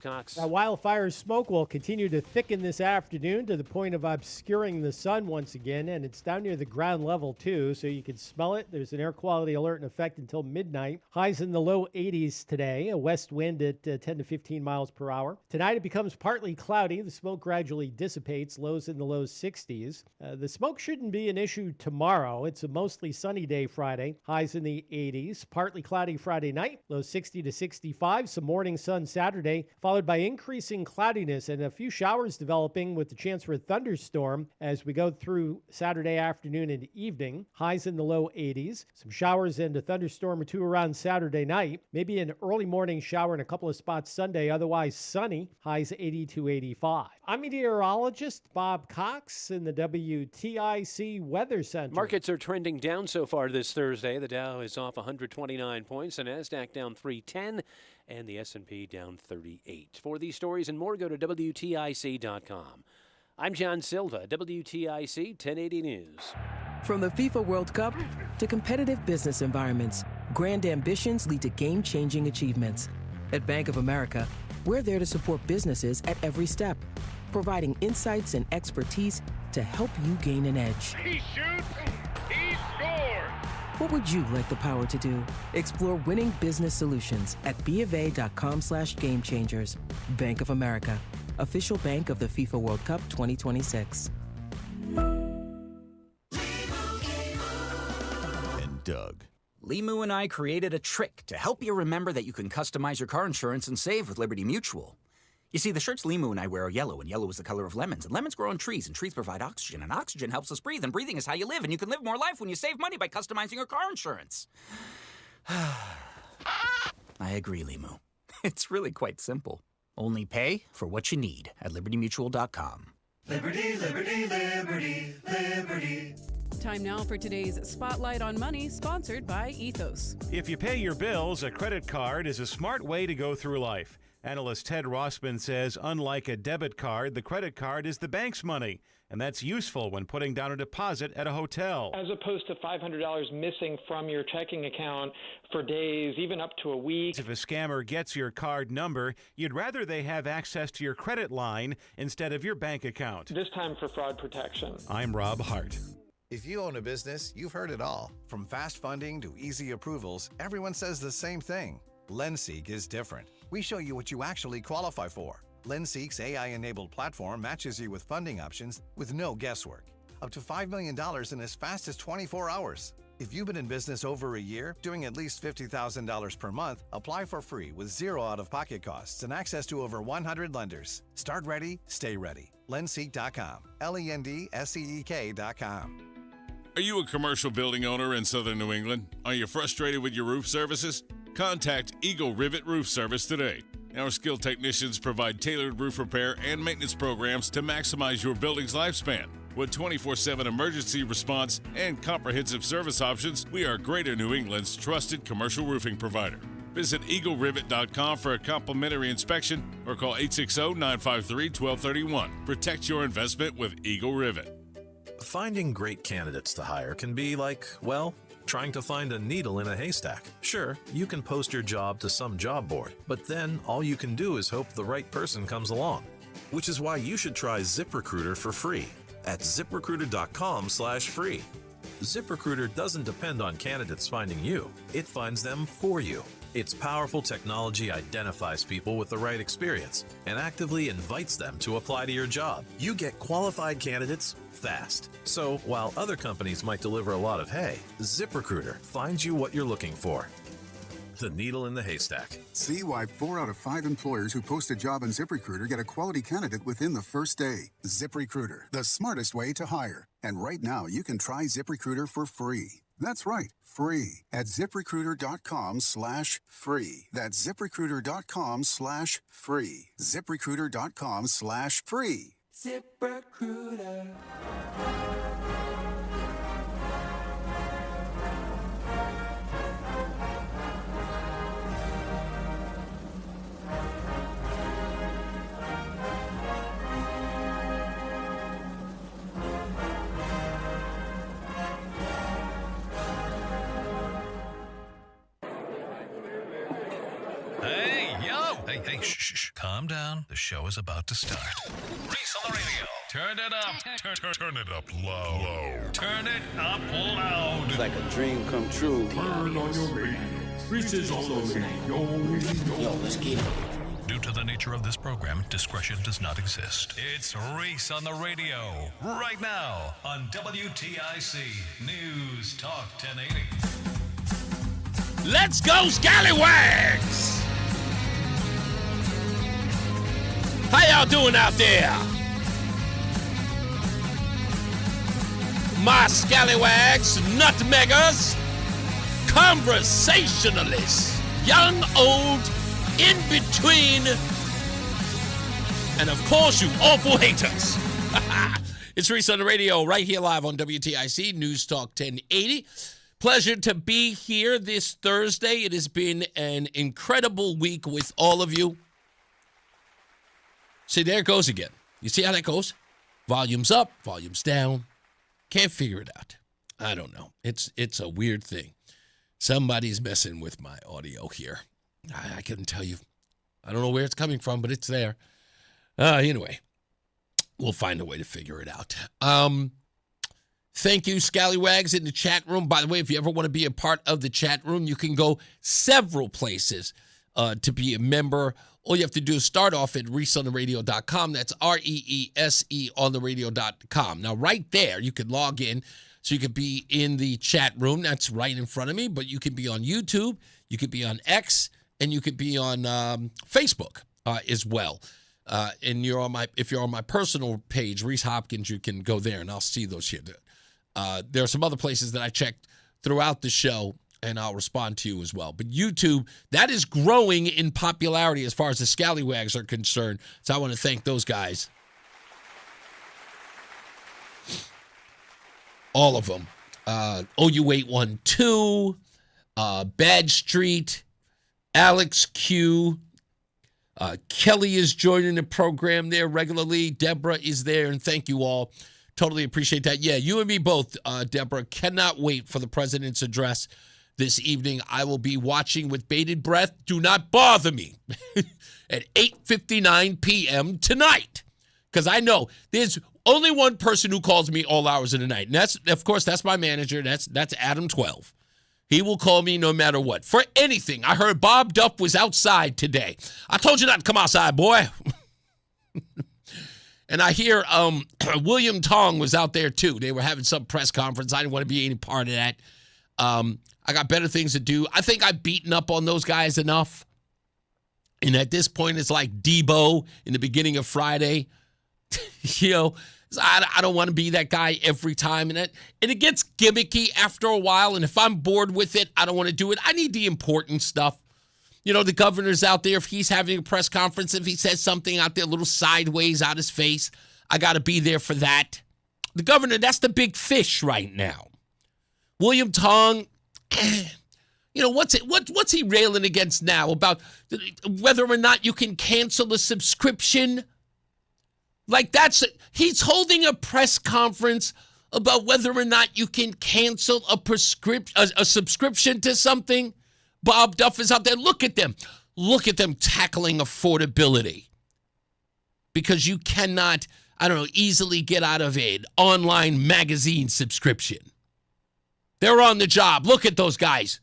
Cox. Wildfire smoke will continue to thicken this afternoon to the point of obscuring the sun once again, and it's down near the ground level too, so you can smell it. There's an air quality alert in effect until midnight. Highs in the low 80s today, a west wind at 10 to 15 miles per hour. Tonight it becomes partly cloudy. The smoke gradually dissipates, lows in the low 60s. The smoke shouldn't be an issue tomorrow. It's a mostly sunny day Friday, highs in the 80s. Partly cloudy Friday night, low 60 to 65. Some morning sun Saturday, followed by increasing cloudiness and a few showers developing with the chance for a thunderstorm as we go through Saturday afternoon and evening. Highs in the low 80s. Some showers and a thunderstorm or two around Saturday night. Maybe an early morning shower in a couple of spots Sunday. Otherwise sunny. Highs 80 to 85. I'm meteorologist Bob Cox in the WTIC Weather Center. Markets are trending down so far this Thursday. The Dow is off 129 points. The NASDAQ down 310. And the S&P down 38. For these stories and more, go to WTIC.com. I'm John Silva, WTIC 1080 News. From the FIFA World Cup to competitive business environments, grand ambitions lead to game-changing achievements. At Bank of America, we're there to support businesses at every step, providing insights and expertise to help you gain an edge. He shoots, he scores! What would you like the power to do? Explore winning business solutions at BofA.com/gamechangers. Bank of America, official bank of the FIFA World Cup 2026. And Doug. Limu and I created a trick to help you remember that you can customize your car insurance and save with Liberty Mutual. You see, the shirts Limu and I wear are yellow, and yellow is the color of lemons, and lemons grow on trees, and trees provide oxygen, and oxygen helps us breathe, and breathing is how you live, and you can live more life when you save money by customizing your car insurance. I agree, Limu. It's really quite simple. Only pay for what you need at libertymutual.com. Liberty, liberty, liberty, liberty. Time now for today's Spotlight on Money, sponsored by Ethos. If you pay your bills, a credit card is a smart way to go through life. Analyst Ted Rossman says, unlike a debit card, the credit card is the bank's money, and that's useful when putting down a deposit at a hotel. As opposed to $500 missing from your checking account for days, even up to a week. If a scammer gets your card number, you'd rather they have access to your credit line instead of your bank account. This time for fraud protection. I'm Rob Hart. If you own a business, you've heard it all. From fast funding to easy approvals, everyone says the same thing. LendSeek is different. We show you what you actually qualify for. LendSeek's AI-enabled platform matches you with funding options with no guesswork. Up to $5 million in as fast as 24 hours. If you've been in business over a year, doing at least $50,000 per month, apply for free with zero out-of-pocket costs and access to over 100 lenders. Start ready, stay ready. Lendseek.com. LENDSEEK.com. Are you a commercial building owner in southern New England? Are you frustrated with your roof services? Contact Eagle Rivet Roof Service today. Our skilled technicians provide tailored roof repair and maintenance programs to maximize your building's lifespan. With 24/7 emergency response and comprehensive service options, we are Greater New England's trusted commercial roofing provider. Visit EagleRivet.com for a complimentary inspection or call 860-953-1231. Protect your investment with Eagle Rivet. Finding great candidates to hire can be like, well, trying to find a needle in a haystack. Sure, you can post your job to some job board, but then all you can do is hope the right person comes along. Which is why you should try ZipRecruiter for free at ZipRecruiter.com/free. ZipRecruiter doesn't depend on candidates finding you. It finds them for you. Its powerful technology identifies people with the right experience and actively invites them to apply to your job. You get qualified candidates fast. So while other companies might deliver a lot of hay, ZipRecruiter finds you what you're looking for. The needle in the haystack. See why 4 out of 5 employers who post a job on ZipRecruiter get a quality candidate within the first day. ZipRecruiter, the smartest way to hire. And right now, you can try ZipRecruiter for free. That's right, free at ZipRecruiter.com/free. That's ZipRecruiter.com/free. ZipRecruiter.com/free. ZipRecruiter. Hey, shh, calm down. down. The show is about to start. Reese on the radio. Turn it up. Turn it up loud. Turn it up loud. It's like a dream come true. Turn on your radio. Reese is on the radio. Yo, let's get it. Due to the nature of this program, discretion does not exist. It's Reese on the radio. Right now on WTIC News Talk 1080. Let's go, Scallywags! How y'all doing out there? My Scallywags, nutmeggers, conversationalists, young, old, in between, and of course, you awful haters. It's Reese on the radio right here live on WTIC News Talk 1080. Pleasure to be here this Thursday. It has been an incredible week with all of you. See, there it goes again. You see how that goes? Volume's up, volume's down. Can't figure it out. I don't know. It's a weird thing. Somebody's messing with my audio here. I couldn't tell you. I don't know where it's coming from, but it's there. Anyway, we'll find a way to figure it out. Thank you, Scallywags, in the chat room. By the way, if you ever want to be a part of the chat room, you can go several places to be a member. All you have to do is start off at reeseontheradio.com. That's REESE on the radio.com. Now, right there, you can log in. So you could be in the chat room. That's right in front of me. But you can be on YouTube. You could be on X. And you could be on Facebook as well. And if you're on my personal page, Reese Hopkins, you can go there, and I'll see those here. There are some other places that I checked throughout the show, and I'll respond to you as well. But YouTube, that is growing in popularity as far as the Scallywags are concerned. So I want to thank those guys. All of them. OU812, Bad Street, Alex Q, Kelly is joining the program there regularly. Deborah is there, and thank you all. Totally appreciate that. Yeah, you and me both, Deborah. Cannot wait for the president's address this evening. I will be watching with bated breath. Do not bother me at 8:59 p.m. tonight, because I know there's only one person who calls me all hours of the night, and that's, of course, that's my manager. That's Adam 12. He will call me no matter what, for anything. I heard Bob Duff was outside today. I told you not to come outside, boy. And I hear William Tong was out there, too. They were having some press conference. I didn't want to be any part of that. I got better things to do. I think I've beaten up on those guys enough. And at this point, it's like Debo in the beginning of Friday. You know, I don't want to be that guy every time. And it gets gimmicky after a while. And if I'm bored with it, I don't want to do it. I need the important stuff. You know, the governor's out there. If he's having a press conference, if he says something out there a little sideways out his face, I got to be there for that. The governor, that's the big fish right now. William Tong, you know, what's he railing against now about whether or not you can cancel a subscription? Like he's holding a press conference about whether or not you can cancel a subscription to something. Bob Duff is out there. Look at them. Look at them tackling affordability. Because you cannot, easily get out of an online magazine subscription. They're on the job. Look at those guys.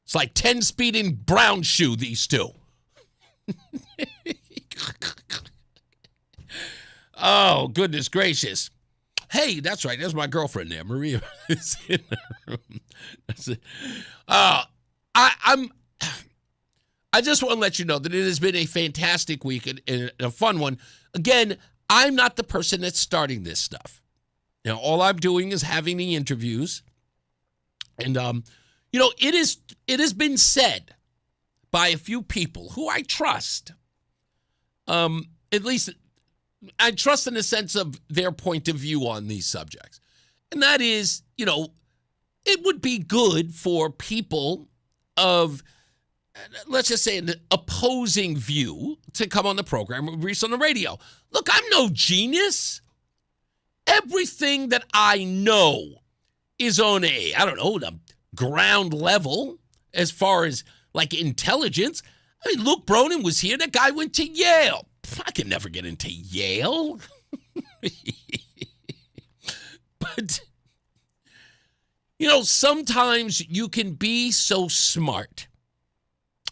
It's like 10-speed in brown shoe, these two. Oh, goodness gracious. Hey, that's right. There's my girlfriend there. Maria is in the room. I just want to let you know that it has been a fantastic week and a fun one. Again, I'm not the person that's starting this stuff. You know, all I'm doing is having the interviews. And, it has been said by a few people who I trust, at least I trust in the sense of their point of view on these subjects. And that is, it would be good for people of, let's just say, an opposing view to come on the program, Reese on the radio. Look, I'm no genius. Everything that I know is on the ground level as far as, like, intelligence. I mean, Luke Bronin was here. That guy went to Yale. I can never get into Yale. But, sometimes you can be so smart,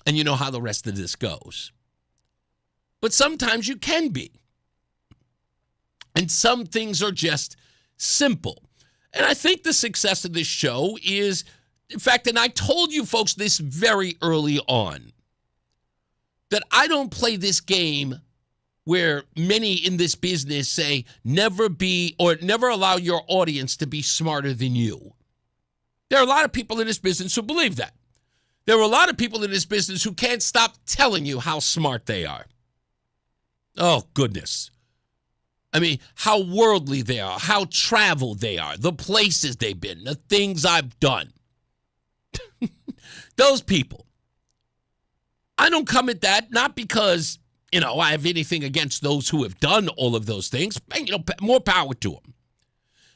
and you know how the rest of this goes. But sometimes you can be. And some things are just simple. And I think the success of this show is, in fact, and I told you folks this very early on, that I don't play this game where many in this business say never allow your audience to be smarter than you. There are a lot of people in this business who believe that. There are a lot of people in this business who can't stop telling you how smart they are. Oh, goodness. I mean, how worldly they are, how traveled they are, the places they've been, the things I've done. Those people. I don't come at that, not because, I have anything against those who have done all of those things. More power to them.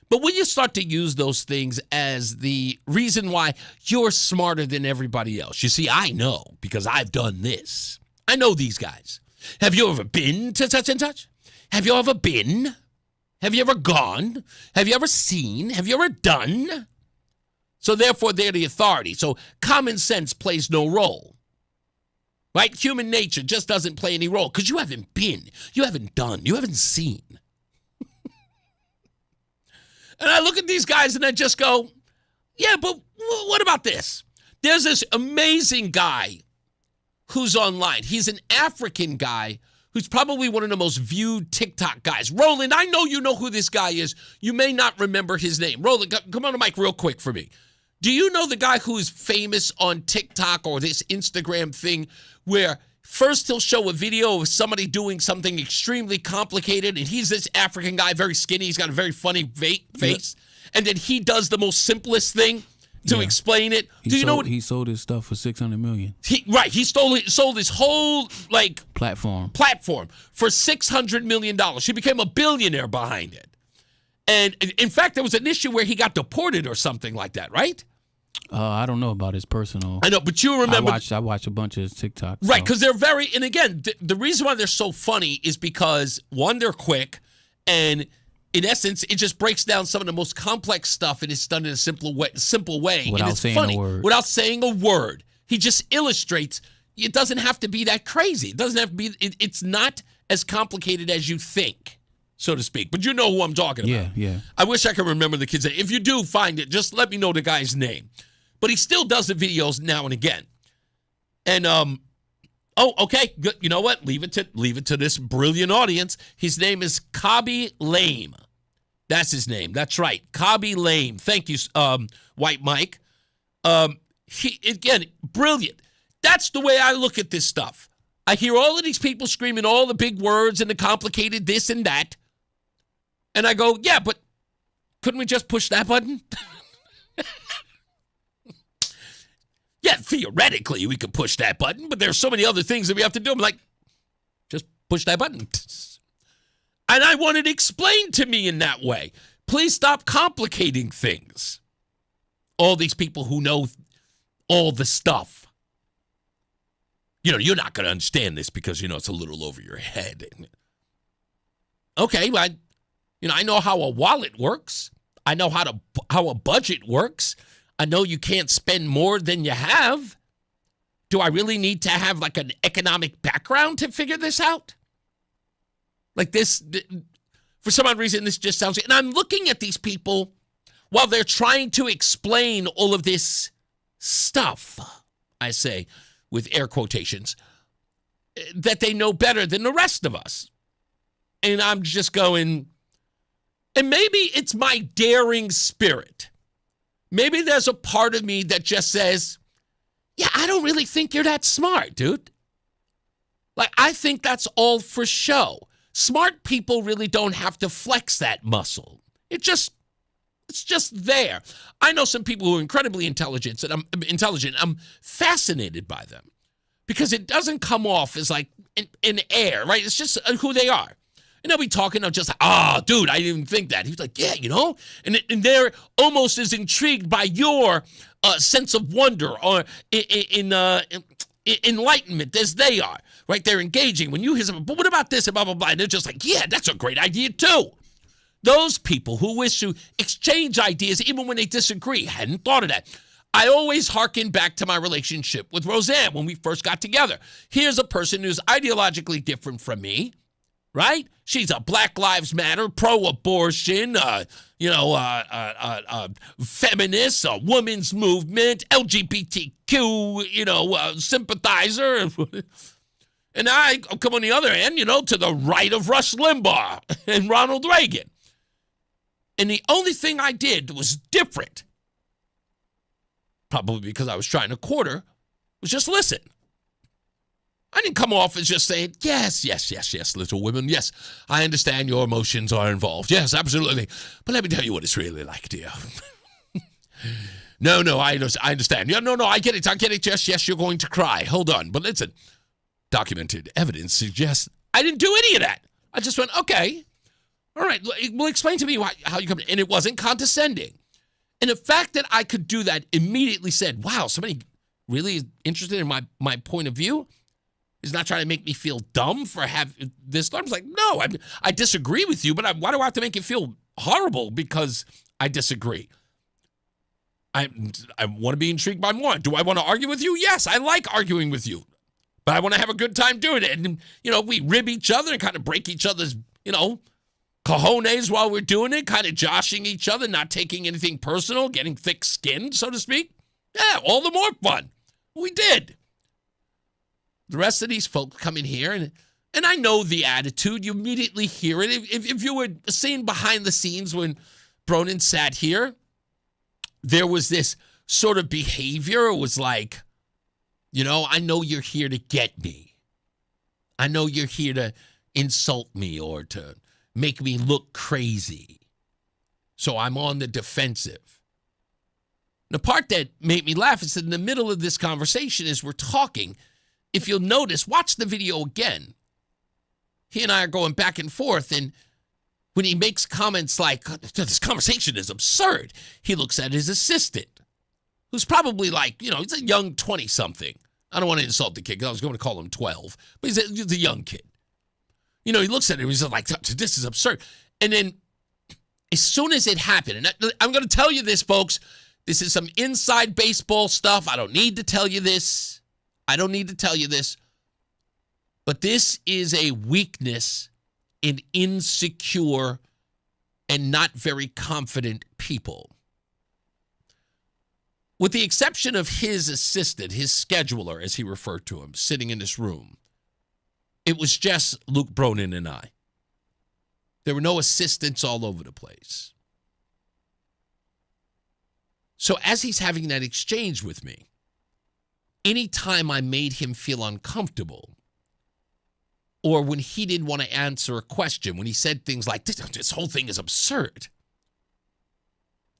But when you start to use those things as the reason why you're smarter than everybody else, you see, I know because I've done this. I know these guys. Have you ever been to such and such? Have you ever been? Have you ever gone? Have you ever seen? Have you ever done? So therefore, they're the authority. So common sense plays no role. Right? Human nature just doesn't play any role because you haven't been, you haven't done, you haven't seen. And I look at these guys and I just go, yeah, but what about this? There's this amazing guy who's online. He's an African guy who's probably one of the most viewed TikTok guys. Roland, I know you know who this guy is. You may not remember his name. Roland, come on the mic real quick for me. Do you know the guy who is famous on TikTok or this Instagram thing where first he'll show a video of somebody doing something extremely complicated, and he's this African guy, very skinny, he's got a very funny face, and then he does the most simplest thing to explain it. He sold his stuff for $600 million. He sold his whole platform for $600 million. He became a billionaire behind it. And in fact, there was an issue where he got deported or something like that, right? I don't know about his personal. I know, but you remember. I watched a bunch of his TikToks. Right, because they're very, and again, the reason why they're so funny is because, one, they're quick, and in essence, it just breaks down some of the most complex stuff, and it's done in a simple way. Without and it's saying funny, a word. Without saying a word. He just illustrates. It doesn't have to be that crazy. It doesn't have to be, it's not as complicated as you think, so to speak. But you know who I'm talking about. Yeah. I wish I could remember the kid's name. If you do find it, just let me know the guy's name. But he still does the videos now and again. And okay, good. You know what? Leave it to this brilliant audience. His name is Kabi Lame. That's his name. That's right. Kabi Lame. Thank you, White Mike. He again, brilliant. That's the way I look at this stuff. I hear all of these people screaming all the big words and the complicated this and that. And I go, yeah, but couldn't we just push that button? Yeah, theoretically, we could push that button, but there's so many other things that we have to do. I'm like, just push that button. And I want it explained to me in that way. Please stop complicating things. All these people who know all the stuff. You're not going to understand this because, it's a little over your head. Okay, well, I know how a wallet works. I know how a budget works. I know you can't spend more than you have. Do I really need to have like an economic background to figure this out? Like this, for some odd reason, this just sounds... And I'm looking at these people while they're trying to explain all of this stuff, I say, with air quotations, that they know better than the rest of us. And I'm just going... And maybe it's my daring spirit. Maybe there's a part of me that just says, yeah, I don't really think you're that smart, dude. Like, I think that's all for show. Smart people really don't have to flex that muscle. It's just there. I know some people who are incredibly intelligent, and I'm fascinated by them because it doesn't come off as like in air, right? It's just who they are. And they'll be talking, I'm just like, dude, I didn't even think that. He's like, yeah, and they're almost as intrigued by your sense of wonder or enlightenment as they are. right? They're engaging. When you hear something, but what about this and blah, blah, blah, and they're just like, yeah, that's a great idea too. Those people who wish to exchange ideas even when they disagree, hadn't thought of that. I always hearken back to my relationship with Roseanne when we first got together. Here's a person who's ideologically different from me, right? She's a Black Lives Matter, pro-abortion, feminist, a women's movement, LGBTQ, sympathizer. And I come on the other end, to the right of Rush Limbaugh and Ronald Reagan. And the only thing I did was different, probably because I was trying to quarter, was just listen. I didn't come off as just saying, yes, little women. Yes, I understand your emotions are involved. Yes, absolutely. But let me tell you what it's really like, dear. No, I understand. Yeah, no, I get it. Yes, you're going to cry. Hold on. But listen, documented evidence suggests I didn't do any of that. I just went, okay. All right, well, explain to me how you come. And it wasn't condescending. And the fact that I could do that immediately said, wow, somebody really is interested in my point of view? Is not trying to make me feel dumb for having this. I was like, no, I disagree with you, but why do I have to make you feel horrible because I disagree? I want to be intrigued by more. Do I want to argue with you? Yes, I like arguing with you, but I want to have a good time doing it. And, we rib each other and kind of break each other's, cojones while we're doing it, kind of joshing each other, not taking anything personal, getting thick-skinned, so to speak. Yeah, all the more fun. We did. The rest of these folks come in here, and I know the attitude. You immediately hear it. If you were seeing behind the scenes when Bronin sat here, there was this sort of behavior. It was like, I know you're here to get me. I know you're here to insult me or to make me look crazy. So I'm on the defensive. The part that made me laugh is that in the middle of this conversation as we're talking, if you'll notice, watch the video again. He and I are going back and forth, and when he makes comments like, this conversation is absurd, he looks at his assistant, who's probably like, he's a young 20-something. I don't want to insult the kid, because I was going to call him 12, but he's a young kid. He looks at it, and he's like, this is absurd. And then as soon as it happened, and I'm going to tell you this, folks, this is some inside baseball stuff. I don't need to tell you this. But this is a weakness in insecure and not very confident people. With the exception of his assistant, his scheduler, as he referred to him, sitting in this room, it was just Luke Bronin and I. There were no assistants all over the place. So as he's having that exchange with me, anytime I made him feel uncomfortable, or when he didn't want to answer a question, when he said things like, this whole thing is absurd.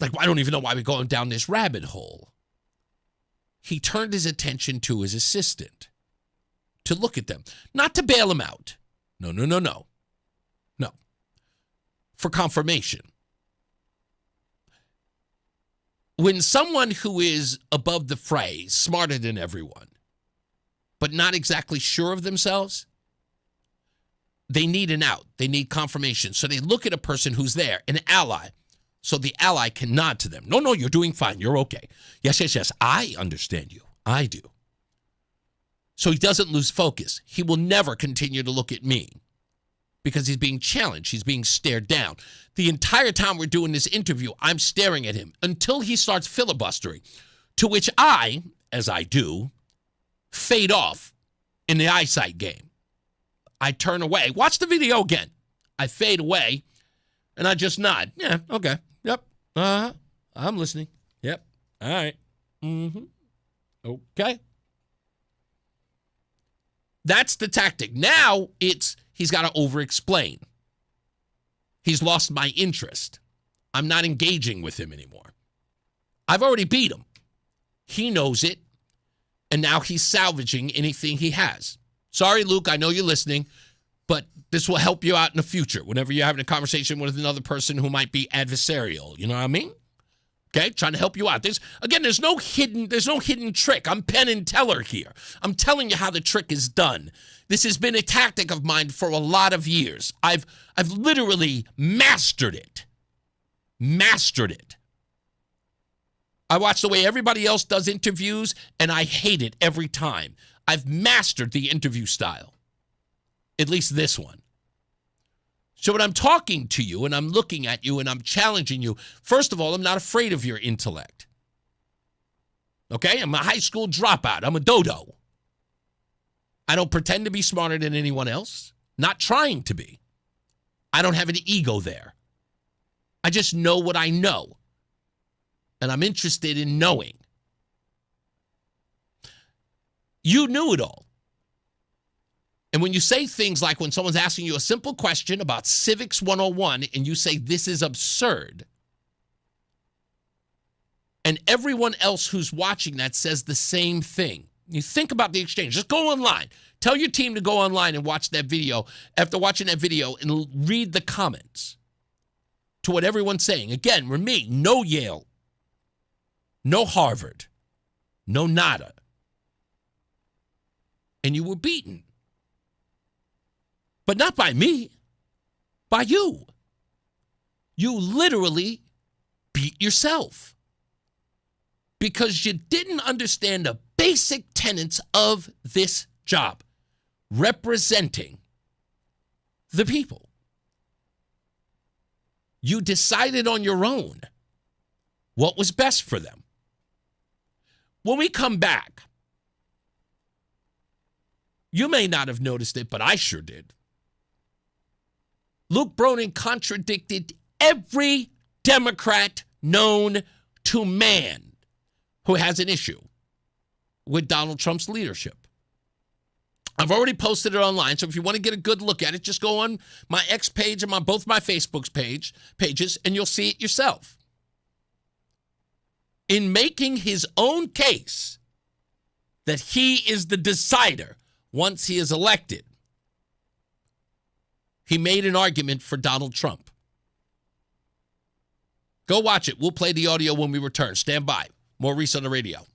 Like, I don't even know why we're going down this rabbit hole. He turned his attention to his assistant to look at them, not to bail him out. No. For confirmation. When someone who is above the fray, smarter than everyone, but not exactly sure of themselves, they need an out. They need confirmation. So they look at a person who's there, an ally, so the ally can nod to them. No, you're doing fine. You're okay. Yes. I understand you. I do. So he doesn't lose focus. He will never continue to look at me because he's being challenged. He's being stared down. The entire time we're doing this interview, I'm staring at him until he starts filibustering, to which I, as I do, fade off in the eyesight game. I turn away. Watch the video again. I fade away, and I just nod. Yeah, okay. Yep. I'm listening. Yep. All right. Okay. That's the tactic. Now he's got to over-explain. He's lost my interest. I'm not engaging with him anymore. I've already beat him. He knows it, and now he's salvaging anything he has. Sorry, Luke, I know you're listening, but this will help you out in the future whenever you're having a conversation with another person who might be adversarial. You know what I mean? Okay, trying to help you out. There's no hidden trick. I'm Penn and Teller here. I'm telling you how the trick is done. This has been a tactic of mine for a lot of years. I've literally mastered it. Mastered it. I watch the way everybody else does interviews, and I hate it every time. I've mastered the interview style. At least this one. So when I'm talking to you and I'm looking at you and I'm challenging you, first of all, I'm not afraid of your intellect. Okay? I'm a high school dropout. I'm a dodo. I don't pretend to be smarter than anyone else. Not trying to be. I don't have an ego there. I just know what I know. And I'm interested in knowing. You knew it all. And when you say things like when someone's asking you a simple question about Civics 101 and you say this is absurd, and everyone else who's watching that says the same thing, you think about the exchange. Just go online. Tell your team to go online and watch that video. After watching that video and read the comments to what everyone's saying. Again, for me, no Yale, no Harvard, no nada. And you were beaten. But not by me, by you. You literally beat yourself because you didn't understand the basic tenets of this job, representing the people. You decided on your own what was best for them. When we come back, you may not have noticed it, but I sure did. Luke Bronin contradicted every Democrat known to man who has an issue with Donald Trump's leadership. I've already posted it online, so if you want to get a good look at it, just go on my X page and both my Facebook's pages, and you'll see it yourself. In making his own case that he is the decider once he is elected, he made an argument for Donald Trump. Go watch it. We'll play the audio when we return. Stand by. More Reese on the radio.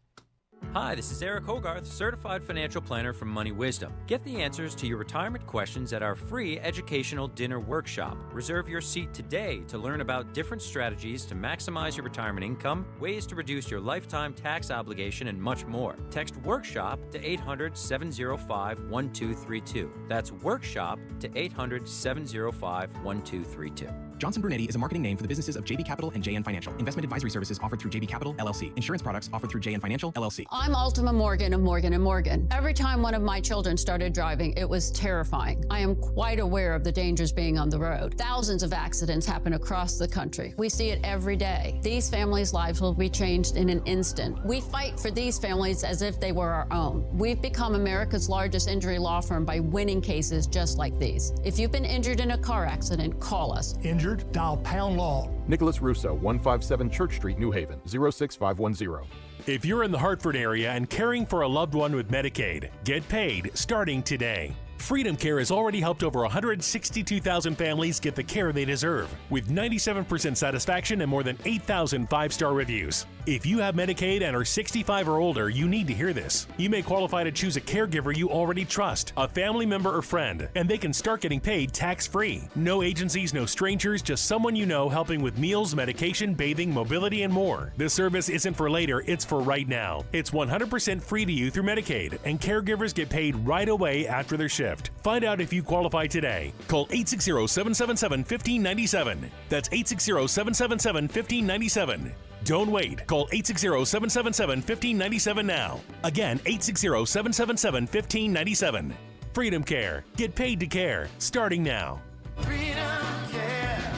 Hi, this is Eric Hogarth, certified financial planner from Money Wisdom. Get the answers to your retirement questions at our free educational dinner workshop. Reserve your seat today to learn about different strategies to maximize your retirement income, ways to reduce your lifetime tax obligation, and much more. Text WORKSHOP to 800-705-1232. That's WORKSHOP to 800-705-1232. Johnson Brunetti is a marketing name for the businesses of JB Capital and JN Financial. Investment advisory services offered through JB Capital, LLC. Insurance products offered through JN Financial, LLC. I'm Ultima Morgan of Morgan & Morgan. Every time one of my children started driving, it was terrifying. I am quite aware of the dangers being on the road. Thousands of accidents happen across the country. We see it every day. These families' lives will be changed in an instant. We fight for these families as if they were our own. We've become America's largest injury law firm by winning cases just like these. If you've been injured in a car accident, call us. Injured? Dial pound law. Nicholas Russo, 157 Church Street, New Haven, 06510. If you're in the Hartford area and caring for a loved one with Medicaid, get paid starting today. Freedom Care has already helped over 162,000 families get the care they deserve, with 97% satisfaction and more than 8,000 five-star reviews. If you have Medicaid and are 65 or older, you need to hear this. You may qualify to choose a caregiver you already trust, a family member or friend, and they can start getting paid tax-free. No agencies, no strangers, just someone you know helping with meals, medication, bathing, mobility, and more. This service isn't for later, it's for right now. It's 100% free to you through Medicaid, and caregivers get paid right away after their shift. Find out if you qualify today. Call 860-777-1597. That's 860-777-1597. Don't wait. Call 860-777-1597 now. Again, 860-777-1597. Freedom Care. Get paid to care. Starting now. Freedom Care,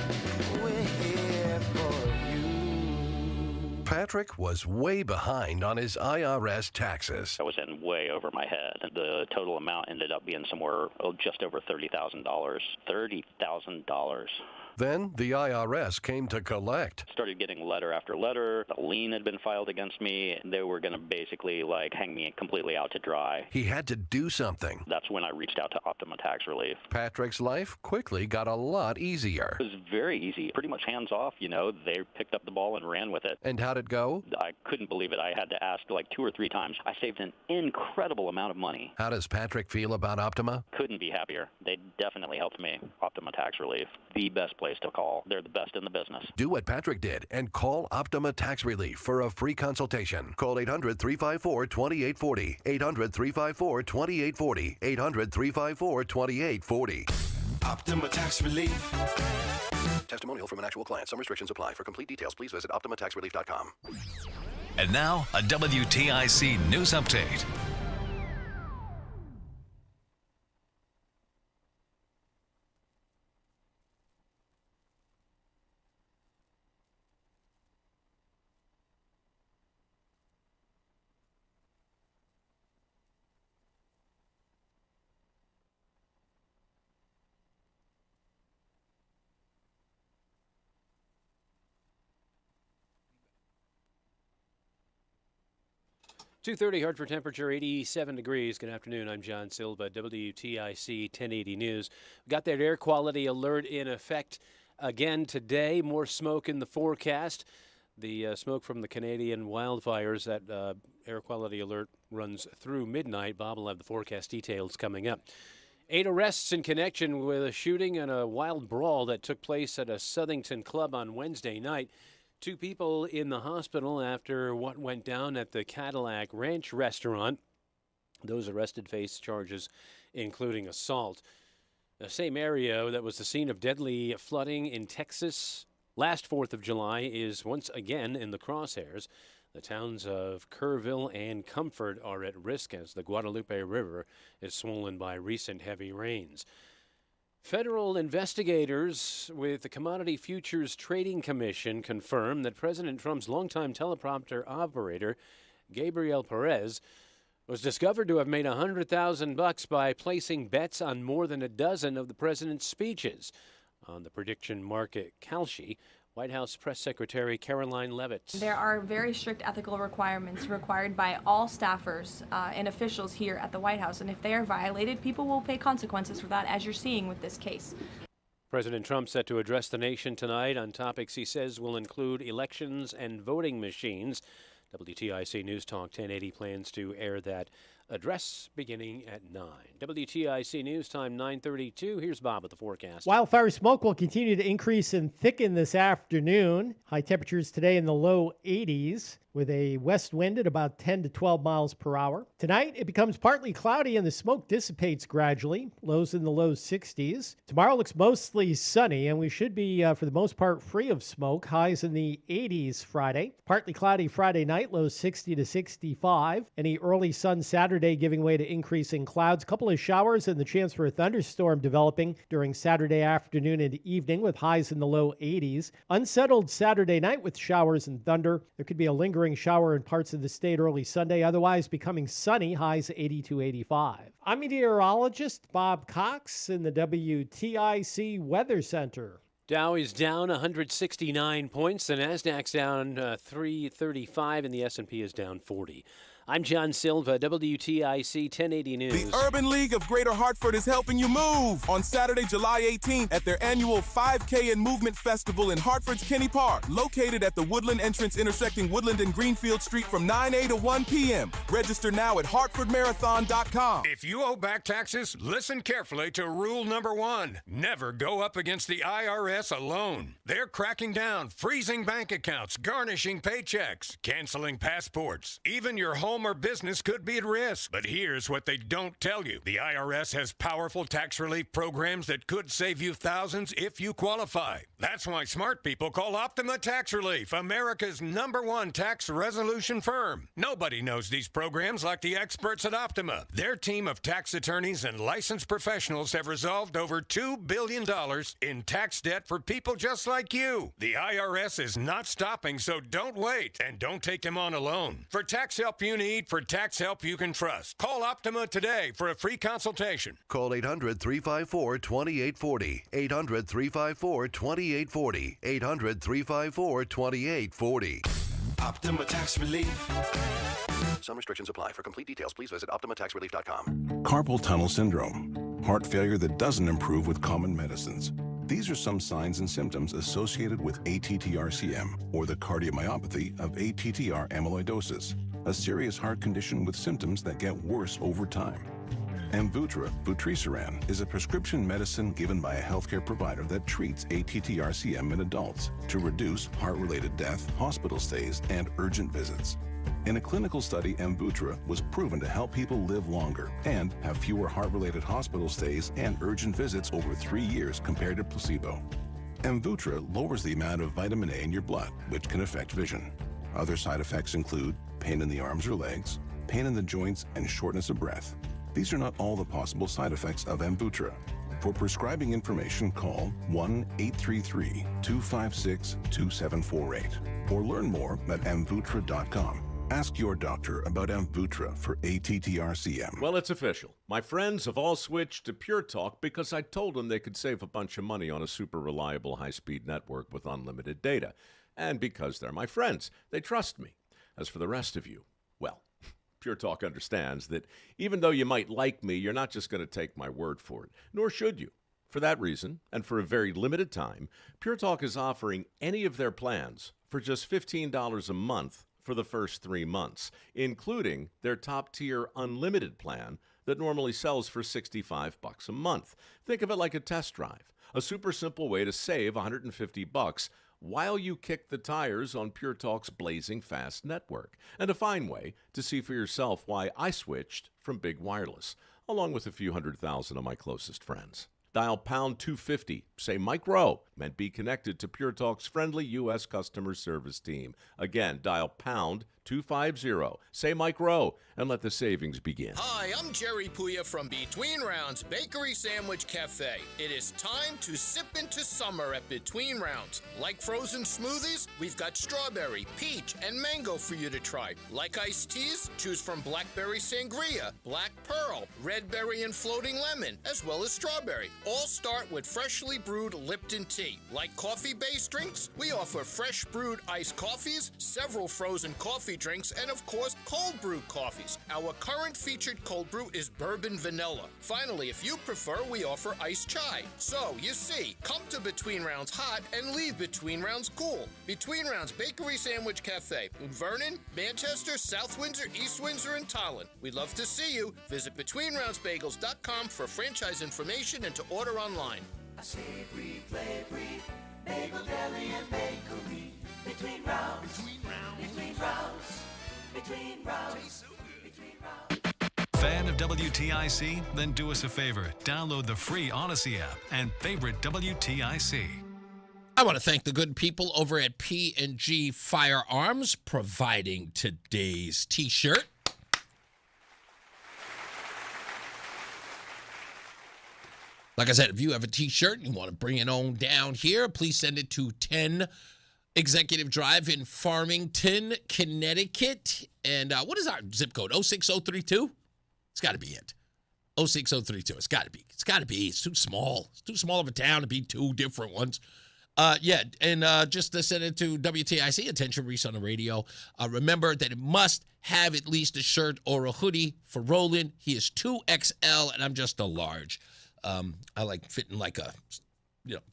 we're here for you. Patrick was way behind on his IRS taxes. I was in way over my head. The total amount ended up being somewhere just over $30,000. $30,000. Then the IRS came to collect. Started getting letter after letter. A lien had been filed against me. They were going to basically hang me completely out to dry. He had to do something. That's when I reached out to Optima Tax Relief. Patrick's life quickly got a lot easier. It was very easy, pretty much hands off. They picked up the ball and ran with it. And how'd it go? I couldn't believe it. I had to ask 2 or 3 times. I saved an incredible amount of money. How does Patrick feel about Optima? Couldn't be happier. They definitely helped me. Optima Tax Relief, the best place to call. They're the best in the business. Do what Patrick did and call Optima Tax Relief for a free consultation. Call 800-354-2840. 800-354-2840. 800-354-2840. Optima Tax Relief. Testimonial from an actual client. Some restrictions apply. For complete details, please visit OptimaTaxRelief.com. And now, a WTIC news update. .230 Hartford temperature, 87 degrees. Good afternoon. I'm John Silva, WTIC 1080 News. We got that air quality alert in effect again today. More smoke in the forecast. The smoke from the Canadian wildfires, that air quality alert runs through midnight. Bob will have the forecast details coming up. 8 arrests in connection with a shooting and a wild brawl that took place at a Southington club on Wednesday night. 2 people in the hospital after what went down at the Cadillac Ranch restaurant. Those arrested face charges including assault. The same area that was the scene of deadly flooding in Texas last 4th of July is once again in the crosshairs. The towns of Kerrville and Comfort are at risk as the Guadalupe River is swollen by recent heavy rains. Federal investigators with the Commodity Futures Trading Commission confirmed that President Trump's longtime teleprompter operator, Gabriel Perez, was discovered to have made $100,000 by placing bets on more than a dozen of the president's speeches. On the prediction market Kalshi, White House Press Secretary Caroline Leavitt. There are very strict ethical requirements required by all staffers and officials here at the White House, and if they are violated, people will pay consequences for that, as you're seeing with this case. President Trump set to address the nation tonight on topics he says will include elections and voting machines. WTIC News Talk 1080 plans to air that address beginning at 9. WTIC News Time 9:32. Here's Bob with the forecast. Wildfire smoke will continue to increase and thicken this afternoon. High temperatures today in the low 80s with a west wind at about 10 to 12 miles per hour. Tonight, it becomes partly cloudy and the smoke dissipates gradually. Lows in the low 60s. Tomorrow looks mostly sunny and we should be, for the most part, free of smoke. Highs in the 80s Friday. Partly cloudy Friday night, lows 60 to 65. Any early sun Saturday giving way to increasing clouds. Couple of showers and the chance for a thunderstorm developing during Saturday afternoon and evening with highs in the low 80s. Unsettled Saturday night with showers and thunder. There could be a lingering shower in parts of the state early Sunday, otherwise becoming sunny, highs 80 to 85. I'm meteorologist Bob Cox in the WTIC Weather Center. Dow is down 169 points. The Nasdaq's down 335 and the S&P is down 40. I'm John Silva, WTIC 1080 News. The Urban League of Greater Hartford is helping you move on Saturday, July 18th at their annual 5K and Movement Festival in Hartford's Kinney Park, located at the Woodland entrance intersecting Woodland and Greenfield Street from 9 a to 1 p.m. Register now at hartfordmarathon.com. If you owe back taxes, listen carefully to rule number 1. Never go up against the IRS alone. They're cracking down, freezing bank accounts, garnishing paychecks, canceling passports. Even your home or business could be at risk. But here's what they don't tell you. The IRS has powerful tax relief programs that could save you thousands if you qualify. That's why smart people call Optima Tax Relief, America's #1 tax resolution firm. Nobody knows these programs like the experts at Optima. Their team of tax attorneys and licensed professionals have resolved over $2 billion in tax debt for people just like you. The IRS is not stopping, so don't wait and don't take them on alone. For tax help you need for tax help you can trust. Call Optima today for a free consultation. Call 800-354-2840. 800-354-2840. 800-354-2840. Optima Tax Relief. Some restrictions apply. For complete details, please visit OptimaTaxRelief.com. Carpal tunnel syndrome, heart failure that doesn't improve with common medicines. These are some signs and symptoms associated with ATTR-CM, or the cardiomyopathy of ATTR amyloidosis, a serious heart condition with symptoms that get worse over time. Amvuttra, vutrisiran, is a prescription medicine given by a healthcare provider that treats ATTR-CM in adults to reduce heart-related death, hospital stays, and urgent visits. In a clinical study, Amvuttra was proven to help people live longer and have fewer heart-related hospital stays and urgent visits over 3 years compared to placebo. Amvuttra lowers the amount of vitamin A in your blood, which can affect vision. Other side effects include pain in the arms or legs, pain in the joints, and shortness of breath. These are not all the possible side effects of Amvuttra. For prescribing information, call 1-833-256-2748 or learn more at amvuttra.com. Ask your doctor about Amvuttra for ATTR-CM. Well, it's official. My friends have all switched to Pure Talk because I told them they could save a bunch of money on a super reliable high-speed network with unlimited data. And because they're my friends, they trust me. As for the rest of you, well, Pure Talk understands that even though you might like me, you're not just going to take my word for it, nor should you. For that reason, and for a very limited time, Pure Talk is offering any of their plans for just $15 a month for the first 3 months, including their top-tier unlimited plan that normally sells for $65 a month. Think of it like a test drive, a super simple way to save $150 while you kick the tires on Pure Talk's blazing fast network, and a fine way to see for yourself why I switched from big wireless, along with a few 100,000 of my closest friends. Dial pound 250, say Mike Rowe, and be connected to Pure Talk's friendly U.S. customer service team. Again, dial pound 250, say Mike Rowe, and let the savings begin. Hi, I'm Jerry Puya from Between Rounds Bakery Sandwich Cafe. It is time to sip into summer at Between Rounds. Like frozen smoothies, we've got strawberry, peach, and mango for you to try. Like iced teas, choose from blackberry sangria, black pearl, red berry and floating lemon, as well as strawberry. All start with freshly brewed Lipton tea. Like coffee-based drinks, we offer fresh brewed iced coffees, several frozen coffee drinks, and of course, cold brew coffees. Our current featured cold brew is bourbon vanilla. Finally, if you prefer, we offer iced chai. So, you see, come to Between Rounds hot and leave Between Rounds cool. Between Rounds Bakery Sandwich Cafe in Vernon, Manchester, South Windsor, East Windsor, and Tolland. We'd love to see you. Visit BetweenRoundsBagels.com for franchise information and to order online. A savory, flavory, bagel, deli, and bakery. Between rounds, between rounds, between rounds, between rounds. Fan of WTIC? Then do us a favor. Download the free Odyssey app and favorite WTIC. I want to thank the good people over at P&G Firearms providing today's T-shirt. Like I said, if you have a T-shirt and you want to bring it on down here, please send it to 10 Executive Drive in Farmington, Connecticut. And what is our zip code? 06032? It's got to be it. 06032. It's got to be. It's got to be. It's too small. It's too small of a town to be two different ones. Just to send it to WTIC, attention, Reese on the radio. Remember that it must have at least a shirt or a hoodie for Roland. He is 2XL, and I'm just a large. I like fitting like a,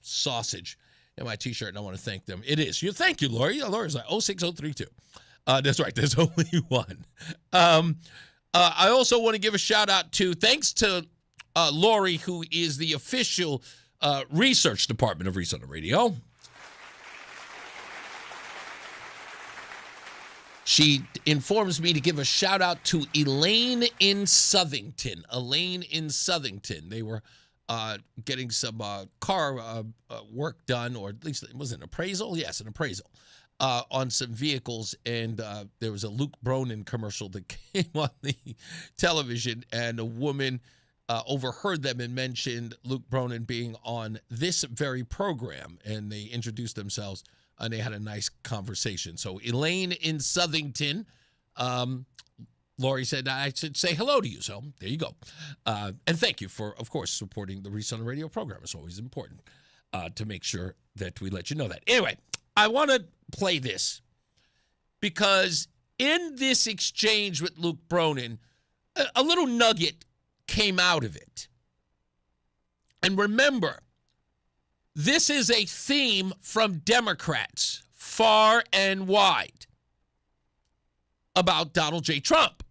sausage in my T-shirt, and I want to thank them. It is. Thank you, Lori. Lori's like 06032. That's right. There's only one. I also want to give a shout out to, thanks to Lori, who is the official research department of Reese on the Radio. She informs me to give a shout out to Elaine in Southington. They were getting some car work done, or at least it was an appraisal. Yes, an appraisal on some vehicles. And there was a Luke Bronin commercial that came on the television, and a woman overheard them and mentioned Luke Bronin being on this very program. And they introduced themselves, and they had a nice conversation. So Elaine in Southington, Lori said I should say hello to you. So there you go. And thank you for, of course, supporting the Reese on the Radio program. It's always important to make sure that we let you know that. Anyway, I want to play this because in this exchange with Luke Bronin, a little nugget came out of it. And remember, this is a theme from Democrats far and wide about Donald J. Trump.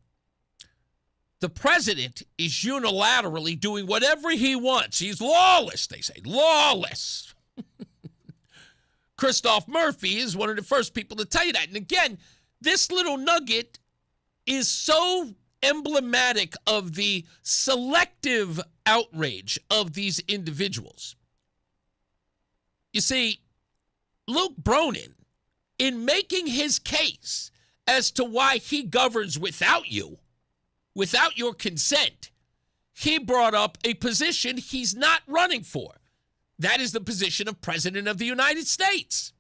The president is unilaterally doing whatever he wants. He's lawless, they say. Lawless. Christoph Murphy is one of the first people to tell you that. And again, this little nugget is so emblematic of the selective outrage of these individuals. You see, Luke Bronin, in making his case as to why he governs without you, without your consent, he brought up a position he's not running for. That is the position of President of the United States.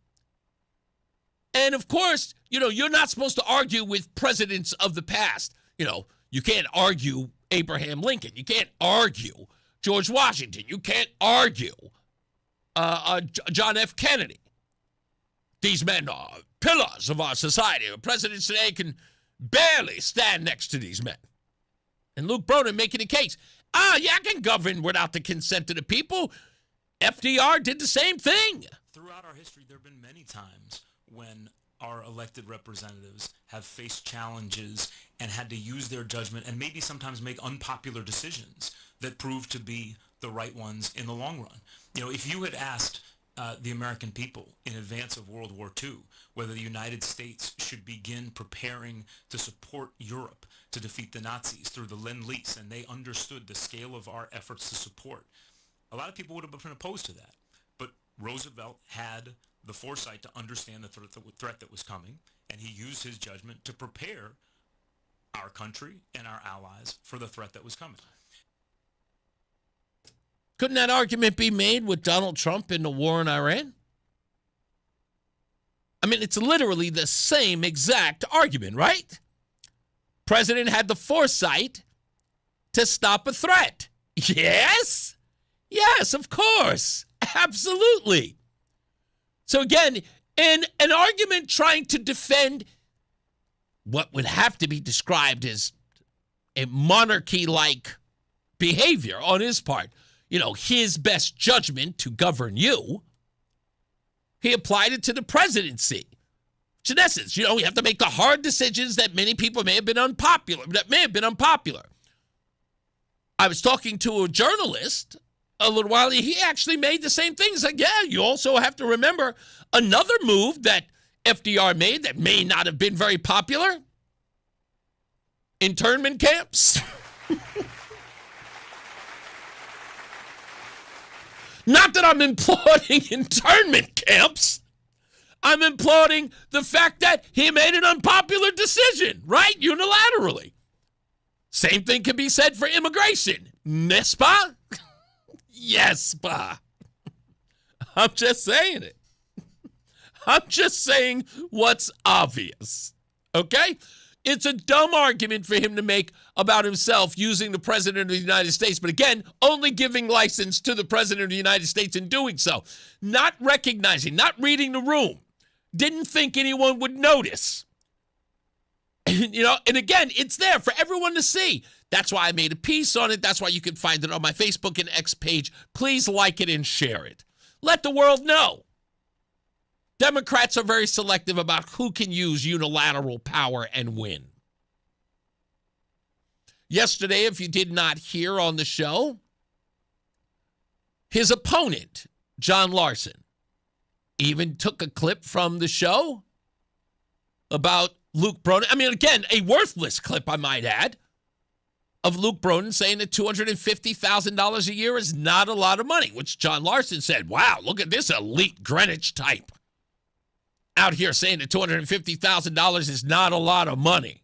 And of course, you're not supposed to argue with presidents of the past. You can't argue Abraham Lincoln. You can't argue George Washington. You can't argue John F. Kennedy. These men are pillars of our society. Presidents today can barely stand next to these men. And Luke Bronin making a case. I can govern without the consent of the people. FDR did the same thing. Throughout our history, there have been many times when our elected representatives have faced challenges and had to use their judgment and maybe sometimes make unpopular decisions that prove to be the right ones in the long run. If you had asked the American people in advance of World War II whether the United States should begin preparing to support Europe to defeat the Nazis through the Lend-Lease, and they understood the scale of our efforts to support, a lot of people would have been opposed to that. But Roosevelt had the foresight to understand the threat that was coming, and he used his judgment to prepare our country and our allies for the threat that was coming. Couldn't that argument be made with Donald Trump in the war in Iran? I mean, it's literally the same exact argument, right? President had the foresight to stop a threat. Yes? Yes, of course. Absolutely. So again, in an argument trying to defend what would have to be described as a monarchy-like behavior on his part, his best judgment to govern you, he applied it to the presidency. Which in essence, you have to make the hard decisions that many people may have been unpopular. I was talking to a journalist a little while, he actually made the same thing. He's like, yeah, you also have to remember another move that FDR made that may not have been very popular. Internment camps. Not that I'm applauding internment camps. I'm applauding the fact that he made an unpopular decision, right? Unilaterally. Same thing can be said for immigration. N'est-ce pas? Yes, pa. I'm just saying it. I'm just saying what's obvious. Okay? It's a dumb argument for him to make about himself using the President of the United States, but again, only giving license to the President of the United States in doing so. Not recognizing, not reading the room. Didn't think anyone would notice. And again, it's there for everyone to see. That's why I made a piece on it. That's why you can find it on my Facebook and X page. Please like it and share it. Let the world know. Democrats are very selective about who can use unilateral power and win. Yesterday, if you did not hear on the show, his opponent, John Larson, even took a clip from the show about Luke Bronin. I mean, again, a worthless clip, I might add, of Luke Bronin saying that $250,000 a year is not a lot of money, which John Larson said, wow, look at this elite Greenwich type out here saying that $250,000 is not a lot of money.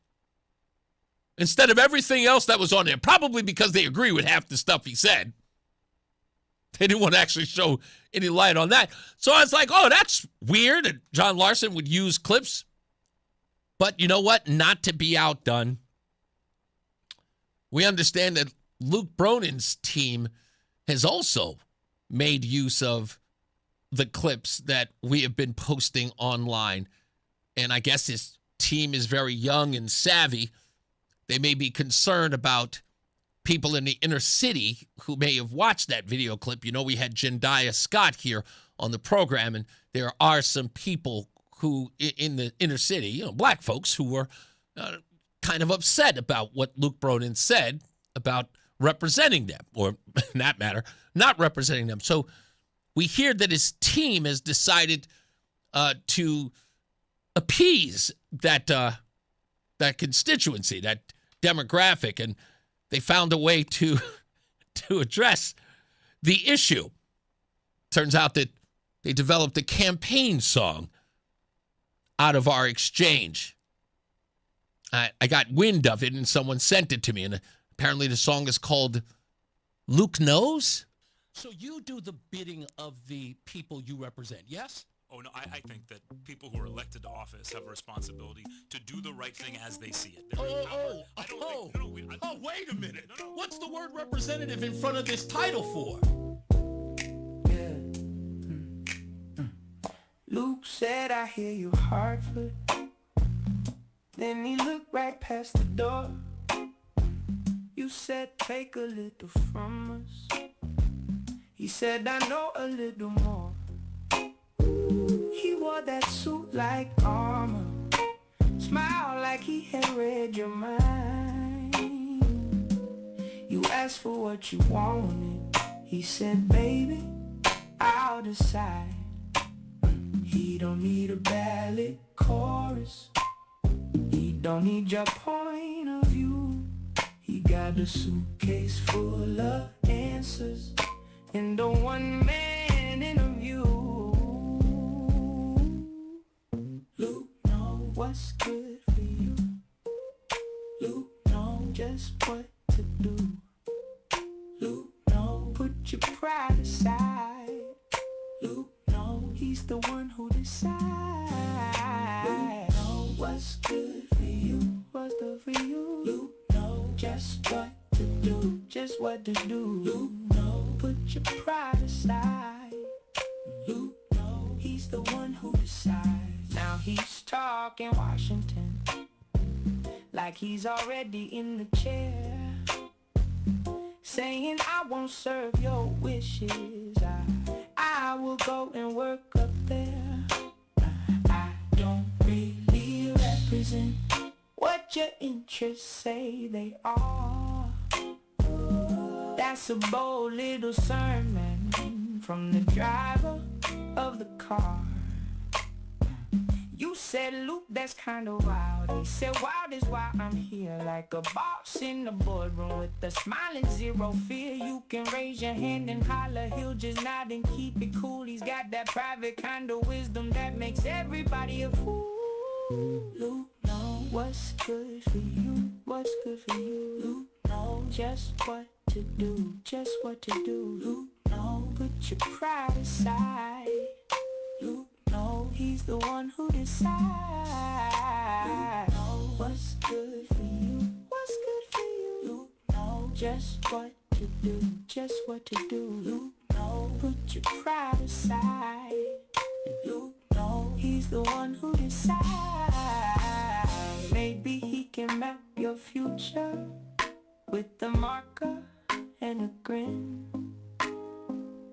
Instead of everything else that was on there, probably because they agree with half the stuff he said. They didn't want to actually show any light on that. So I was like, oh, that's weird that John Larson would use clips. But you know what? Not to be outdone, We understand that Luke Bronin's team has also made use of the clips that we have been posting online. And I guess his team is very young and savvy. They may be concerned about people in the inner city who may have watched that video clip. You know, we had Jendayi Scott here on the program, and there are some people who in the inner city, you know, black folks who were kind of upset about what Luke Bronin said about representing them, or in that matter, not representing them. So we hear that his team has decided to appease that constituency, that demographic, and they found a way to address the issue. Turns out that they developed a campaign song out of our exchange. I got wind of it, and someone sent it to me, and apparently the song is called Luke Knows. So you do the bidding of the people you represent, yes? Oh, no, I think that people who are elected to office have a responsibility to do the right thing as they see it. Wait a minute. What's the word representative in front of this title for? Luke said, I hear you, Hartford. Then he looked right past the door. You said, take a little from us. He said, I know a little more. He wore that suit like armor, smiled like he had read your mind. You asked for what you wanted. He said, baby, I'll decide. He don't need a ballad chorus. He don't need your point of view. He got a suitcase full of answers and a one-man interview. Luke know what's good for you. Luke know just what to do. Luke know put your pride aside. Luke know he's the one who decides. Luke know what's good for you. What's good for you. Luke know just what to do. Just what to do. Luke know put your pride aside. Luke know he's the one who decides. Now he's talking Washington like he's already in the chair, saying I won't serve your wishes. I will go and work up there. I don't really represent what your interests say they are. That's a bold little sermon from the driver of the car. You said, Luke, that's kind of wild. He said, wild is why I'm here, like a boss in the boardroom with a smiling zero fear. You can raise your hand and holler, he'll just nod and keep it cool. He's got that private kind of wisdom that makes everybody a fool. Luke knows what's good for you, what's good for you. Luke knows just what to do, just what to do. Luke knows put your pride aside. Luke know he's the one who decides. Luke know what's good for you, what's good for you. Luke know just what to do, just what to do. Luke know put your pride aside. Luke know he's the one who decides. Maybe he can map your future with a marker and a grin.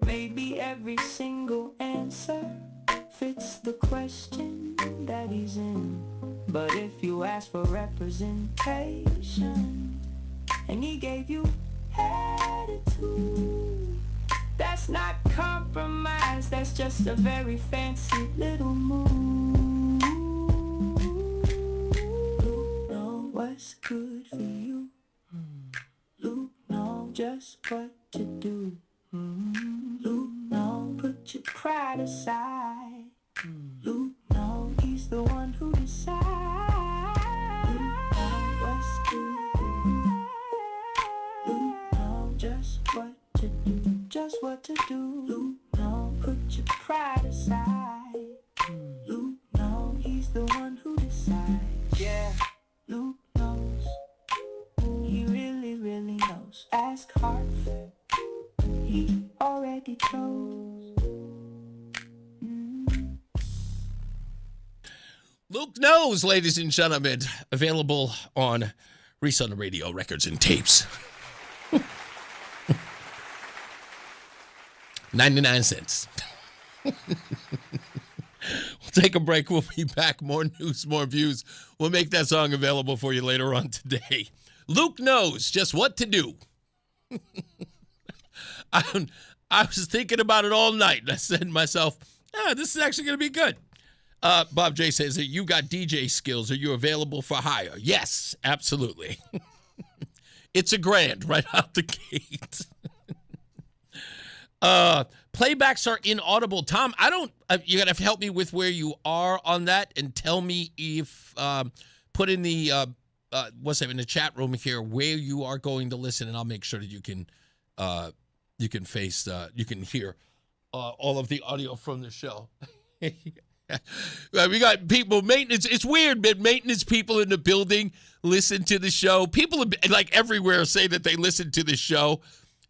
Maybe every single answer fits the question that he's in. But if you ask for representation and he gave you attitude, that's not compromise, that's just a very fancy little move. Luke know what's good for you. Luke know just what to do. Luke know put your pride aside. Luke know he's the one who decides. Luke know what's good for you. Luke know just what to do, just what to do. Luke know put your pride aside. Luke know he's the one who decides. Yeah, Luke knows. He really, really chose. Luke Knows, ladies and gentlemen, available on Reese on the Radio Records and Tapes. 99 cents. We'll take a break. We'll be back. More news, more views. We'll make that song available for you later on today. Luke knows just what to do. I was thinking about it all night. I said to myself, this is actually going to be good. Bob J says that you got DJ skills. Are you available for hire? Yes, absolutely. It's $1,000 right out the gate. Playbacks are inaudible. Tom, you got to help me with where you are on that and tell me if, put in the, in the chat room here where you are going to listen, and I'll make sure that you can hear all of the audio from the show. We got people, maintenance. It's weird, but maintenance people in the building listen to the show. People like everywhere say that they listen to the show,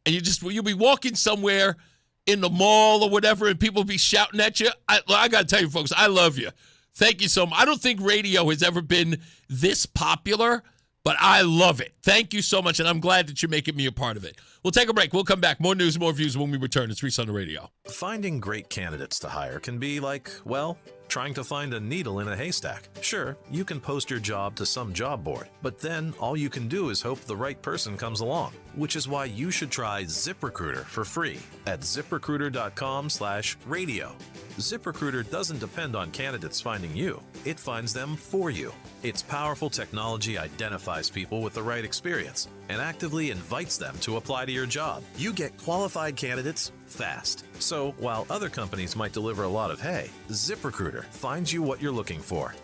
and you'll be walking somewhere in the mall or whatever, and people be shouting at you. I got to tell you, folks, I love you. Thank you so much. I don't think radio has ever been this popular, but I love it. Thank you so much, and I'm glad that you're making me a part of it. We'll take a break. We'll come back. More news, more views when we return. It's Reese on the Radio. Finding great candidates to hire can be like, well, trying to find a needle in a haystack. Sure, you can post your job to some job board, but then all you can do is hope the right person comes along, which is why you should try ZipRecruiter for free at ZipRecruiter.com/radio. ZipRecruiter doesn't depend on candidates finding you. It finds them for you. Its powerful technology identifies people with the right experience and actively invites them to apply to your job. You get qualified candidates fast. So while other companies might deliver a lot of hay, ZipRecruiter finds you what you're looking for.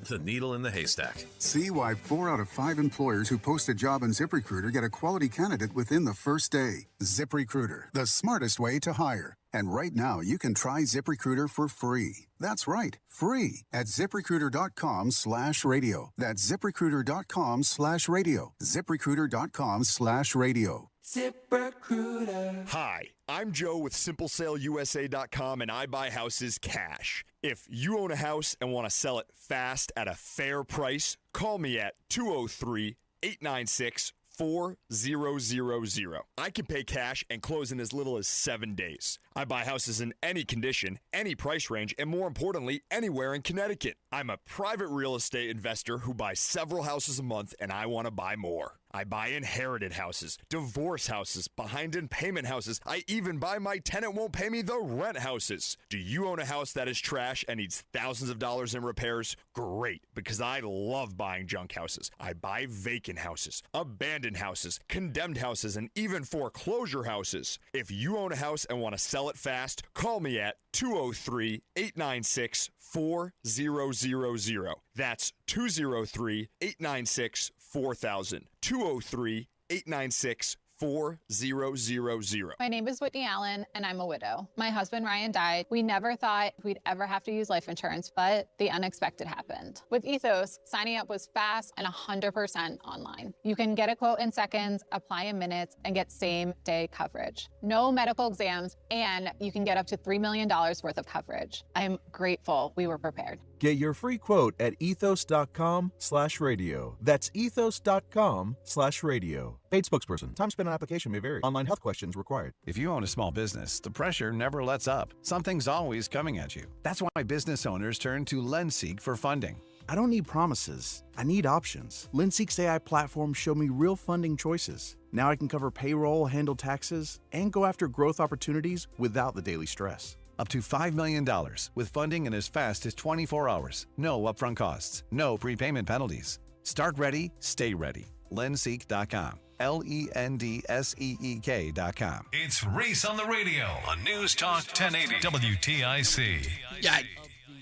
The needle in the haystack. See why 4 out of 5 employers who post a job on ZipRecruiter get a quality candidate within the first day. ZipRecruiter, the smartest way to hire. And right now, you can try ZipRecruiter for free. That's right, free at ZipRecruiter.com/radio. That's ZipRecruiter.com/radio. ZipRecruiter.com/radio. ZipRecruiter. Hi, I'm Joe with SimpleSaleUSA.com, and I buy houses cash. If you own a house and want to sell it fast at a fair price, call me at 203-896-4000. I can pay cash and close in as little as 7 days. I buy houses in any condition, any price range, and more importantly, anywhere in Connecticut. I'm a private real estate investor who buys several houses a month, and I want to buy more. I buy inherited houses, divorce houses, behind in payment houses. I even buy my tenant won't pay me the rent houses. Do you own a house that is trash and needs thousands of dollars in repairs? Great, because I love buying junk houses. I buy vacant houses, abandoned houses, condemned houses, and even foreclosure houses. If you own a house and want to sell it fast, call me at 203-896-4000. That's 203-896-4000. 203-896-4000. My name is Whitney Allen, and I'm a widow. My husband, Ryan, died. We never thought we'd ever have to use life insurance, but the unexpected happened. With Ethos, signing up was fast and 100% online. You can get a quote in seconds, apply in minutes, and get same-day coverage. No medical exams, and you can get up to $3 million worth of coverage. I'm grateful we were prepared. Get your free quote at ethos.com/radio. That's ethos.com/radio. Paid spokesperson. Time spent on application may vary. Online health questions required. If you own a small business, the pressure never lets up. Something's always coming at you. That's why business owners turn to LendSeek for funding. I don't need promises. I need options. LendSeek's AI platform showed me real funding choices. Now I can cover payroll, handle taxes, and go after growth opportunities without the daily stress. Up to $5 million with funding in as fast as 24 hours. No upfront costs. No prepayment penalties. Start ready, stay ready. LendSeek.com. LendSeek.com. It's Reese on the Radio on News Talk 1080 WTIC. Yeah,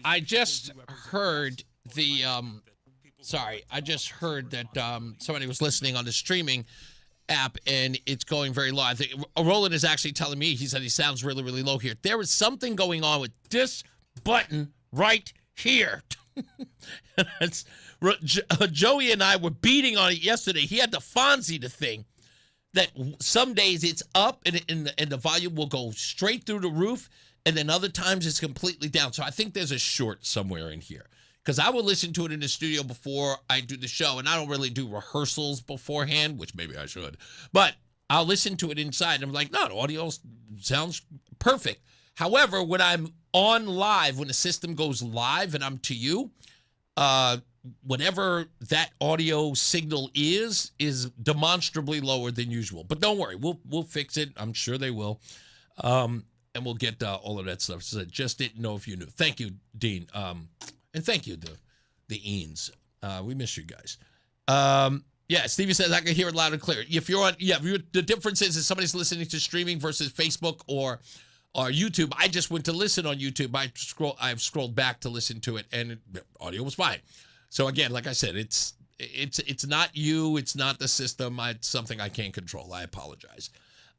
I just heard that somebody was listening on the streaming app, and it's going very low. I think Roland is actually telling me, he said he sounds really, really low here. There is something going on with this button right here. Joey and I were beating on it yesterday. He had to Fonzie the thing. that some days it's up and the volume will go straight through the roof, and then other times it's completely down. So I think there's a short somewhere in here. Because I will listen to it in the studio before I do the show, and I don't really do rehearsals beforehand, which maybe I should. But I'll listen to it inside, and I'm like, no, the audio sounds perfect. However, when I'm on live, when the system goes live and I'm to you, whatever that audio signal is demonstrably lower than usual. But don't worry, we'll fix it. I'm sure they will. And we'll get all of that stuff. So just didn't know if you knew. Thank you, Dean. And thank you, the Eans. We miss you guys. Yeah, Stevie says I can hear it loud and clear. If you're on, the difference is somebody's listening to streaming versus Facebook or YouTube. I just went to listen on YouTube. I've scrolled back to listen to it, and audio was fine. So again, like I said, it's not you, it's not the system. It's something I can't control. I apologize.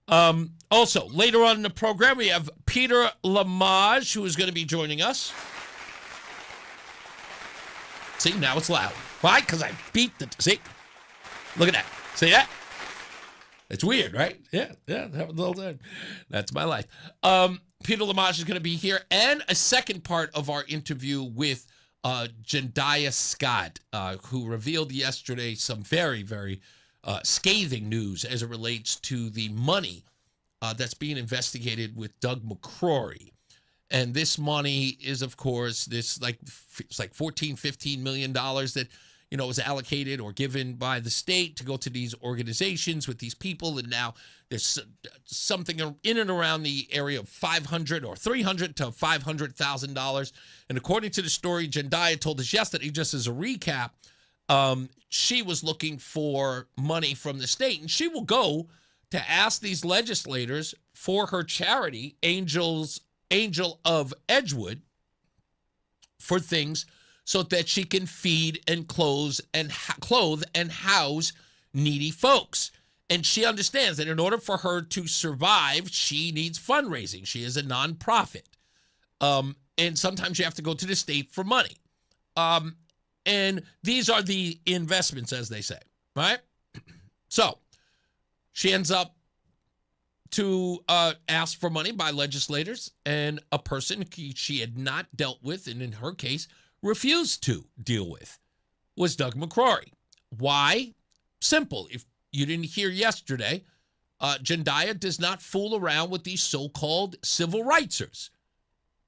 Also, later on in the program, we have Peter Lamaj, who is going to be joining us. See, now it's loud. Why? Because I beat see? Look at that. See that? It's weird, right? Yeah, that happens all the time. That's my life. Peter Lamaj is going to be here, and a second part of our interview with Jendayi Scott, who revealed yesterday some very, very scathing news as it relates to the money that's being investigated with Doug McCrory. And this money is, of course, it's like $14-15 million that, was allocated or given by the state to go to these organizations with these people. And now there's something in and around the area of $500 or $300 to $500,000. And according to the story, Jendayi told us yesterday, just as a recap, she was looking for money from the state, and she will go to ask these legislators for her charity, Angel of Edgewood, for things so that she can feed and clothe and house needy folks. And she understands that in order for her to survive, she needs fundraising. She is a nonprofit. And sometimes you have to go to the state for money. And these are the investments, as they say, right? So she ends up to ask for money by legislators, and a person she had not dealt with, and in her case, refused to deal with, was Doug McCrory. Why? Simple. If you didn't hear yesterday, Jendayi does not fool around with these so-called civil rightsers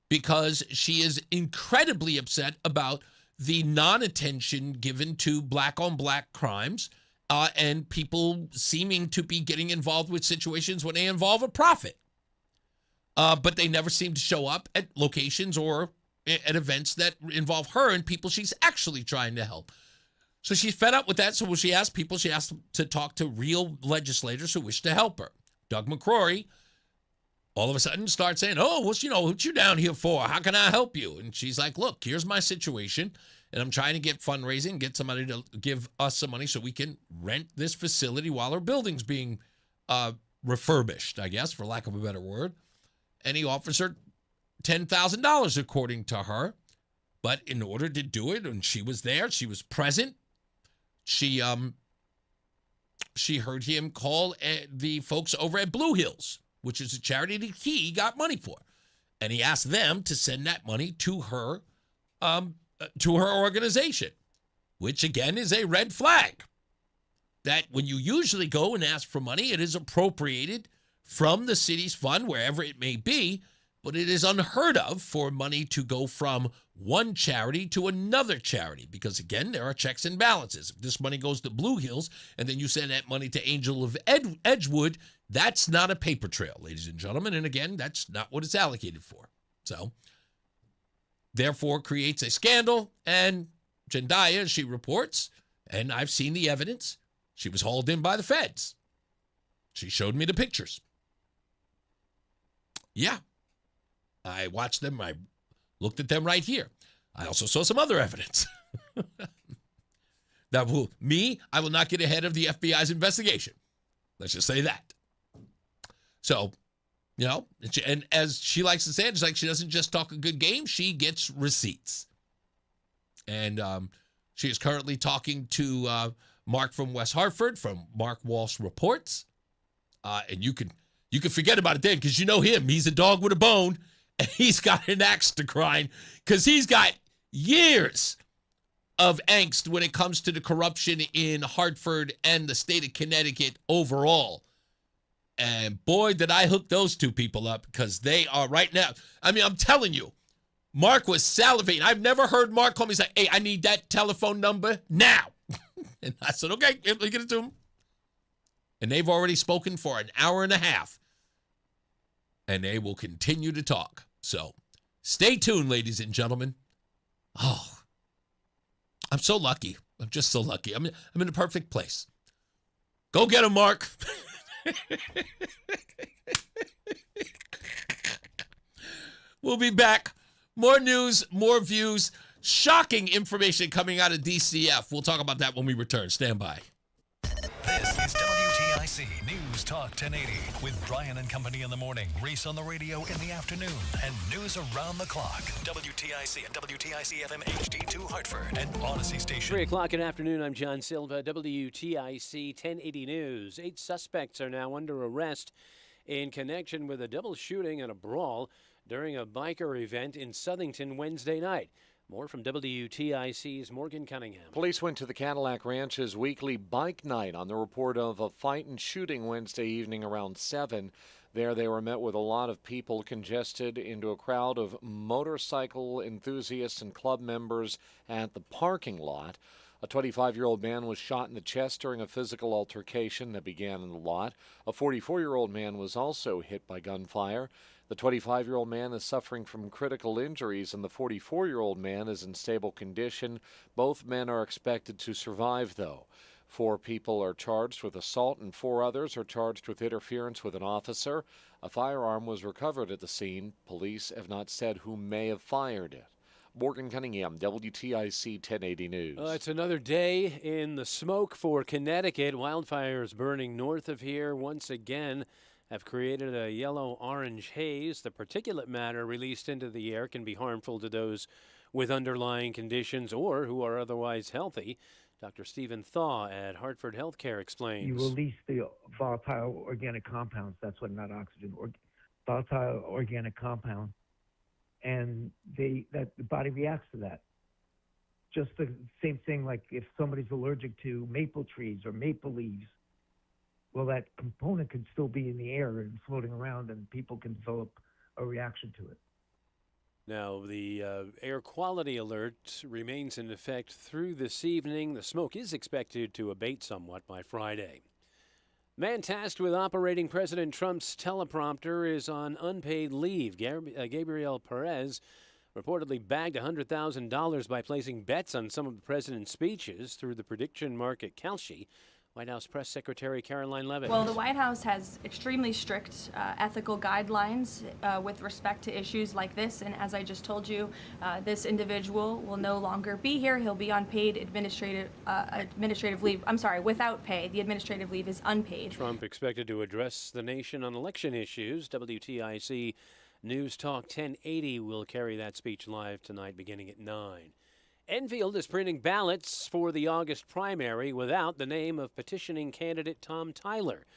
because she is incredibly upset about the non-attention given to black-on-black crimes and people seeming to be getting involved with situations when they involve a profit. But they never seem to show up at locations or at events that involve her and people she's actually trying to help. So she's fed up with that. So when she asked people, she asked to talk to real legislators who wish to help her. Doug McCrory all of a sudden starts saying, oh, what you down here for? How can I help you? And she's like, look, here's my situation, and I'm trying to get fundraising, get somebody to give us some money so we can rent this facility while our building's being refurbished, I guess, for lack of a better word. And he offers her $10,000, according to her. But in order to do it, and she was there, she was present, she heard him call the folks over at Blue Hills, which is a charity that he got money for. And he asked them to send that money to her organization, which again is a red flag. That when you usually go and ask for money, it is appropriated from the city's fund, wherever it may be, but it is unheard of for money to go from one charity to another charity because, again, there are checks and balances. If this money goes to Blue Hills and then you send that money to Angel of Edgewood, that's not a paper trail, ladies and gentlemen. And again, that's not what it's allocated for. So, therefore, creates a scandal. And Jendayi, as she reports, and I've seen the evidence, she was hauled in by the feds. She showed me the pictures. Yeah. I watched them. I looked at them right here. I also saw some other evidence. I will not get ahead of the FBI's investigation. Let's just say that. So, and as she likes to say, it's like she doesn't just talk a good game, she gets receipts. And she is currently talking to Mark from West Hartford, from Mark Walsh Reports. And you can forget about it then because you know him. He's a dog with a bone, and he's got an axe to grind because he's got years of angst when it comes to the corruption in Hartford and the state of Connecticut overall. And boy, did I hook those two people up because they are right now. I mean, I'm telling you, Mark was salivating. I've never heard Mark call me and say, hey, I need that telephone number now. And I said, okay, let me get it to him. And they've already spoken for an hour and a half. And they will continue to talk. So stay tuned, ladies and gentlemen. Oh, I'm so lucky. I'm just so lucky. I'm in the perfect place. Go get him, Mark. We'll be back. More news, more views, shocking information coming out of DCF. We'll talk about that when we return. Stand by. This is WTIC News Talk 1080 with Brian and Company in the morning, Reese on the radio in the afternoon, and news around the clock. WTIC and WTIC FM HD2 Hartford and Odyssey Station. 3 o'clock in the afternoon. I'm John Silva, WTIC 1080 News. 8 suspects are now under arrest in connection with a double shooting and a brawl during a biker event in Southington Wednesday night. More from WTIC's Morgan Cunningham. Police went to the Cadillac Ranch's weekly bike night on the report of a fight and shooting Wednesday evening around 7. There they were met with a lot of people congested into a crowd of motorcycle enthusiasts and club members at the parking lot. A 25-year-old man was shot in the chest during a physical altercation that began in the lot. A 44-year-old man was also hit by gunfire. The 25-year-old man is suffering from critical injuries, and the 44-year-old man is in stable condition. Both men are expected to survive, though. 4 people are charged with assault, and 4 others are charged with interference with an officer. A firearm was recovered at the scene. Police have not said who may have fired it. Morgan Cunningham, WTIC 1080 News. It's another day in the smoke for Connecticut. Wildfires burning north of here once again have created a yellow-orange haze. The particulate matter released into the air can be harmful to those with underlying conditions or who are otherwise healthy. Dr. Stephen Thaw at Hartford Healthcare explains. You release the volatile organic compounds. That's what, not oxygen. Volatile organic compound. And the body reacts to that. Just the same thing like if somebody's allergic to maple trees or maple leaves, well, that component could still be in the air and floating around, and people can develop a reaction to it. Now, the air quality alert remains in effect through this evening. The smoke is expected to abate somewhat by Friday. Man tasked with operating President Trump's teleprompter is on unpaid leave. Gabriel Perez reportedly bagged $100,000 by placing bets on some of the president's speeches through the prediction market Kalshi. White House Press Secretary Caroline Levitt. Well, the White House has extremely strict ethical guidelines with respect to issues like this. And as I just told you, this individual will no longer be here. He'll be on paid administrative leave. I'm sorry, without pay. The administrative leave is unpaid. Trump expected to address the nation on election issues. WTIC News Talk 1080 will carry that speech live tonight beginning at 9. Enfield is printing ballots for the August primary without the name of petitioning candidate Tom Tyler.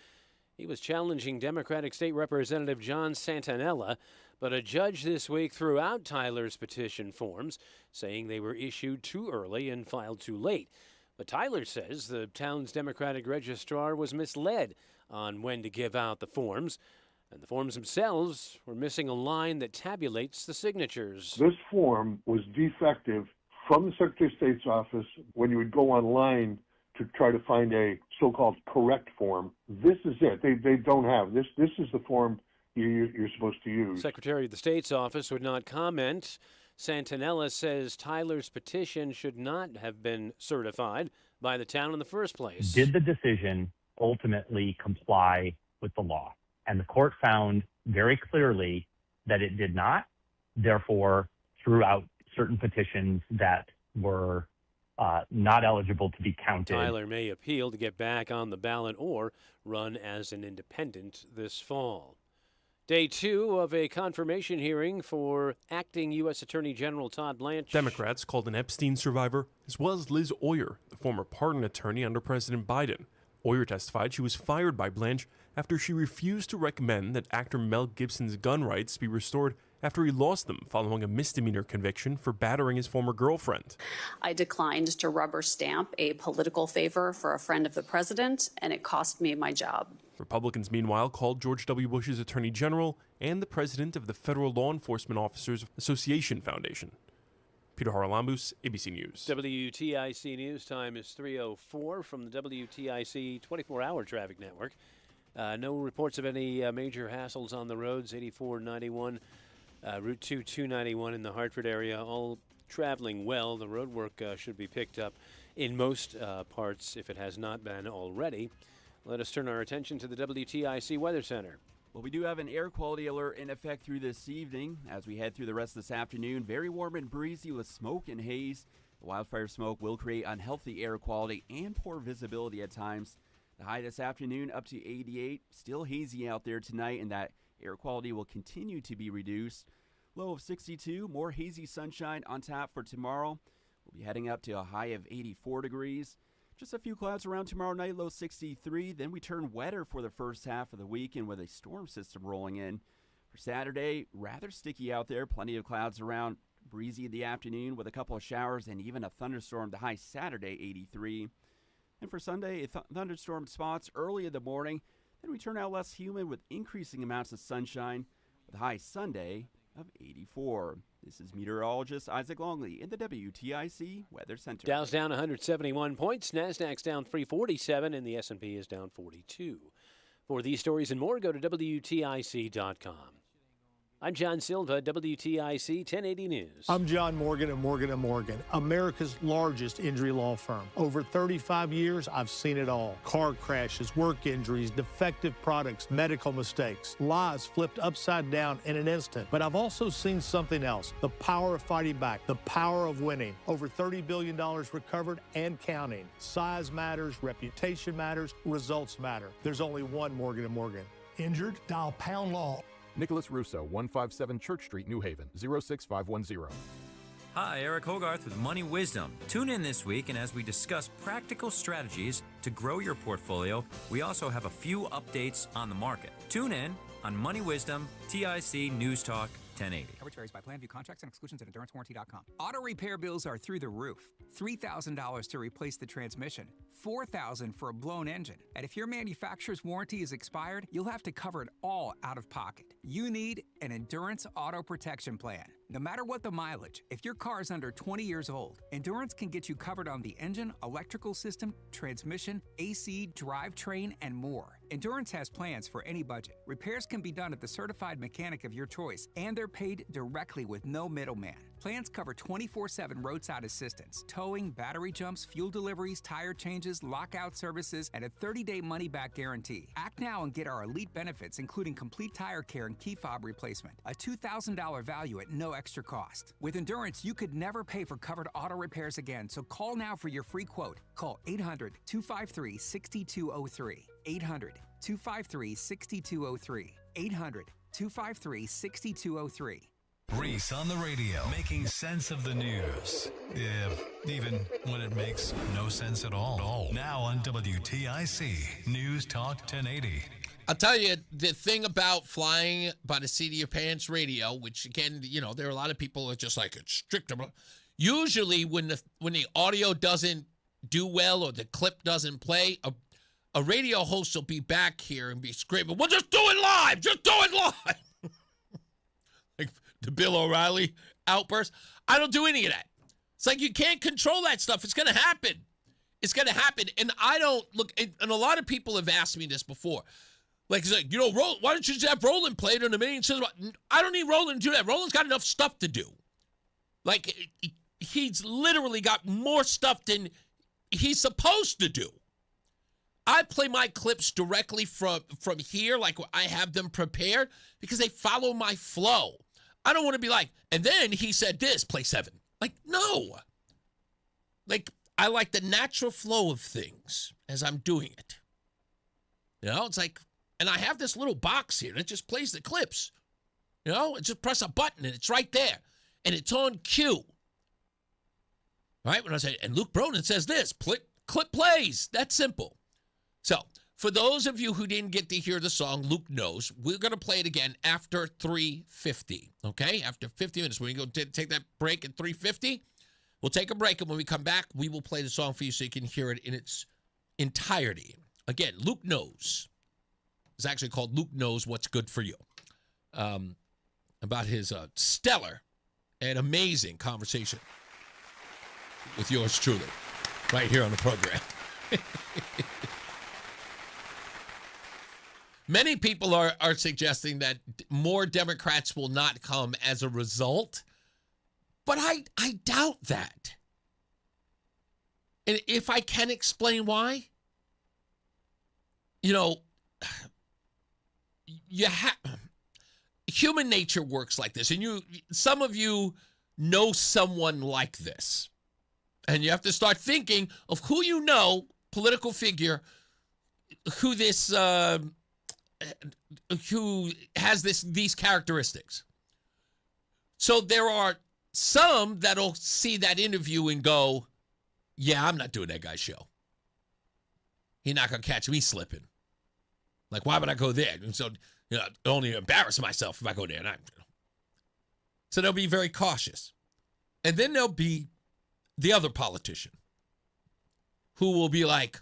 He was challenging Democratic State Representative John Santanella, but a judge this week threw out Tyler's petition forms, saying they were issued too early and filed too late. But Tyler says the town's Democratic registrar was misled on when to give out the forms, and the forms themselves were missing a line that tabulates the signatures. This form was defective from the Secretary of State's office when you would go online to try to find a so-called correct form. This is it. They don't have this. This is the form you're supposed to use. Secretary of the State's office would not comment. Santanella says Tyler's petition should not have been certified by the town in the first place. Did the decision ultimately comply with the law? And the court found very clearly that it did not, therefore threw out certain petitions that were not eligible to be counted. Tyler may appeal to get back on the ballot or run as an independent this fall. Day 2 of a confirmation hearing for acting U.S. Attorney General Todd Blanche. Democrats called an Epstein survivor, as well as Liz Oyer, the former pardon attorney under President Biden. Oyer testified she was fired by Blanche after she refused to recommend that actor Mel Gibson's gun rights be restored after he lost them following a misdemeanor conviction for battering his former girlfriend. I declined to rubber stamp a political favor for a friend of the president, and it cost me my job. Republicans, meanwhile, called George W. Bush's Attorney General and the president of the Federal Law Enforcement Officers Association Foundation. Peter Haralambous, ABC News. WTIC News time is 3:04 from the WTIC 24-hour traffic network. No reports of any major hassles on the roads. 8491, Route 2, 291 in the Hartford area, all traveling well. The road work should be picked up in most parts if it has not been already. Let us turn our attention to the WTIC Weather Center. Well, we do have an air quality alert in effect through this evening as we head through the rest of this afternoon. Very warm and breezy with smoke and haze. The wildfire smoke will create unhealthy air quality and poor visibility at times. The high this afternoon up to 88. Still hazy out there tonight, and that air quality will continue to be reduced. Low of 62. More hazy sunshine on tap for tomorrow. We'll be heading up to a high of 84 degrees. Just a few clouds around tomorrow night, low 63. Then we turn wetter for the first half of the weekend with a storm system rolling in. For Saturday, rather sticky out there. Plenty of clouds around. Breezy in the afternoon with a couple of showers and even a thunderstorm. The high Saturday, 83. And for Sunday, thunderstorm spots early in the morning. Then we turn out less humid with increasing amounts of sunshine. With a high Sunday of 84. This is meteorologist Isaac Longley in the WTIC Weather Center. Dow's down 171 points. NASDAQ's down 347, and the S&P is down 42. For these stories and more, go to WTIC.com. I'm John Silva, WTIC 1080 News. I'm John Morgan of Morgan & Morgan, America's largest injury law firm. Over 35 years, I've seen it all. Car crashes, work injuries, defective products, medical mistakes, lives flipped upside down in an instant. But I've also seen something else, the power of fighting back, the power of winning. Over $30 billion recovered and counting. Size matters, reputation matters, results matter. There's only one Morgan & Morgan. Injured? Dial pound law. Nicholas Russo, 157 Church Street, New Haven, 06510. Hi, Eric Hogarth with Money Wisdom. Tune in this week, and as we discuss practical strategies to grow your portfolio, we also have a few updates on the market. Tune in on Money Wisdom, TIC News Talk 1080. Coverage varies by plan. View contracts and exclusions at endurancewarranty.com. Auto repair bills are through the roof. $3,000 to replace the transmission. $4,000 for a blown engine. And if your manufacturer's warranty is expired, you'll have to cover it all out of pocket. You need an Endurance Auto Protection Plan. No matter what the mileage, if your car is under 20 years old, Endurance can get you covered on the engine, electrical system, transmission, AC, drivetrain, and more. Endurance has plans for any budget. Repairs can be done at the certified mechanic of your choice, and they're paid directly with no middleman. Plans cover 24/7 roadside assistance, towing, battery jumps, fuel deliveries, tire changes, lockout services, and a 30-day money-back guarantee. Act now and get our elite benefits, including complete tire care and key fob replacement. A $2,000 value at no extra cost. With Endurance, you could never pay for covered auto repairs again, so call now for your free quote. Call 800-253-6203. 800-253-6203. 800-253-6203. Reese on the radio, making sense of the news. Yeah, even when it makes no sense at all. Now on WTIC News Talk 1080. I'll tell you, the thing about flying by the seat of your pants radio, which again, there are a lot of people that are just like, it's strict. Usually when the audio doesn't do well or the clip doesn't play, a radio host will be back here and be screaming, "Well, just do it live! Just do it live!" Like the Bill O'Reilly outburst. I don't do any of that. It's like you can't control that stuff. It's going to happen. It's going to happen. And I don't look, and a lot of people have asked me this before. Like, it's like, why don't you just have Roland play it on a million? I don't need Roland to do that. Roland's got enough stuff to do. Like, he's literally got more stuff than he's supposed to do. I play my clips directly from here, like I have them prepared, because they follow my flow. I don't want to be like, and then he said this, play 7. Like, no. Like, I like the natural flow of things as I'm doing it. It's like, and I have this little box here that just plays the clips. Just press a button and it's right there. And it's on cue. Right? When I say, and Luke Broden says this, clip plays. That's simple. So, For those of you who didn't get to hear the song Luke Knows, we're going to play it again after 3:50, okay? After 50 minutes. When we go take that break at 3:50, we'll take a break, and when we come back, we will play the song for you so you can hear it in its entirety. Again, Luke Knows. It's actually called Luke Knows What's Good for You. About his stellar and amazing conversation with yours truly, right here on the program. Many people are suggesting that more Democrats will not come as a result, but I doubt that. And if I can explain why, human nature works like this, and some of you know someone like this, and you have to start thinking of who you know, political figure, who has these characteristics. So there are some that'll see that interview and go, yeah, I'm not doing that guy's show. He's not going to catch me slipping. Like, why would I go there? And so, only embarrass myself if I go there. So they'll be very cautious. And then there'll be the other politician who will be like,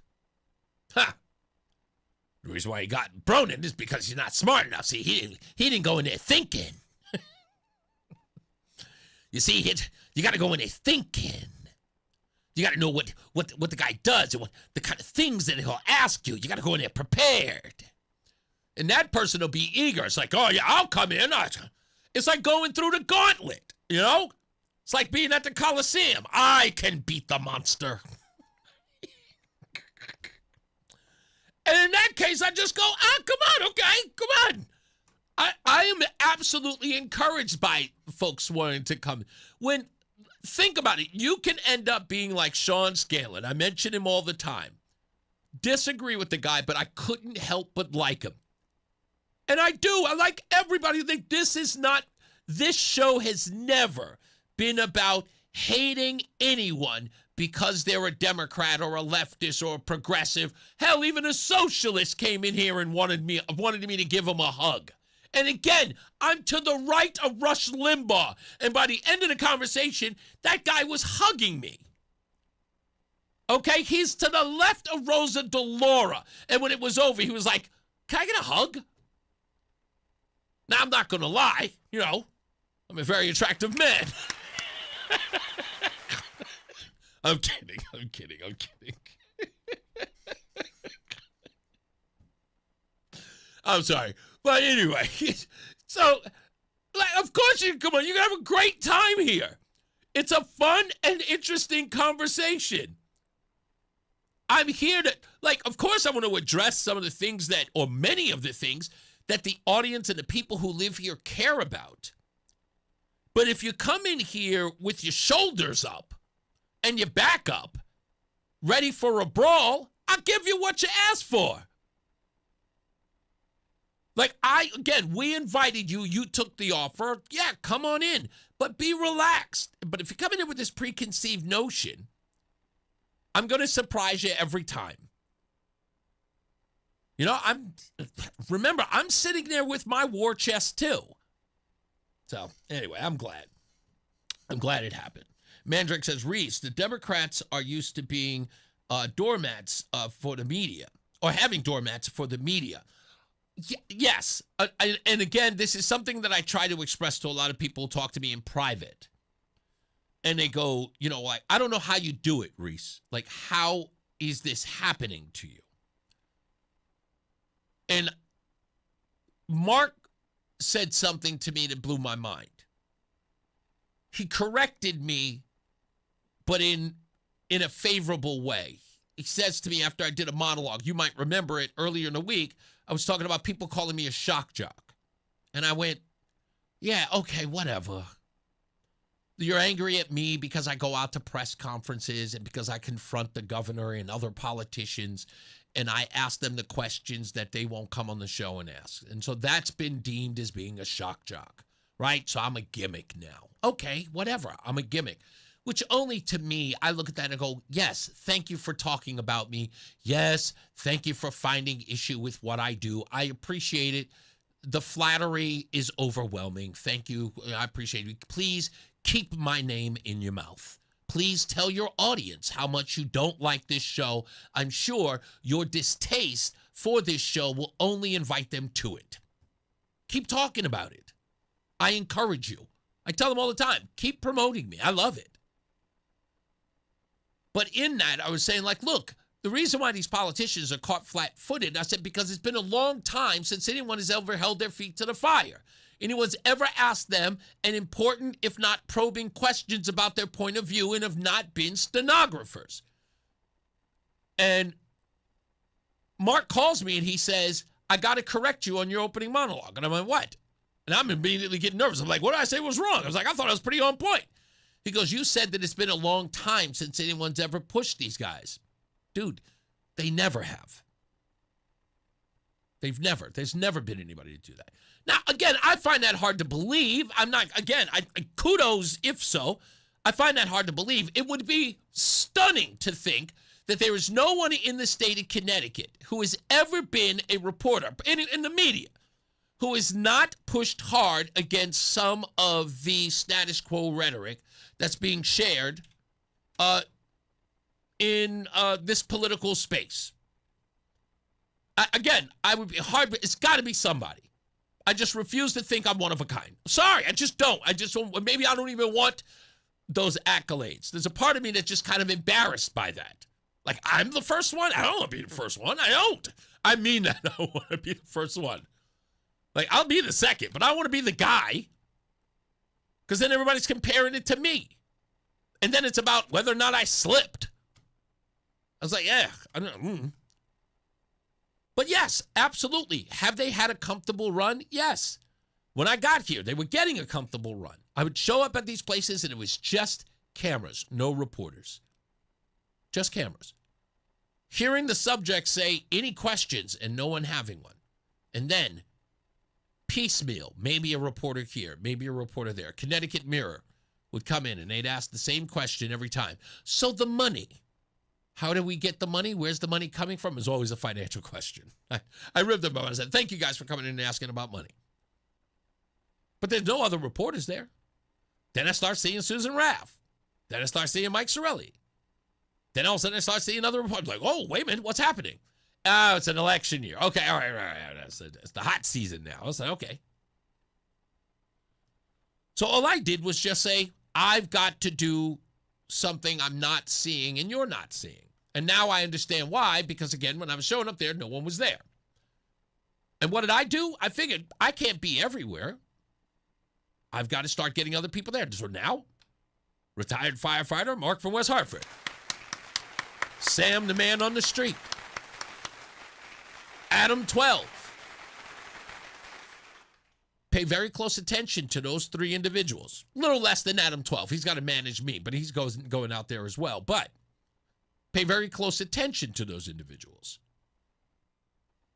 the reason why he got Bronin is because he's not smart enough. See, he didn't go in there thinking. You see, you got to go in there thinking. You got to know what the guy does and what the kind of things that he'll ask you. You got to go in there prepared. And that person will be eager. It's like, oh, yeah, I'll come in. It's like going through the gauntlet, It's like being at the Coliseum. I can beat the monster. And in that case, I just go, come on, okay, come on. I am absolutely encouraged by folks wanting to come. Think about it. You can end up being like Sean Scanlon. I mention him all the time. Disagree with the guy, but I couldn't help but like him. And I do. I like everybody. This show has never been about hating anyone because they're a Democrat or a leftist or a progressive. Hell, even a socialist came in here and wanted me to give him a hug. And again, I'm to the right of Rush Limbaugh. And by the end of the conversation, that guy was hugging me. Okay? He's to the left of Rosa DeLauro. And when it was over, he was like, can I get a hug? Now, I'm not going to lie. I'm a very attractive man. I'm kidding. I'm sorry. But anyway, so, of course you can come on. You can have a great time here. It's a fun and interesting conversation. I'm here to, of course I want to address some of the things or many of the things that the audience and the people who live here care about. But if you come in here with your shoulders up and your back up, ready for a brawl, I'll give you what you asked for. We invited you. You took the offer. Yeah, come on in. But be relaxed. But if you come in with this preconceived notion, I'm going to surprise you every time. Remember, I'm sitting there with my war chest too. So anyway, I'm glad. I'm glad it happened. Mandrick says, Reese, the Democrats are used to being doormats for the media, or having doormats for the media. Yes. And again, this is something that I try to express to a lot of people who talk to me in private. And they go, I don't know how you do it, Reese. How is this happening to you? And Mark said something to me that blew my mind. He corrected me, but in a favorable way. He says to me after I did a monologue, you might remember it earlier in the week, I was talking about people calling me a shock jock. And I went, yeah, okay, whatever. You're angry at me because I go out to press conferences and because I confront the governor and other politicians and I ask them the questions that they won't come on the show and ask. And so that's been deemed as being a shock jock, right? So I'm a gimmick now. Okay, whatever. I'm a gimmick. which only to me, I look at that and go, yes, thank you for talking about me. Yes, thank you for finding issue with what I do. I appreciate it. The flattery is overwhelming. Thank you. I appreciate it. Please keep my name in your mouth. Please tell your audience how much you don't like this show. I'm sure your distaste for this show will only invite them to it. Keep talking about it. I encourage you. I tell them all the time, keep promoting me. I love it. But in that, I was saying, like, look, the reason why these politicians are caught flat-footed, I said, because it's been a long time since anyone has ever held their feet to the fire. Anyone's ever asked them an important, if not probing, questions about their point of view and have not been stenographers. And Mark calls me and he says, I got to correct you on your opening monologue. And I'm like, what? And I'm immediately getting nervous. I'm like, what did I say was wrong? I was like, I thought I was pretty on point. He goes, you said that it's been a long time since anyone's ever pushed these guys. Dude, they never have. There's never been anybody to do that. Now, again, I find that hard to believe. I'm not, again, kudos if so. I find that hard to believe. It would be stunning to think that there is no one in the state of Connecticut who has ever been a reporter in the media who has not pushed hard against some of the status quo rhetoric that's being shared in this political space. Again, I would be hard, but it's got to be somebody. I just refuse to think I'm one of a kind. Sorry, I just don't. Maybe I don't even want those accolades. There's a part of me that's just kind of embarrassed by that. Like, I'm the first one? I don't want to be the first one. I don't. I mean that. I don't want to be the first one. Like, I'll be the second, but I want to be the guy. Because then everybody's comparing it to me. And then it's about whether or not I slipped. I was like, yeah, I don't know. But yes, absolutely. Have they had a comfortable run? Yes. When I got here, they were getting a comfortable run. I would show up at these places and it was just cameras, no reporters. Just cameras. Hearing the subject say any questions and no one having one. And then piecemeal, maybe a reporter here, maybe a reporter there. Connecticut Mirror would come in and they'd ask the same question every time. So the money. How do we get the money? Where's the money coming from? Is always a financial question. I ribbed them up. I said, thank you guys for coming in and asking about money. But there's no other reporters there. Then I start seeing Susan Raff. Then I start seeing Mike Sorelli. Then all of a sudden I start seeing other reporters. Like, oh, wait a minute, what's happening? Oh, it's an election year. Okay, all right. It's the hot season now. I was like, okay. So all I did was just say, I've got to do something I'm not seeing and you're not seeing. And now I understand why, because again, when I was showing up there, no one was there. And what did I do? I figured I can't be everywhere. I've got to start getting other people there. So now, retired firefighter Mark from West Hartford. Sam, the man on the street. Adam 12. Pay very close attention to those three individuals. A little less than Adam 12. He's got to manage me, but he's going out there as well. But pay very close attention to those individuals.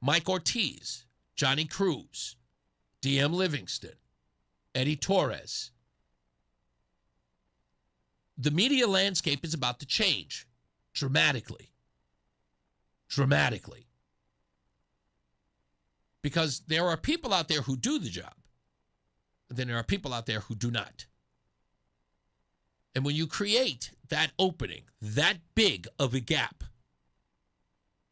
Mike Ortiz, Johnny Cruz, DM Livingston, Eddie Torres. The media landscape is about to change dramatically. Dramatically. Because there are people out there who do the job. And then there are people out there who do not. And when you create that opening, that big of a gap,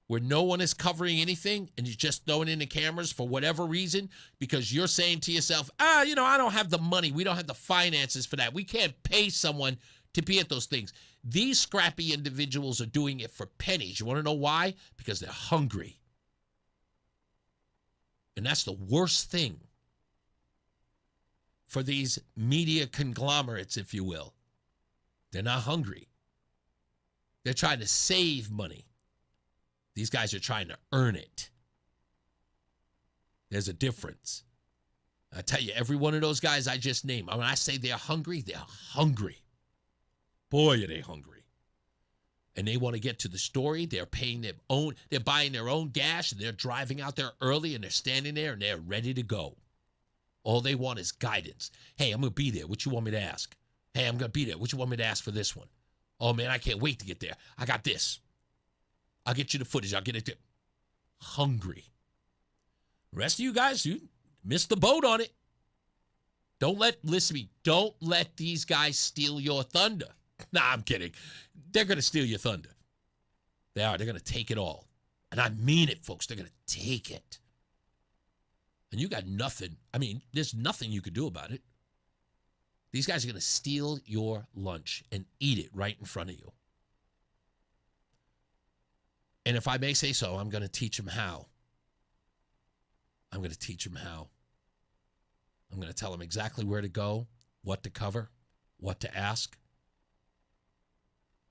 where no one is covering anything and you're just throwing in the cameras for whatever reason, because you're saying to yourself, I don't have the money. We don't have the finances for that. We can't pay someone to be at those things. These scrappy individuals are doing it for pennies. You want to know why? Because they're hungry. And that's the worst thing for these media conglomerates, if you will. They're not hungry. They're trying to save money. These guys are trying to earn it. There's a difference. I tell you, every one of those guys I just named, when I say they're hungry, they're hungry. Boy, are they hungry. And they want to get to the story. They're paying their own, they're buying their own gas, and they're driving out there early, and they're standing there, and they're ready to go. All they want is guidance. Hey, I'm going to be there. What you want me to ask? Hey, I'm going to be there. What you want me to ask for this one? Oh, man, I can't wait to get there. I got this. I'll get you the footage. I'll get it there. Hungry. The rest of you guys, you missed the boat on it. Listen to me, don't let these guys steal your thunder. Nah, I'm kidding. They're going to steal your thunder. They are. They're going to take it all. And I mean it, folks. They're going to take it. And you got nothing. I mean, there's nothing you could do about it. These guys are going to steal your lunch and eat it right in front of you. And if I may say so, I'm going to teach them how. I'm going to teach them how. I'm going to tell them exactly where to go, what to cover, what to ask.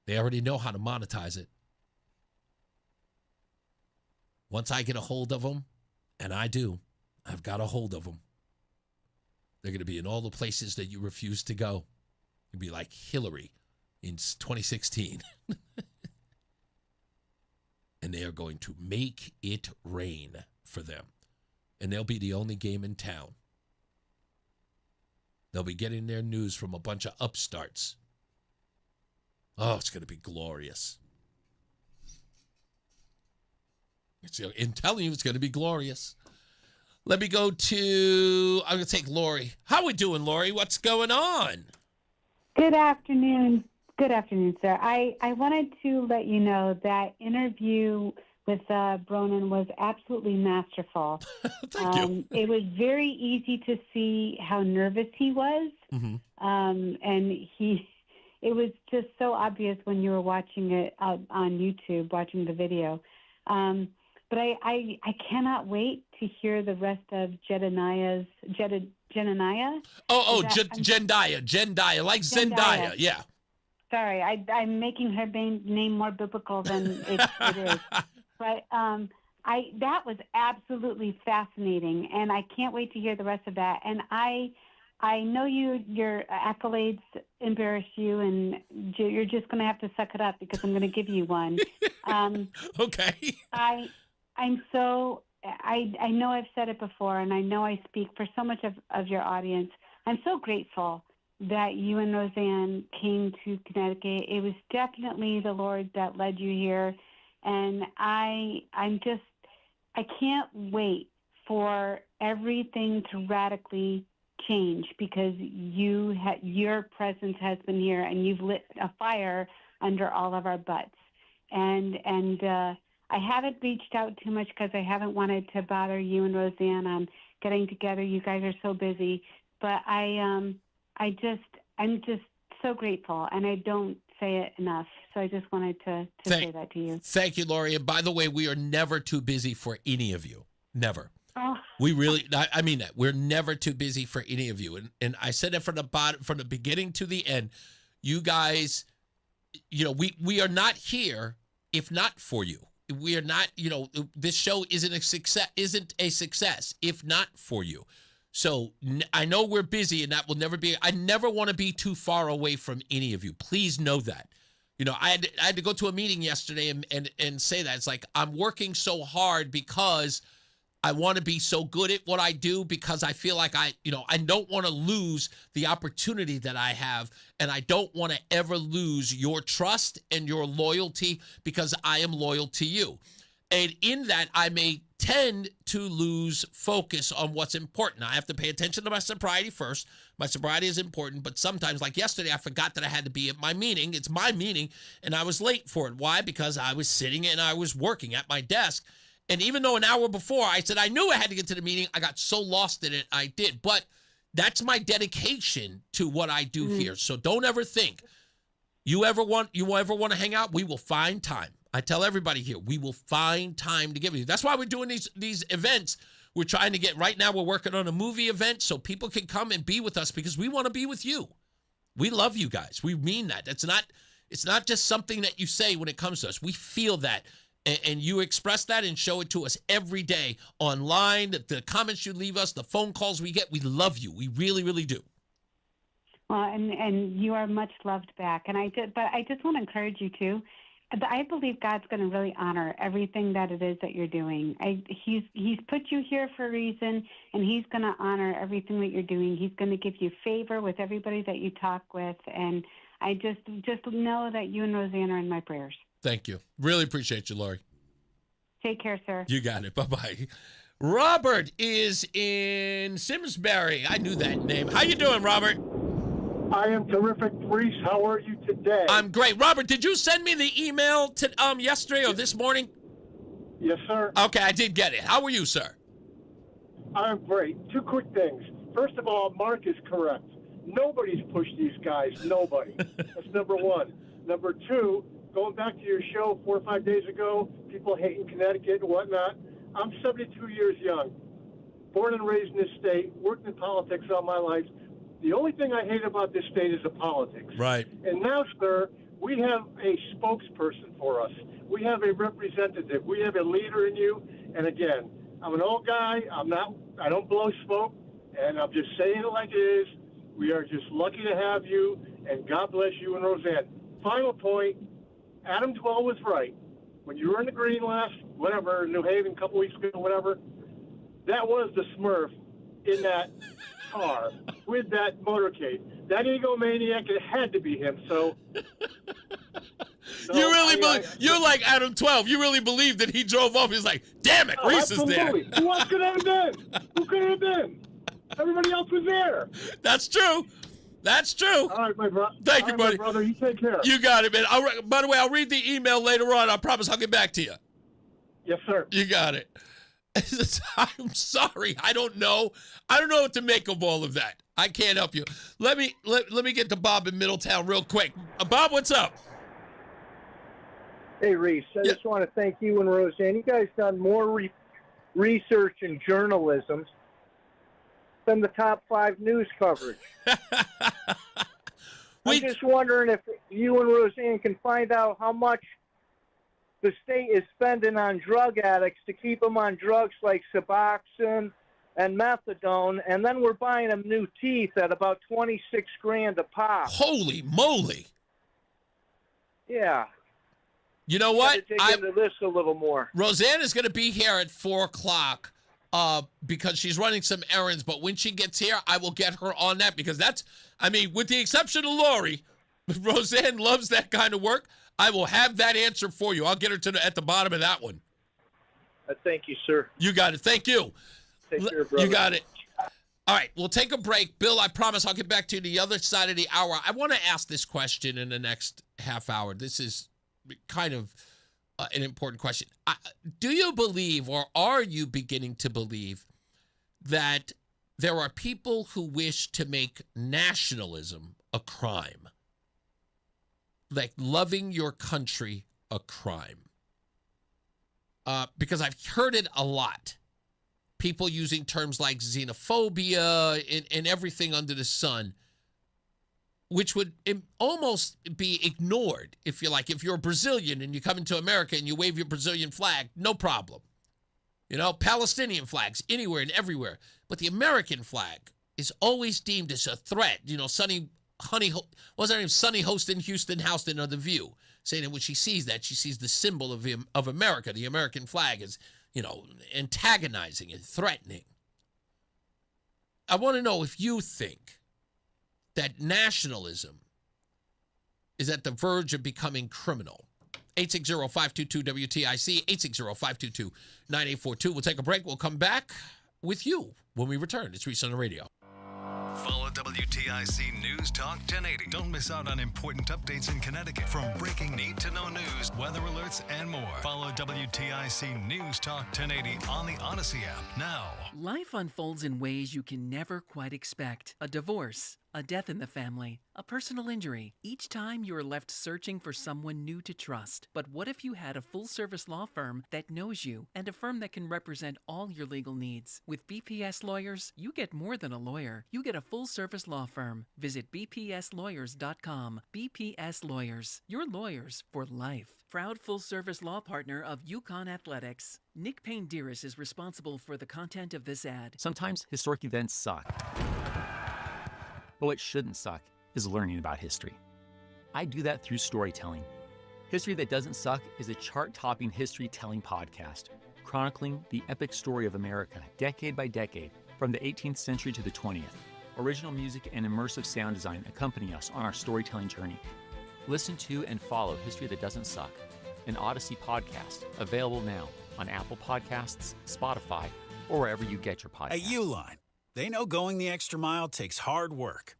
They already know how to monetize it. Once I get a hold of them, and I do, I've got a hold of them. They're going to be in all the places that you refuse to go. You'll be like Hillary in 2016. And they are going to make it rain for them. And they'll be the only game in town. They'll be getting their news from a bunch of upstarts. Oh, it's going to be glorious. I'm telling you, it's going to be glorious. Let me go to, I'm going to take Lori. How we doing, Lori? What's going on? Good afternoon. Good afternoon, sir. I wanted to let you know that interview with Bronan was absolutely masterful. Thank you. It was very easy to see how nervous he was. Mm-hmm. And it was just so obvious when you were watching it on YouTube, watching the video. But I cannot wait to hear the rest of Jendayi. Jendayi, like Zendaya, yeah. Sorry, I'm making her name more biblical than it is. But that was absolutely fascinating, and I can't wait to hear the rest of that. And I know your accolades embarrass you, and you're just going to have to suck it up because I'm going to give you one. Okay. I know I've said it before, and I know I speak for so much of your audience. I'm so grateful that you and Roseanne came to Connecticut. It was definitely the Lord that led you here. And I can't wait for everything to radically change because your presence has been here and you've lit a fire under all of our butts. And I haven't reached out too much because I haven't wanted to bother you and Roseanne on getting together. You guys are so busy, but I'm just so grateful, and I don't say it enough. So I just wanted to say that to you. Thank you, Lori. And by the way, we are never too busy for any of you. Never. Oh. We really, I mean that. We're never too busy for any of you. And I said that from the beginning to the end. You guys, we are not here if not for you. We are not, this show isn't a success if not for you. So I know we're busy, and that will never be. I never want to be too far away from any of you. Please know that. I had to go to a meeting yesterday and say that. It's like I'm working so hard because I want to be so good at what I do, because I feel like I don't want to lose the opportunity that I have, and I don't want to ever lose your trust and your loyalty because I am loyal to you. And in that, I may tend to lose focus on what's important. I have to pay attention to my sobriety first. My sobriety is important, but sometimes, like yesterday, I forgot that I had to be at my meeting. It's my meeting, and I was late for it. Why? Because I was sitting and I was working at my desk. And even though an hour before I said I knew I had to get to the meeting, I got so lost in it, I did. But that's my dedication to what I do here. So don't ever think you ever want to hang out. We will find time. I tell everybody here, we will find time to give you. That's why we're doing these events. We're trying to get, right now we're working on a movie event so people can come and be with us because we want to be with you. We love you guys. We mean that. It's not just something that you say when it comes to us. We feel that. And you express that and show it to us every day online, the comments you leave us, the phone calls we get. We love you. We really, really do. Well, and you are much loved back. And I just want to encourage you too. I believe God's going to really honor everything that it is that you're doing. He's put you here for a reason, and He's going to honor everything that you're doing. He's going to give you favor with everybody that you talk with, and I just know that you and Roseanne are in my prayers. Thank you. Really appreciate you, Lori. Take care, sir. You got it. Bye-bye. Robert is in Simsbury. I knew that name. How you doing, Robert? I am terrific, Reese. How are you today? I'm great. Robert, did you send me the email to yesterday or this morning? Yes, sir. Okay, I did get it. How are you, sir? I'm great. Two quick things. First of all, Mark is correct. Nobody's pushed these guys. Nobody. That's number one. Number two, going back to your show 4 or 5 days ago, people hating Connecticut and whatnot. I'm 72 years young, born and raised in this state, worked in politics all my life. The only thing I hate about this state is the politics. Right. And now, sir, we have a spokesperson for us. We have a representative. We have a leader in you. And again, I'm an old guy. I don't blow smoke. And I'm just saying it like it is. We are just lucky to have you. And God bless you and Roseanne. Final point, Adam Dwell was right. When you were in the green last, New Haven a couple weeks ago, whatever, that was the Smurf in that car with that motorcade. That egomaniac, it had to be him. So you really you're like Adam 12. You really believe that he drove off. He's like, damn it, Reese is there. Who else could it have been? Who could it have been? Everybody else was there. That's true. That's true. All right, my brother. Thank you, buddy. My brother, you take care. You got it, man. By the way, I'll read the email later on. I promise I'll get back to you. Yes, sir. You got it. I'm sorry. I don't know. I don't know what to make of all of that. I can't help you. Let me get to Bob in Middletown real quick. Bob, what's up? Hey, Reese. I just want to thank you and Roseanne. You guys done more research and journalism than the top 5 news coverage. I'm just wondering if you and Roseanne can find out how much the state is spending on drug addicts to keep them on drugs like Suboxone and methadone, and then we're buying them new teeth at about $26,000 a pop. Holy moly! Yeah. You know what? Dig into this a little more. Roseanne is going to be here at 4:00 because she's running some errands. But when she gets here, I will get her on that because with the exception of Lori, Roseanne loves that kind of work. I will have that answer for you. I'll get her at the bottom of that one. Thank you, sir. You got it. Thank you. Take care, brother. You got it. All right, we'll take a break. Bill, I promise I'll get back to you the other side of the hour. I want to ask this question in the next half hour. This is kind of an important question. Do you believe, or are you beginning to believe, that there are people who wish to make nationalism a crime? Like loving your country a crime? Because I've heard it a lot. People using terms like xenophobia and everything under the sun, which would almost be ignored if you're Brazilian and you come into America and you wave your Brazilian flag, no problem. Palestinian flags anywhere and everywhere. But the American flag is always deemed as a threat. Sonny Host in Houston of The View, saying that when she sees that, she sees the symbol of America, the American flag, as, antagonizing and threatening. I want to know if you think that nationalism is at the verge of becoming criminal. 860-522-WTIC, 860-522-9842. We'll take a break. We'll come back with you when we return. It's Reese on the Radio. Follow WTIC News Talk 1080. Don't miss out on important updates in Connecticut, from breaking need-to-know news, weather alerts, and more. Follow WTIC News Talk 1080 on the Odyssey app now. Life unfolds in ways you can never quite expect. A divorce, a death in the family, a personal injury. Each time you are left searching for someone new to trust. But what if you had a full-service law firm that knows you, and a firm that can represent all your legal needs? With BPS Lawyers, you get more than a lawyer. You get a full-service law firm. Visit bpslawyers.com. BPS Lawyers, your lawyers for life. Proud full-service law partner of Yukon Athletics. Nick Payne-Dearis is responsible for the content of this ad. Sometimes historic events suck. But what shouldn't suck is learning about history. I do that through storytelling. History That Doesn't Suck is a chart-topping history-telling podcast, chronicling the epic story of America, decade by decade, from the 18th century to the 20th. Original music and immersive sound design accompany us on our storytelling journey. Listen to and follow History That Doesn't Suck, an Odyssey podcast, available now on Apple Podcasts, Spotify, or wherever you get your podcasts. At Uline, they know going the extra mile takes hard work.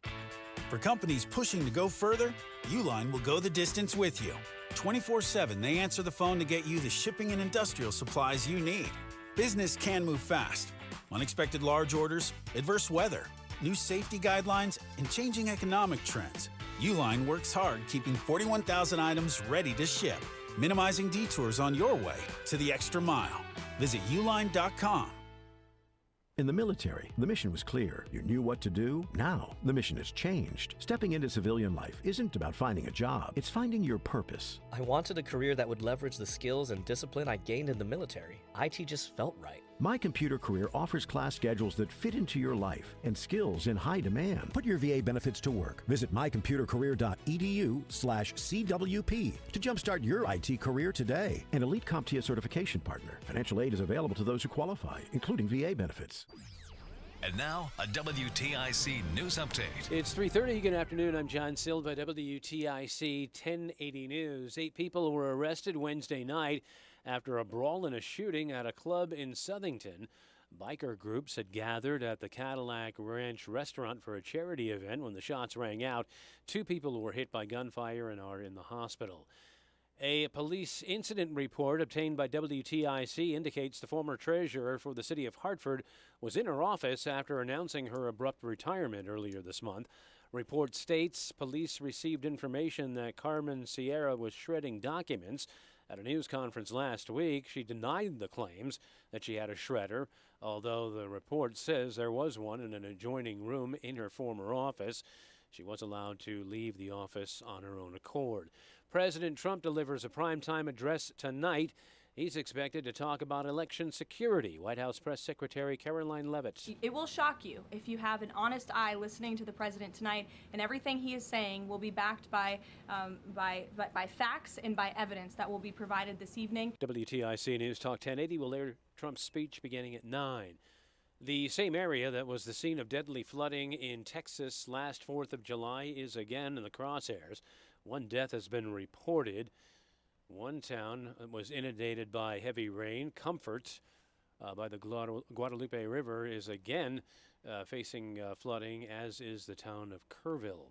For companies pushing to go further, Uline will go the distance with you. 24/7, they answer the phone to get you the shipping and industrial supplies you need. Business can move fast. Unexpected large orders, adverse weather, new safety guidelines, and changing economic trends. Uline works hard keeping 41,000 items ready to ship, minimizing detours on your way to the extra mile. Visit uline.com. In the military, the mission was clear. You knew what to do. Now, the mission has changed. Stepping into civilian life isn't about finding a job. It's finding your purpose. I wanted a career that would leverage the skills and discipline I gained in the military. IT just felt right. My Computer Career offers class schedules that fit into your life and skills in high demand. Put your VA benefits to work. Visit mycomputercareer.edu/CWP to jumpstart your IT career today. An elite CompTIA certification partner. Financial aid is available to those who qualify, including VA benefits. And now, a WTIC news update. It's 3:30. Good afternoon. I'm John Silva, WTIC 1080 News. 8 people were arrested Wednesday night after a brawl and a shooting at a club in Southington. Biker groups had gathered at the Cadillac Ranch restaurant for a charity event when the shots rang out. 2 people were hit by gunfire and are in the hospital. A police incident report obtained by WTIC indicates the former treasurer for the city of Hartford was in her office after announcing her abrupt retirement earlier this month. Report states police received information that Carmen Sierra was shredding documents. At a news conference last week, she denied the claims that she had a shredder, although the report says there was one in an adjoining room in her former office. She was allowed to leave the office on her own accord. President Trump delivers a primetime address tonight. He's expected to talk about election security. White House Press Secretary Caroline Leavitt. It will shock you if you have an honest eye listening to the president tonight, and everything he is saying will be backed by facts and by evidence that will be provided this evening. WTIC News Talk 1080 will air Trump's speech beginning at 9. The same area that was the scene of deadly flooding in Texas last 4th of July is again in the crosshairs. 1 death has been reported. One town was inundated by heavy rain. Comfort by the Guadalupe River is again facing flooding, as is the town of Kerrville.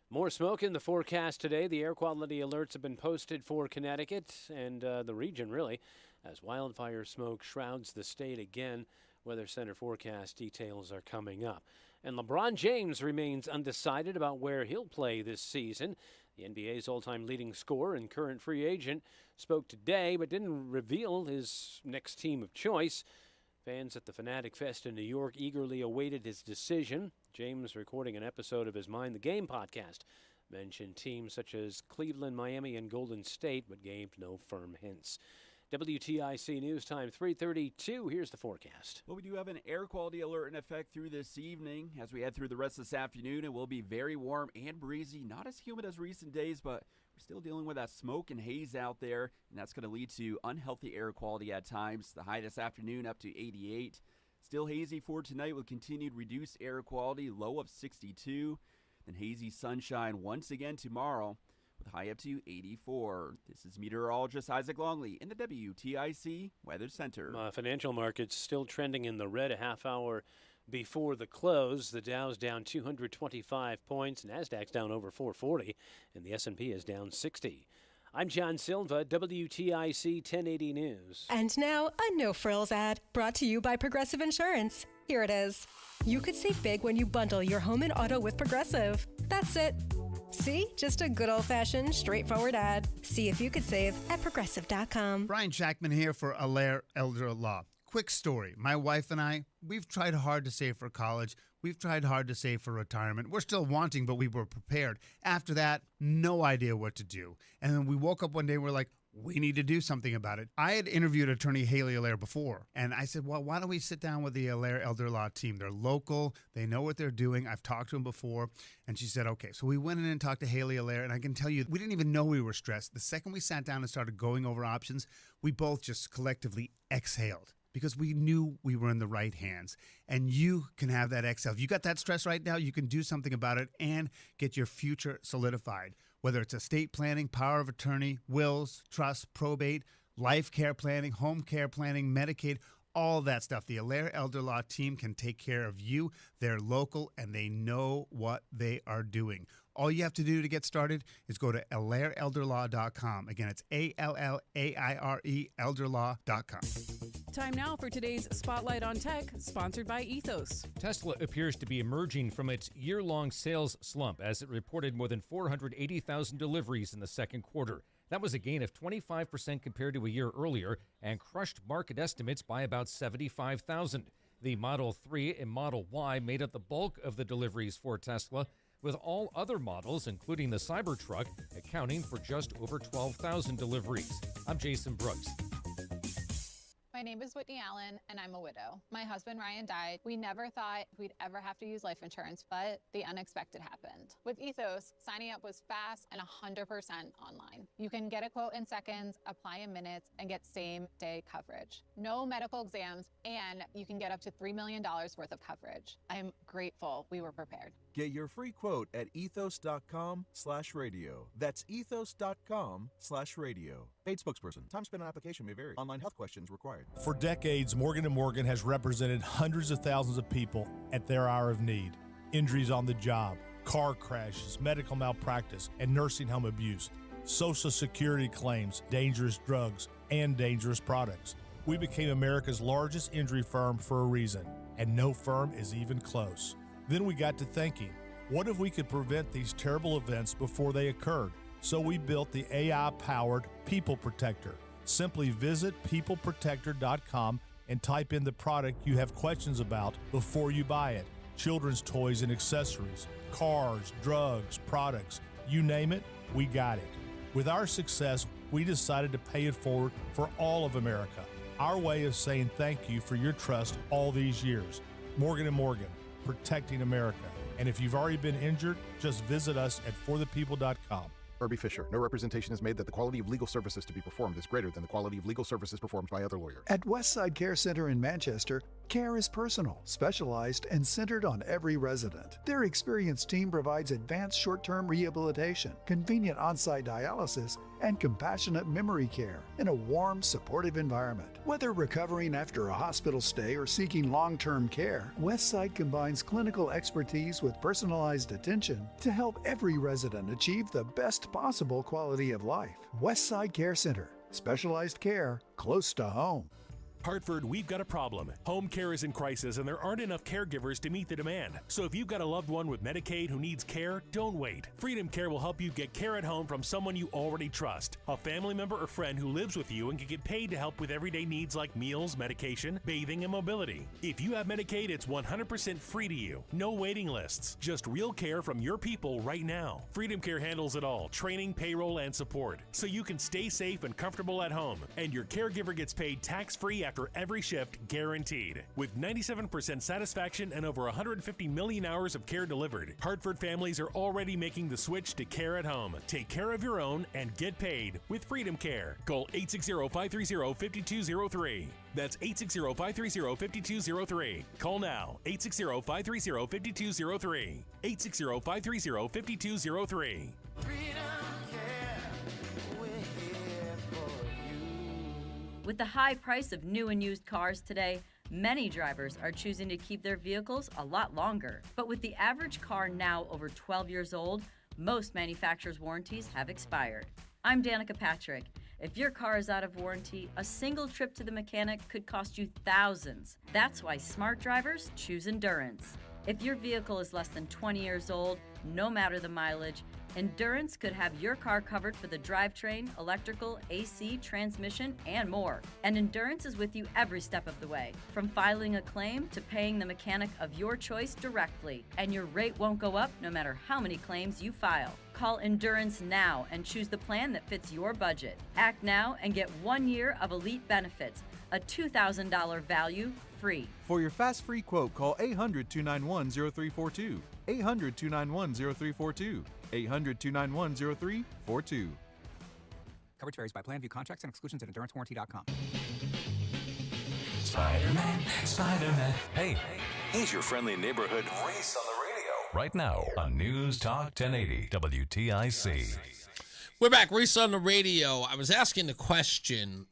More smoke in the forecast today. The air quality alerts have been posted for Connecticut and the region, really, as wildfire smoke shrouds the state again. Weather Center forecast details are coming up. And LeBron James remains undecided about where he'll play this season. The NBA's all-time leading scorer and current free agent spoke today but didn't reveal his next team of choice. Fans at the Fanatic Fest in New York eagerly awaited his decision. James, recording an episode of his Mind the Game podcast, mentioned teams such as Cleveland, Miami, and Golden State, but gave no firm hints. WTIC News Time 3:32. Here's the forecast. Well, we do have an air quality alert in effect through this evening. As we head through the rest of this afternoon, it will be very warm and breezy. Not as humid as recent days, but we're still dealing with that smoke and haze out there, and that's going to lead to unhealthy air quality at times. The high this afternoon up to 88. Still hazy for tonight with continued reduced air quality, low of 62. Then hazy sunshine once again tomorrow, with high up to 84. This is meteorologist Isaac Longley in the WTIC Weather Center. Financial markets still trending in the red a half hour before the close. The Dow's down 225 points, NASDAQ's down over 440, and the S&P is down 60. I'm John Silva, WTIC 1080 News. And now, a no-frills ad brought to you by Progressive Insurance. Here it is. You could save big when you bundle your home and auto with Progressive. That's it. See? Just a good old-fashioned, straightforward ad. See if you could save at Progressive.com. Brian Jackman here for Allaire Elder Law. Quick story. My wife and I, we've tried hard to save for college. We've tried hard to save for retirement. We're still wanting, but we were prepared. After that, no idea what to do. And then we woke up one day and we're like, we need to do something about it. I had interviewed attorney Haley Allaire before, and I said, well, why don't we sit down with the Allaire Elder Law team? They're local. They know what they're doing. I've talked to them before. And she said, okay. So we went in and talked to Haley Allaire, and I can tell you, we didn't even know we were stressed. The second we sat down and started going over options, we both just collectively exhaled because we knew we were in the right hands. And you can have that exhale. If you got that stress right now, you can do something about it and get your future solidified. Whether it's estate planning, power of attorney, wills, trust, probate, life care planning, home care planning, Medicaid, all that stuff. The Allaire Elder Law team can take care of you. They're local, and they know what they are doing. All you have to do to get started is go to allaireelderlaw.com. Again, it's ALLAIRE elderlaw.com. Time now for today's Spotlight on Tech, sponsored by Ethos. Tesla appears to be emerging from its year-long sales slump as it reported more than 480,000 deliveries in the second quarter. That was a gain of 25% compared to a year earlier and crushed market estimates by about 75,000. The Model 3 and Model Y made up the bulk of the deliveries for Tesla, with all other models, including the Cybertruck, accounting for just over 12,000 deliveries. I'm Jason Brooks. My name is Whitney Allen, and I'm a widow. My husband, Ryan, died. We never thought we'd ever have to use life insurance, but the unexpected happened. With Ethos, signing up was fast and 100% online. You can get a quote in seconds, apply in minutes, and get same-day coverage. No medical exams, and you can get up to $3 million worth of coverage. I'm grateful we were prepared. Get your free quote at ethos.com/radio. That's ethos.com/radio. Paid spokesperson. Time spent on application may vary. Online health questions required. For decades, Morgan & Morgan has represented hundreds of thousands of people at their hour of need. Injuries on the job, car crashes, medical malpractice, and nursing home abuse, Social Security claims, dangerous drugs, and dangerous products. We became America's largest injury firm for a reason, and no firm is even close. Then we got to thinking, what if we could prevent these terrible events before they occurred? So we built the AI-powered People Protector. Simply visit peopleprotector.com and type in the product you have questions about before you buy it. Children's toys and accessories, cars, drugs, products, you name it, we got it. With our success, we decided to pay it forward for all of America. Our way of saying thank you for your trust all these years. Morgan & Morgan, protecting America. And if you've already been injured, just visit us at forthepeople.com. Irby Fisher. No representation is made that the quality of legal services to be performed is greater than the quality of legal services performed by other lawyers. At Westside Care Center in Manchester, care is personal, specialized, and centered on every resident. Their experienced team provides advanced short-term rehabilitation, convenient on-site dialysis, and compassionate memory care in a warm, supportive environment. Whether recovering after a hospital stay or seeking long-term care, Westside combines clinical expertise with personalized attention to help every resident achieve the best possible quality of life. Westside Care Center. Specialized care close to home. Hartford, we've got a problem. Home care is in crisis and there aren't enough caregivers to meet the demand. So if you've got a loved one with Medicaid who needs care, don't wait. Freedom Care will help you get care at home from someone you already trust. A family member or friend who lives with you and can get paid to help with everyday needs like meals, medication, bathing, and mobility. If you have Medicaid, it's 100% free to you. No waiting lists. Just real care from your people right now. Freedom Care handles it all. Training, payroll, and support. So you can stay safe and comfortable at home. And your caregiver gets paid tax-free after every shift, guaranteed. With 97% satisfaction and over 150 million hours of care delivered, Hartford families are already making the switch to care at home. Take care of your own and get paid with Freedom Care. Call 860-530-5203. That's 860-530-5203. Call now. 860-530-5203. 860-530-5203. With the high price of new and used cars today, many drivers are choosing to keep their vehicles a lot longer. But with the average car now over 12 years old, most manufacturers' warranties have expired. I'm Danica Patrick. If your car is out of warranty, a single trip to the mechanic could cost you thousands. That's why smart drivers choose Endurance. If your vehicle is less than 20 years old, no matter the mileage, Endurance could have your car covered for the drivetrain, electrical, AC, transmission, and more. And Endurance is with you every step of the way, from filing a claim to paying the mechanic of your choice directly. And your rate won't go up no matter how many claims you file. Call Endurance now and choose the plan that fits your budget. Act now and get 1 year of elite benefits, a $2,000 value free. For your fast free quote, call 800-291-0342. 800-291-0342. 800-291-0342. Coverage varies by plan. View contracts and exclusions at endurancewarranty.com. Spider-Man, Spider-Man. Hey, he's your friendly neighborhood Reese on the radio. Right now on News Talk 1080 WTIC. We're back. Reese on the radio. I was asking the question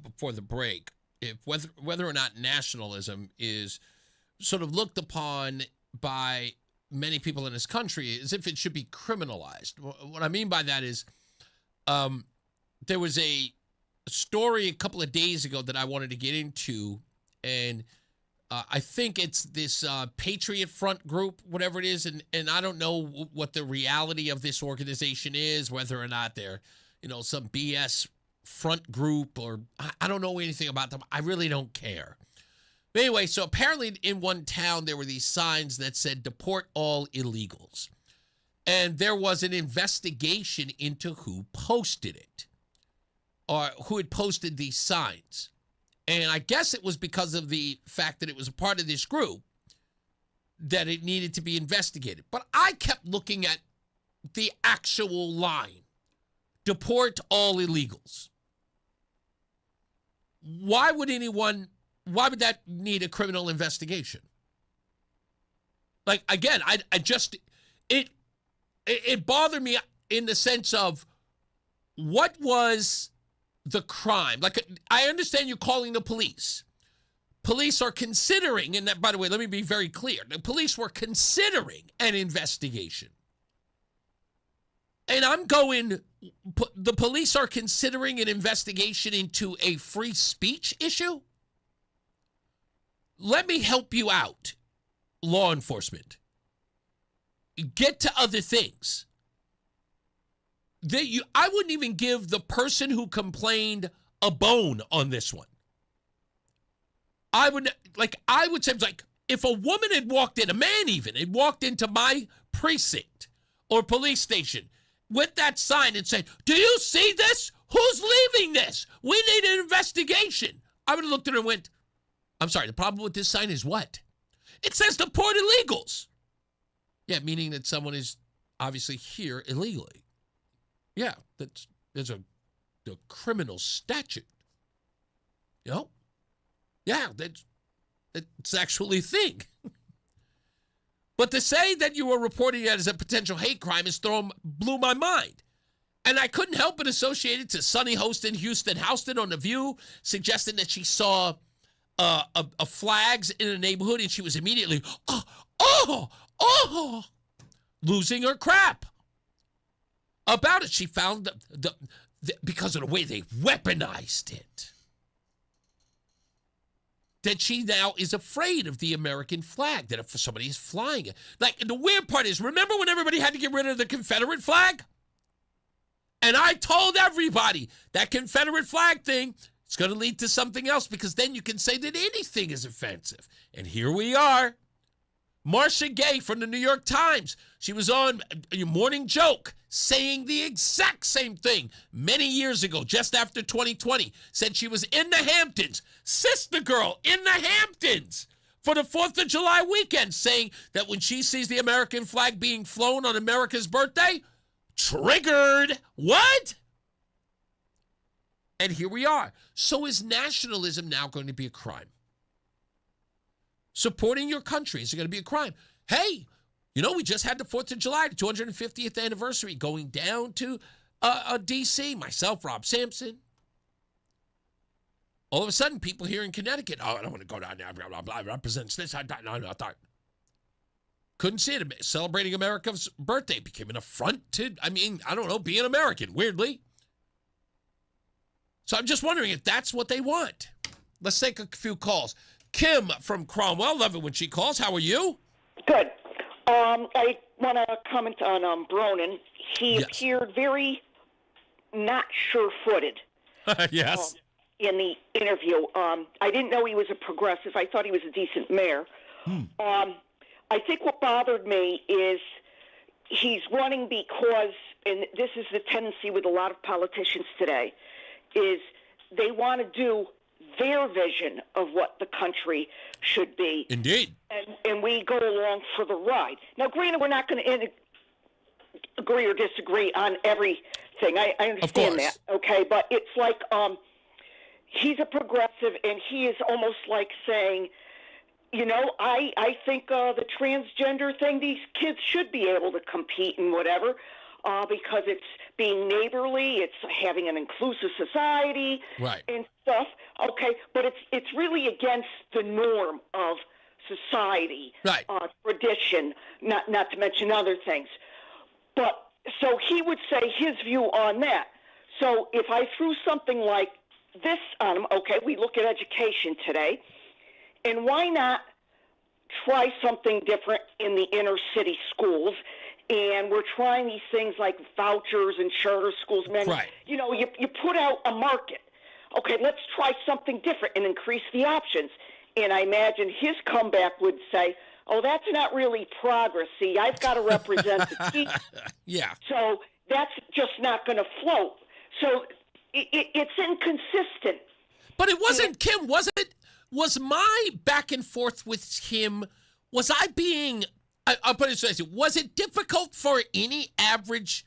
before the break, if whether or not nationalism is sort of looked upon by many people in this country as if it should be criminalized. What I mean by that is there was a story a couple of days ago that I wanted to get into, and I think it's this Patriot Front group, whatever it is, and I don't know what the reality of this organization is, whether or not they're, some BS front group, or I don't know anything about them. I really don't care. But anyway, so apparently in one town there were these signs that said deport all illegals. And there was an investigation into who posted it, or who had posted these signs. And I guess it was because of the fact that it was a part of this group that it needed to be investigated. But I kept looking at the actual line, deport all illegals. Why would that need a criminal investigation? Like, again, it bothered me in the sense of, what was the crime? Like, I understand you calling the police. Police are considering, and that, by the way, let me be very clear. The police were considering an investigation. And I'm going, the police are considering an investigation into a free speech issue? Let me help you out, law enforcement. Get to other things. I wouldn't even give the person who complained a bone on this one. I would say, like, if a woman had walked in, a man even, had walked into my precinct or police station with that sign and said, "Do you see this? Who's leaving this? We need an investigation." I would have looked at her and went, "I'm sorry, the problem with this sign is what?" It says deport illegals. Yeah, meaning that someone is obviously here illegally. Yeah, there's a criminal statute. Yeah, that's actually a thing. But to say that you were reporting it as a potential hate crime blew my mind. And I couldn't help but associate it to Sunny host in Houston on The View, suggesting that she saw a flags in a neighborhood, and she was immediately, losing her crap about it. She found because of the way they weaponized it, that she now is afraid of the American flag, that if somebody is flying it. Like, the weird part is, remember when everybody had to get rid of the Confederate flag? And I told everybody that Confederate flag thing, it's going to lead to something else, because then you can say that anything is offensive. And here we are. Marcia Gay from the New York Times, she was on Morning Joke saying the exact same thing many years ago, just after 2020, said she was in the Hamptons, sister girl in the Hamptons for the 4th of July weekend, saying that when she sees the American flag being flown on America's birthday, triggered. What? And here we are. So is nationalism now going to be a crime? Supporting your country, is it going to be a crime? Hey, we just had the 4th of July, the 250th anniversary, going down to D.C., myself, Rob Sampson. All of a sudden, people here in Connecticut, I don't want to go down there, blah, blah, blah, represents this. I thought. Couldn't see it. Celebrating America's birthday became an affront to, being American, weirdly. So I'm just wondering if that's what they want. Let's take a few calls. Kim from Cromwell, love it when she calls. How are you? Good. I want to comment on Bronin. He appeared very not sure-footed. Yes. In the interview. I didn't know he was a progressive. I thought he was a decent mayor. I think what bothered me is he's running because, and this is the tendency with a lot of politicians today, is they want to do their vision of what the country should be. Indeed. And we go along for the ride. Now, granted, we're not going to agree or disagree on everything. I understand that, okay? But it's like he's a progressive, and he is almost like saying, you know, I think the transgender thing, these kids should be able to compete and whatever, because it's being neighborly, it's having an inclusive society, right, and stuff. Okay, but it's really against the norm of society, right, tradition, not to mention other things. But so he would say his view on that. So if I threw something like this on him, okay, we look at education today, and why not try something different in the inner city schools? And we're trying these things like vouchers and charter schools. Man, right. You know, you put out a market. Okay, let's try something different and increase the options. And I imagine his comeback would say, oh, that's not really progress. See, I've got to represent the teacher. Yeah. So that's just not going to float. So it's inconsistent. But it wasn't, Kim, was it? Was my back and forth with him, was I being, I'll put it this way, was it difficult for any average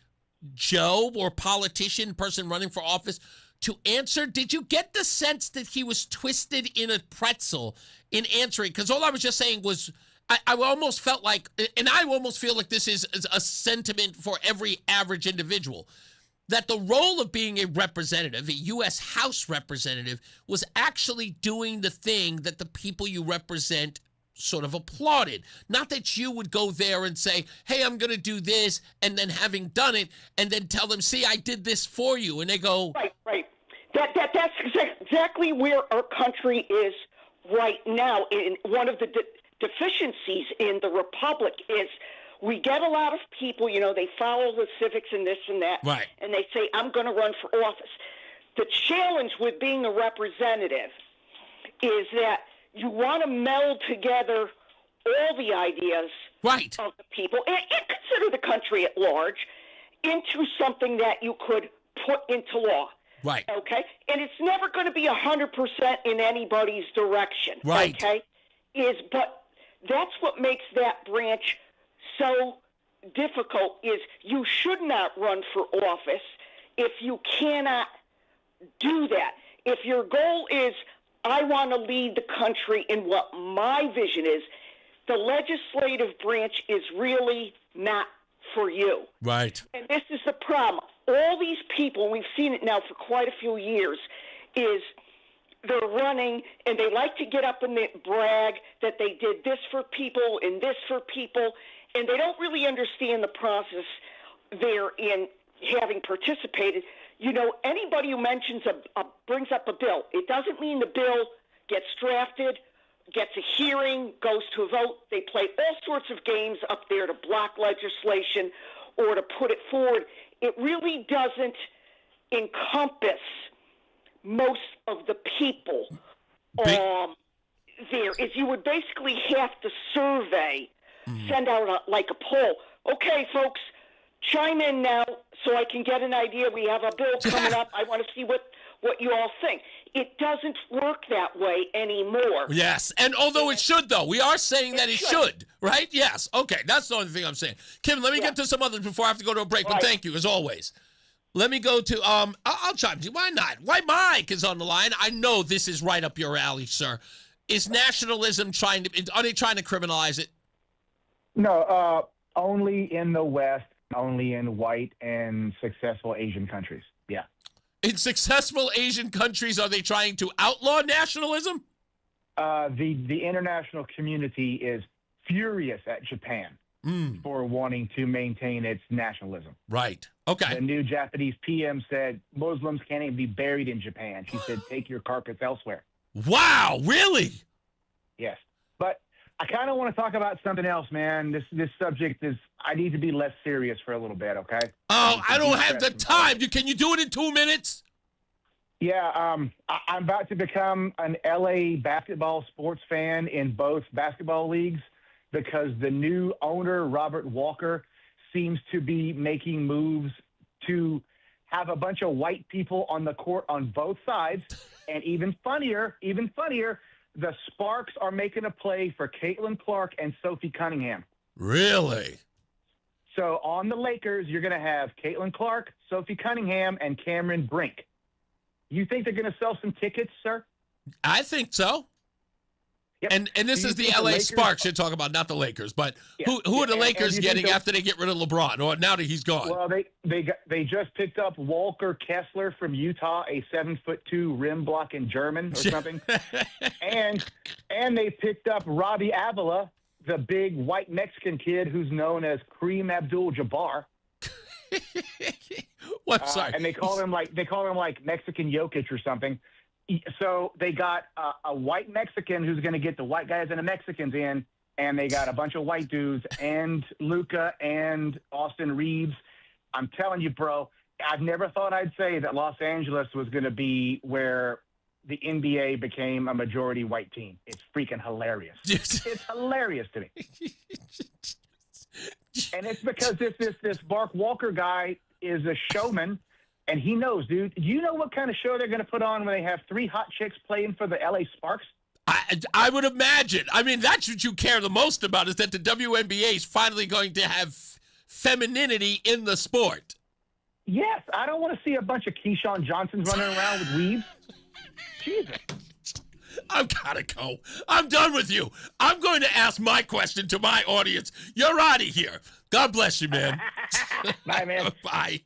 Joe or politician, person running for office, to answer? Did you get the sense that he was twisted in a pretzel in answering? Because all I was just saying was, I almost felt like, and I almost feel like this is a sentiment for every average individual, that the role of being a representative, a U.S. House representative, was actually doing the thing that the people you represent sort of applauded. Not that you would go there and say, hey, I'm going to do this, and then having done it, and then tell them, see, I did this for you. And they go... Right. That's exactly where our country is right now. In one of the deficiencies in the republic is we get a lot of people, you know, they follow the civics and this and that, right, and they say, I'm going to run for office. The challenge with being a representative is that you want to meld together all the ideas right of the people and consider the country at large into something that you could put into law. Right. Okay? And it's never going to be 100% in anybody's direction. Right. Okay? But that's what makes that branch so difficult is you should not run for office if you cannot do that. If your goal is, I want to lead the country in what my vision is, the legislative branch is really not for you. Right. And this is the problem. All these people, and we've seen it now for quite a few years, is they're running and they like to get up and brag that they did this for people and this for people, and they don't really understand the process they're in having participated. You know, anybody who mentions brings up a bill, it doesn't mean the bill gets drafted, gets a hearing, goes to a vote. They play all sorts of games up there to block legislation or to put it forward. It really doesn't encompass most of the people there. Is you would basically have to survey, send out like a poll. Okay, folks, chime in now so I can get an idea. We have a bill coming up. I want to see what you all think. It doesn't work that way anymore. Yes, and although it should, though, we are saying that it should, right? Yes, okay, that's the only thing I'm saying. Kim, let me get to some others before I have to go to a break, but thank you, as always. Let me go to, I'll chime in. Why not? Why Mike is on the line? I know this is right up your alley, sir. Is nationalism are they trying to criminalize it? No, only in the West, only in white and successful Asian countries. Yeah. In successful Asian countries, are they trying to outlaw nationalism? The international community is furious at Japan for wanting to maintain its nationalism. Right. Okay. The new Japanese PM said Muslims can't even be buried in Japan. She said, take your carcass elsewhere. Wow, really? Yes. But I kind of want to talk about something else, man. This subject is, I need to be less serious for a little bit, okay? Oh, I don't have the time. Can you do it in 2 minutes? Yeah, I'm about to become an LA basketball sports fan in both basketball leagues because the new owner, Robert Walker, seems to be making moves to have a bunch of white people on the court on both sides. And even funnier, the Sparks are making a play for Caitlin Clark and Sophie Cunningham. Really? So on the Lakers, you're going to have Caitlin Clark, Sophie Cunningham, and Cameron Brink. You think they're going to sell some tickets, sir? I think so. Yep. And this is the LA Sparks you're talking about, not the Lakers. But who are the Lakers getting after they get rid of LeBron, or now that he's gone? Well, they just picked up Walker Kessler from Utah, a 7'2" rim blocking German or something, and they picked up Robbie Avila, the big white Mexican kid who's known as Kareem Abdul-Jabbar. What? Sorry. And they call him like Mexican Jokic or something. So they got a white Mexican who's going to get the white guys and the Mexicans in, and they got a bunch of white dudes and Luka and Austin Reeves. I'm telling you, bro, I've never thought I'd say that Los Angeles was going to be where the NBA became a majority white team. It's freaking hilarious. It's hilarious to me. And it's because this Mark Walker guy is a showman. And he knows, dude. Do you know what kind of show they're going to put on when they have 3 hot chicks playing for the LA Sparks? I would imagine. I mean, that's what you care the most about, is that the WNBA is finally going to have femininity in the sport. Yes. I don't want to see a bunch of Keyshawn Johnsons running around with weaves. Jesus. I've got to go. I'm done with you. I'm going to ask my question to my audience. You're out of here. God bless you, man. Bye, man. Bye.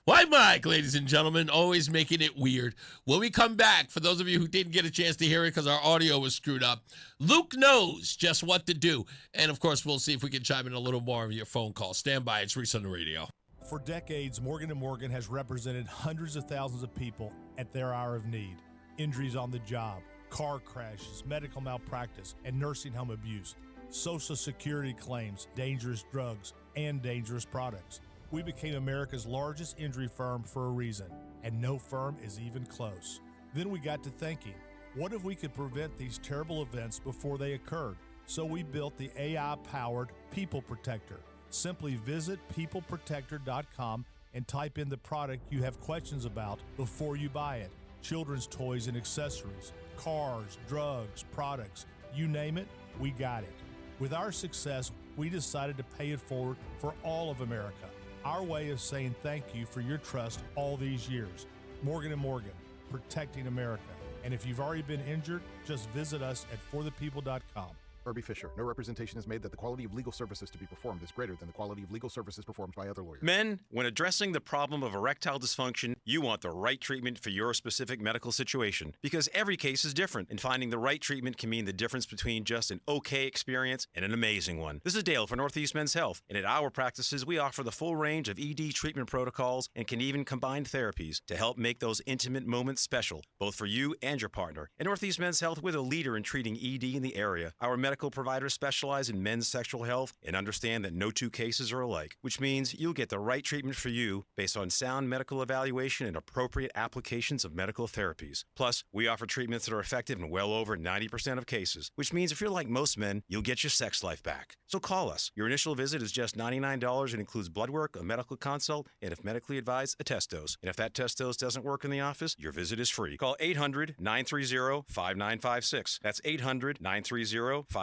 Why Mike, ladies and gentlemen, always making it weird. When we come back, for those of you who didn't get a chance to hear it because our audio was screwed up, Luke knows just what to do. And, of course, we'll see if we can chime in a little more of your phone call. Stand by. It's Reese on the radio. For decades, Morgan & Morgan has represented hundreds of thousands of people at their hour of need. Injuries on the job, car crashes, medical malpractice, and nursing home abuse, Social Security claims, dangerous drugs, and dangerous products. We became America's largest injury firm for a reason, and no firm is even close. Then we got to thinking, what if we could prevent these terrible events before they occurred? So we built the AI-powered People Protector. Simply visit peopleprotector.com and type in the product you have questions about before you buy it. Children's toys and accessories, cars, drugs, products, you name it, we got it. With our success, we decided to pay it forward for all of America. Our way of saying thank you for your trust all these years. Morgan & Morgan, protecting America. And if you've already been injured, just visit us at forthepeople.com. Irby Fisher. No representation is made that the quality of legal services to be performed is greater than the quality of legal services performed by other lawyers. Men, when addressing the problem of erectile dysfunction, you want the right treatment for your specific medical situation, because every case is different, and finding the right treatment can mean the difference between just an okay experience and an amazing one. This is Dale for Northeast Men's Health, and at our practices, we offer the full range of ED treatment protocols and can even combine therapies to help make those intimate moments special, both for you and your partner. At Northeast Men's Health, we're the leader in treating ED in the area. Our medical providers specialize in men's sexual health and understand that no two cases are alike, which means you'll get the right treatment for you based on sound medical evaluation and appropriate applications of medical therapies. Plus, we offer treatments that are effective in well over 90% of cases, which means if you're like most men, you'll get your sex life back. So call us. Your initial visit is just $99 and includes blood work, a medical consult, and if medically advised, a test dose. And if that test dose doesn't work in the office, your visit is free. Call 800-930-5956. That's 800-930-5956.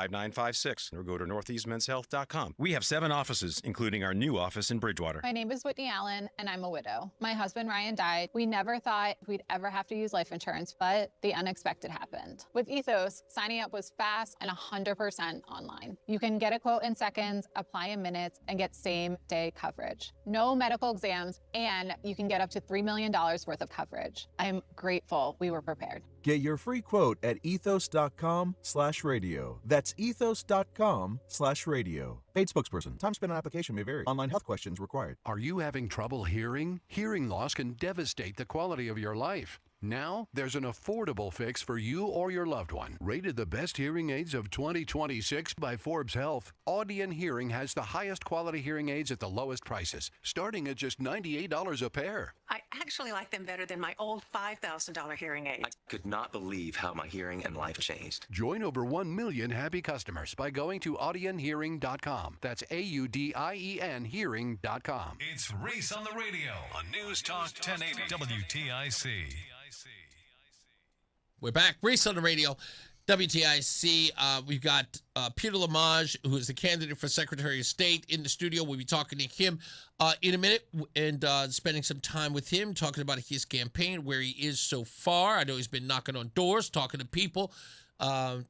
Or go to northeastmenshealth.com. We have 7 offices, including our new office in Bridgewater. My name is Whitney Allen, and I'm a widow. My husband, Ryan, died. We never thought we'd ever have to use life insurance, but the unexpected happened. With Ethos, signing up was fast and 100% online. You can get a quote in seconds, apply in minutes, and get same-day coverage. No medical exams, and you can get up to $3 million worth of coverage. I'm grateful we were prepared. Get your free quote at ethos.com/radio. That's ethos.com/radio. Paid spokesperson. Time spent on application may vary. Online health questions required. Are you having trouble hearing? Hearing loss can devastate the quality of your life. Now, there's an affordable fix for you or your loved one. Rated the best hearing aids of 2026 by Forbes Health, Audion Hearing has the highest quality hearing aids at the lowest prices, starting at just $98 a pair. I actually like them better than my old $5,000 hearing aids. I could not believe how my hearing and life changed. Join over 1 million happy customers by going to audionhearing.com. That's AUDIEN hearing.com. It's Reese on the radio on News Talk 1080 WTIC. We're back. Reese on the radio, WTIC. We've got Peter Lamaj, who is the candidate for Secretary of State, in the studio. We'll be talking to him in a minute and spending some time with him, talking about his campaign, where he is so far. I know he's been knocking on doors, talking to people. What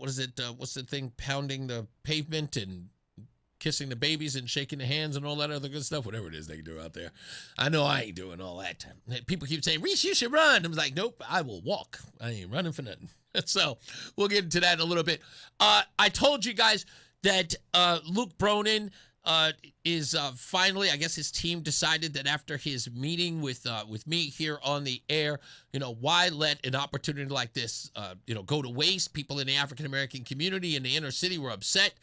is it? What's the thing? Pounding the pavement and kissing the babies and shaking the hands and all that other good stuff, whatever it is they do out there. I know I ain't doing all that. People keep saying, Reese, you should run. I'm like, nope, I will walk. I ain't running for nothing. So we'll get into that in a little bit. I told you guys that Luke Bronin is finally, I guess his team decided that after his meeting with me here on the air, why let an opportunity like this, go to waste? People in the African-American community in the inner city were upset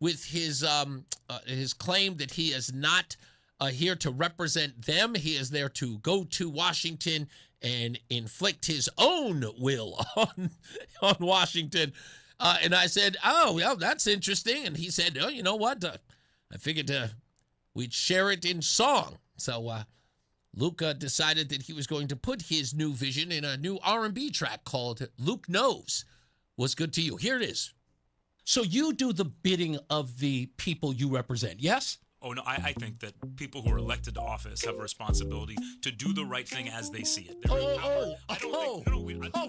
with his claim that he is not here to represent them. He is there to go to Washington and inflict his own will on Washington. And I said, oh, well, that's interesting. And he said, oh, you know what? I figured we'd share it in song. So Luke decided that he was going to put his new vision in a new R&B track called Luke Knows. What's good to you? Here it is. So you do the bidding of the people you represent, yes? Oh, no, I think that people who are elected to office have a responsibility to do the right thing as they see it.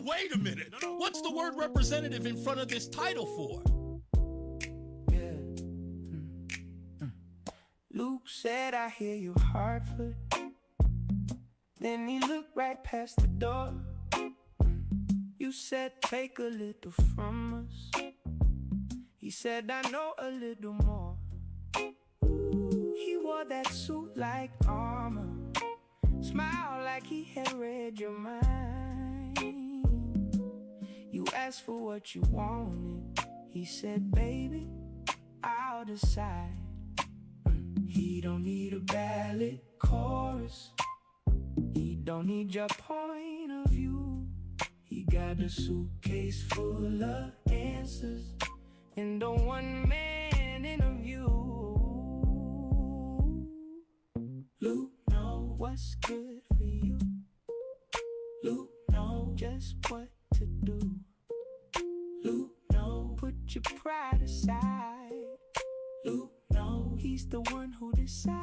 Wait a minute. What's the word representative in front of this title for? Luke said, I hear you, Hartford. Then he looked right past the door. You said, take a little from us. He said, I know a little more. He wore that suit like armor, smiled like he had read your mind. You asked for what you wanted. He said, baby, I'll decide. He don't need a ballad chorus. He don't need your point of view. He got a suitcase full of answers and a one-man interview. Luke know what's good for you. Luke know just what to do. Luke know put your pride aside. Luke know he's the one who decides.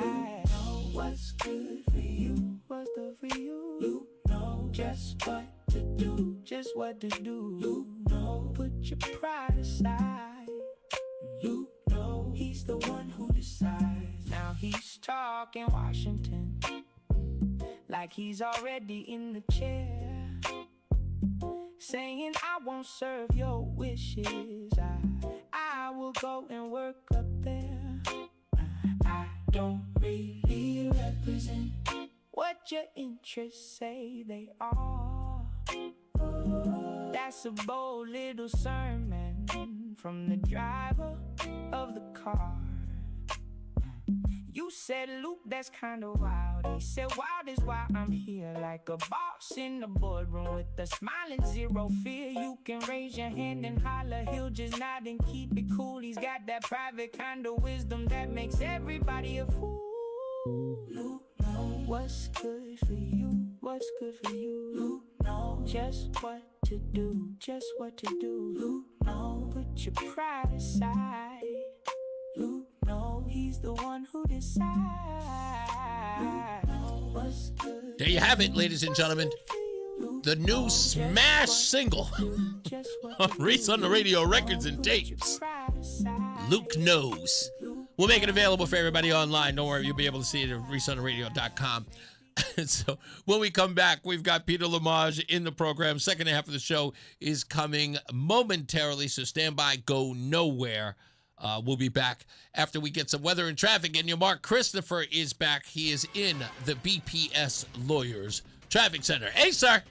Luke know what's good for you. What's good for you. Luke know just what to do. Just what to do. Luke know put your pride aside. Luke know he's the one who decides. Now he's talking Washington like he's already in the chair, saying I won't serve your wishes. I will go and work up there. I don't really represent what your interests say they are. That's a bold little sermon from the driver of the car. You said, Luke, that's kinda wild. He said, wild is why I'm here, like a boss in the boardroom with a smiling zero fear. You can raise your hand and holler, he'll just nod and keep it cool. He's got that private kind of wisdom that makes everybody a fool. Luke knows what's good for you. What's good for you. Luke knows just what to do. Just what to do. Luke knows put your pride aside. Luke knows he's the one who decides. What's good. There you have it, ladies and gentlemen. The new smash single on Reese on the Radio Records and Tapes. Luke Knows. We'll make it available for everybody online. Don't worry, you'll be able to see it at ReeseOnTheRadio.com. So when we come back, we've got Peter Lamaj in the program. Second half of the show is coming momentarily, so stand by, go nowhere. We'll be back after we get some weather and traffic. And your Mark Christopher is back. He is in the BPS Lawyers Traffic Center. Hey, sir.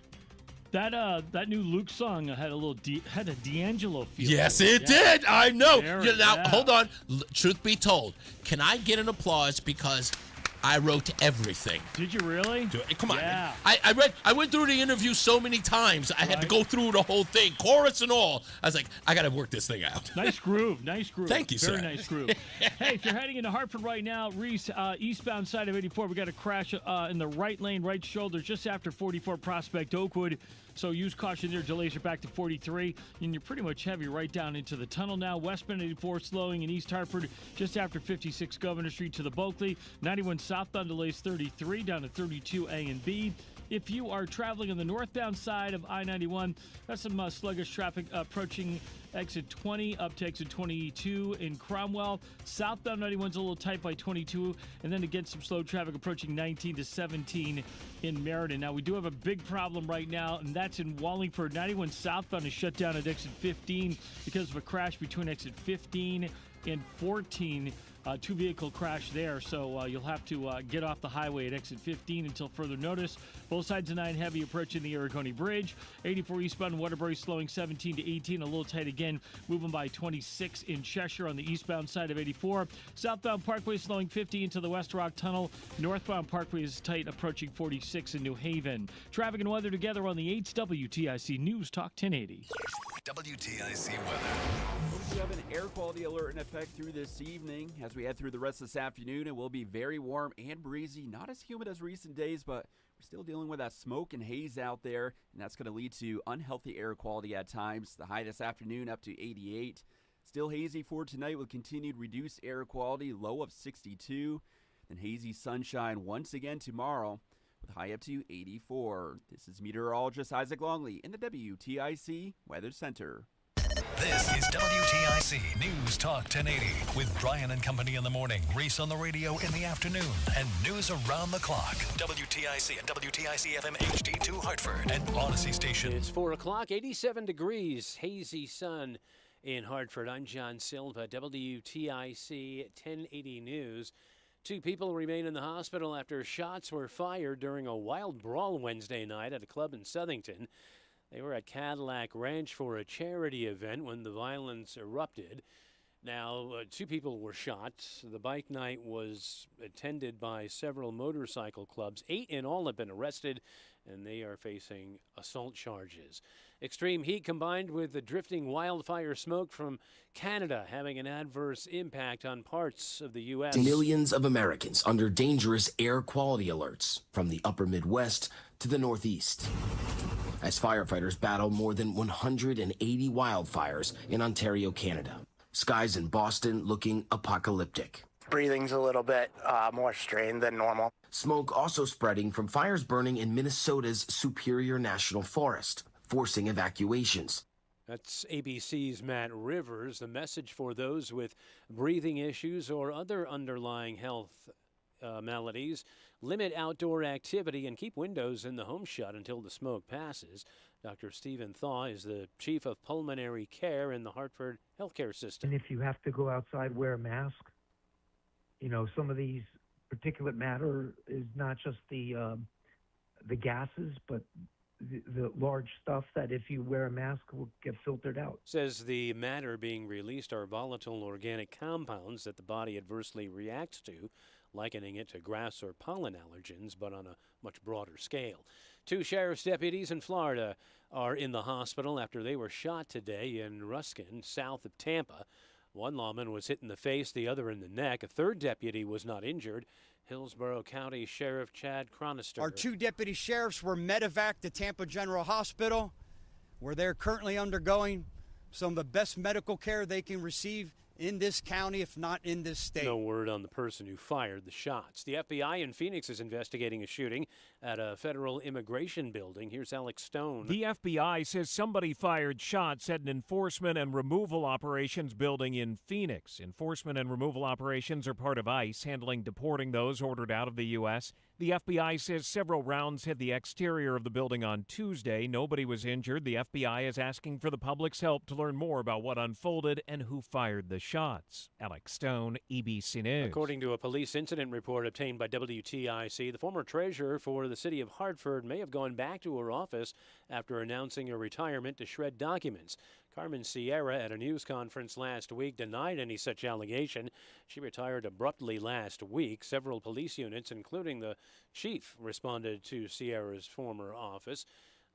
That new Luke song had a D'Angelo feel. Yes, it did. I know. Now, Yeah. hold on. Truth be told, can I get an applause because I wrote everything? Did you really? Come on. Yeah. I went through the interview so many times. I had to go through the whole thing, chorus and all. I was like, I got to work this thing out. Nice groove. Thank you, sir. Very nice groove. Hey, if you're heading into Hartford right now, Reese, eastbound side of 84, we got a crash in the right lane, right shoulder, just after 44 Prospect Oakwood. So use caution there. Delays are back to 43, and you're pretty much heavy right down into the tunnel now. Westbound 84 slowing in East Hartford just after 56 Governor Street to the Bulkley. 91 southbound delays 33 down to 32 A and B. If you are traveling on the northbound side of I-91, that's some sluggish traffic approaching exit 20 up to exit 22 in Cromwell. Southbound 91's a little tight by 22, and then again some slow traffic approaching 19 to 17 in Meriden. Now, we do have a big problem right now, and that's in Wallingford. 91 southbound is shut down at exit 15 because of a crash between exit 15 and 14. Two-vehicle crash there, so you'll have to get off the highway at exit 15 until further notice. Both sides of 9 heavy approaching the Aragoni Bridge. 84 eastbound Waterbury slowing 17 to 18, a little tight again, moving by 26 in Cheshire on the eastbound side of 84. Southbound Parkway slowing 50 into the West Rock Tunnel. Northbound Parkway is tight, approaching 46 in New Haven. Traffic and weather together on the 8th WTIC News Talk 1080. WTIC weather. We have an air quality alert in effect through this evening. As we head through the rest of this afternoon, it will be very warm and breezy. Not as humid as recent days, but we're still dealing with that smoke and haze out there, and that's going to lead to unhealthy air quality at times. The high this afternoon up to 88. Still hazy for tonight with continued reduced air quality, low of 62. Then hazy sunshine once again tomorrow with high up to 84. This is meteorologist Isaac Longley in the WTIC Weather Center. This is WTIC News Talk 1080 with Brian and Company in the morning, Reese on the radio in the afternoon, and news around the clock. WTIC and WTIC FM HD2 Hartford and Odyssey Station. It's 4 o'clock, 87 degrees, hazy sun in Hartford. I'm John Silva, WTIC 1080 News. 2 people remain in the hospital after shots were fired during a wild brawl Wednesday night at a club in Southington. They were at Cadillac Ranch for a charity event when the violence erupted. Now, 2 people were shot. The bike night was attended by several motorcycle clubs. 8 in all have been arrested, and they are facing assault charges. Extreme heat combined with the drifting wildfire smoke from Canada having an adverse impact on parts of the U.S. Millions of Americans under dangerous air quality alerts from the upper Midwest to the Northeast, as firefighters battle more than 180 wildfires in Ontario, Canada. Skies in Boston looking apocalyptic. Breathing's a little bit more strained than normal. Smoke also spreading from fires burning in Minnesota's Superior National Forest, forcing evacuations. That's ABC's Matt Rivers. The message for those with breathing issues or other underlying health maladies: limit outdoor activity and keep windows in the home shut until the smoke passes. Dr. Stephen Thaw is the chief of pulmonary care in the Hartford healthcare system. And if you have to go outside, wear a mask. You know, some of these particulate matter is not just the gases, but the large stuff that if you wear a mask will get filtered out. Says the matter being released are volatile organic compounds that the body adversely reacts to, likening it to grass or pollen allergens, but on a much broader scale. 2 sheriff's deputies in Florida are in the hospital after they were shot today in Ruskin, south of Tampa. One lawman was hit in the face, the other in the neck. A 3rd deputy was not injured. Hillsborough County Sheriff Chad Chronister. Our 2 deputy sheriffs were medevaced to Tampa General Hospital, where they're currently undergoing some of the best medical care they can receive in this county, if not in this state. No word on the person who fired the shots. The FBI in Phoenix is investigating a shooting at a federal immigration building. Here's Alex Stone. The FBI says somebody fired shots at an enforcement and removal operations building in Phoenix. Enforcement and removal operations are part of ICE, handling deporting those ordered out of the U.S. The FBI says several rounds hit the exterior of the building on Tuesday. Nobody was injured. The FBI is asking for the public's help to learn more about what unfolded and who fired the shots. Alex Stone, EBC News. According to a police incident report obtained by WTIC, the former treasurer for the city of Hartford may have gone back to her office after announcing her retirement to shred documents. Carmen Sierra, at a news conference last week, denied any such allegation. She retired abruptly last week. Several police units, including the chief, responded to Sierra's former office.